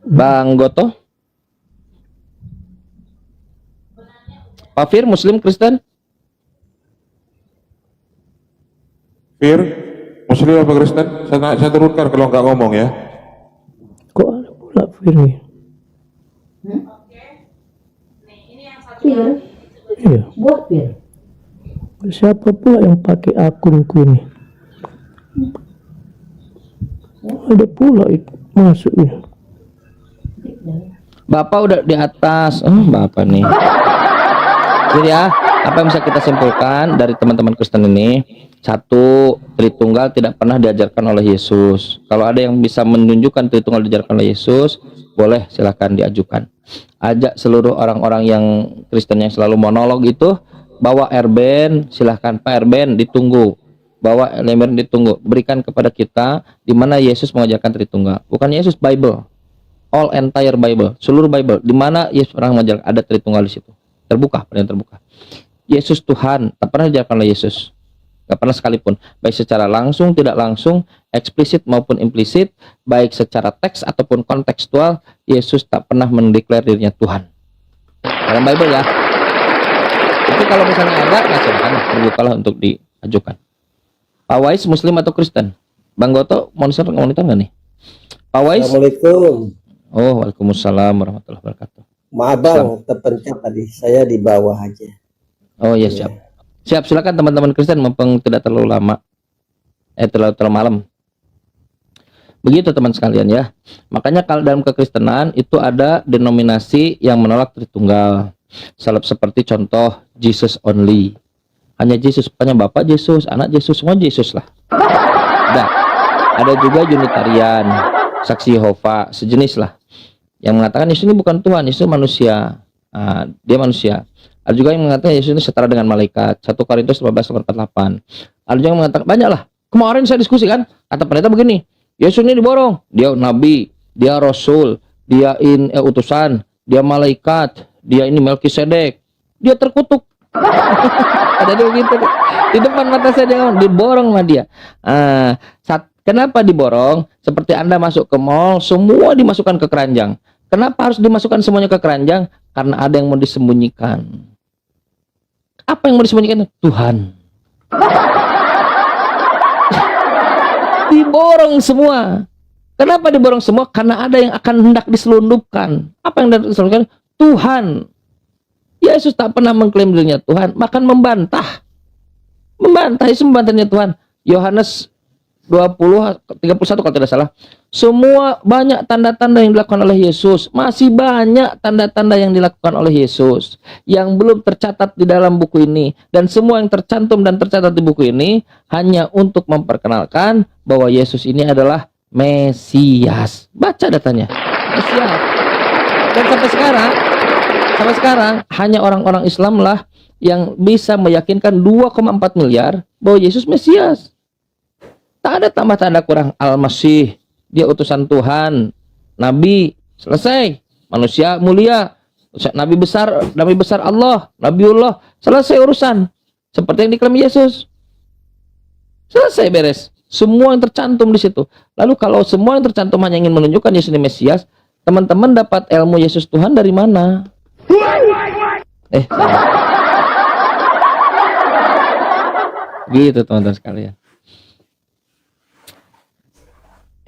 [SPEAKER 1] Bang Goto? Pak Fir, Muslim, Kristen?
[SPEAKER 3] Fir, Muslim apa Kristen? Saya turunkan kalau nggak ngomong ya.
[SPEAKER 2] Kok ada pula Fir nih?
[SPEAKER 13] Fir?
[SPEAKER 2] Iya.
[SPEAKER 13] Buat Fir?
[SPEAKER 2] Siapa pula yang pakai akunku ini? Ada pula itu masuk ya.
[SPEAKER 1] Bapak udah di atas. Bapak nih. Jadi ya, apa yang bisa kita simpulkan dari teman-teman Kristen ini? Satu, Tritunggal tidak pernah diajarkan oleh Yesus. Kalau ada yang bisa menunjukkan Tritunggal diajarkan oleh Yesus, boleh silahkan diajukan. Ajak seluruh orang-orang yang Kristen yang selalu monolog itu, bawa Erben, silahkan Pak Erben ditunggu. Bawa Erben ditunggu. Berikan kepada kita di mana Yesus mengajarkan Tritunggal. Bukan Yesus, Bible. All entire Bible, seluruh Bible. Di mana Yesus pernah mengajarkan ada Tritunggal di situ. Terbuka, pernyataan terbuka. Yesus Tuhan, tak pernah diajarkan oleh Yesus. Gak pernah sekalipun. Baik secara langsung, tidak langsung, eksplisit maupun implisit, baik secara teks ataupun kontekstual, Yesus tak pernah mendeklar dirinya Tuhan. Dalam Bible ya. Tapi kalau misalnya ada, nah silakan terbukalah untuk diajukan. Pak Wais, Muslim atau Kristen? Bang Goto, monitor nggak nih? Pak Wais?
[SPEAKER 8] Assalamualaikum.
[SPEAKER 1] Oh, waalaikumsalam warahmatullahi wabarakatuh.
[SPEAKER 8] Maaf bang, terpencet tadi. Saya di bawah aja.
[SPEAKER 1] Oh ya siap. Siap, silakan teman-teman Kristen, mumpung tidak terlalu lama. Terlalu malam. Begitu teman sekalian ya. Makanya kalau dalam kekristenan itu ada denominasi yang menolak Tritunggal. Seperti contoh Jesus only. Hanya Yesus, bukannya Bapak Yesus, Anak Yesus, semua Yesus lah. Ada juga Unitarian, Saksi Yehova, sejenis lah, yang mengatakan Yesus ini bukan Tuhan, Yesus manusia. Dia manusia. Ada juga yang mengatakan Yesus ini setara dengan malaikat. 1 Korintus 15:48. Ada juga yang mengatakan, banyak lah. Kemarin saya diskusi kan, kata pendeta begini, Yesus ini diborong, dia nabi, dia rasul, dia utusan, dia malaikat, dia ini Melkisedek, dia terkutuk. Ada dia begitu di depan mata saya, dia diborong sama dia. Kenapa diborong? Seperti Anda masuk ke mall, semua dimasukkan ke keranjang. Kenapa harus dimasukkan semuanya ke keranjang? Karena ada yang mau disembunyikan. Apa yang mau disembunyikan? Tuhan. Diborong semua. Kenapa diborong semua? Karena ada yang akan hendak diselundupkan. Apa yang hendak diselundupkan? Tuhan. Yesus tak pernah mengklaim dirinya Tuhan, bahkan membantah. Yesus membantahnya Tuhan. Yohanes 20:31 kalau tidak salah. Semua banyak tanda-tanda yang dilakukan oleh Yesus. Masih banyak tanda-tanda yang dilakukan oleh Yesus yang belum tercatat di dalam buku ini. Dan semua yang tercantum dan tercatat di buku ini hanya untuk memperkenalkan bahwa Yesus ini adalah Mesias. Baca datanya. Mesias. Dan sampai sekarang hanya orang-orang Islam lah yang bisa meyakinkan 2,4 miliar bahwa Yesus Mesias. Tak ada tambah tanda kurang. Al-Masih, dia utusan Tuhan, Nabi, selesai. Manusia mulia, Nabi besar Allah, Nabiullah, selesai urusan. Seperti yang diklaim Yesus. Selesai, beres. Semua yang tercantum di situ. Lalu kalau semua yang tercantum hanya ingin menunjukkan Yesus ini Mesias, teman-teman dapat ilmu Yesus Tuhan dari mana? Gitu teman-teman sekalian.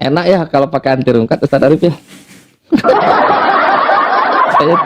[SPEAKER 1] Enak ya kalau pakai anti rungkat Ustaz Arif ya.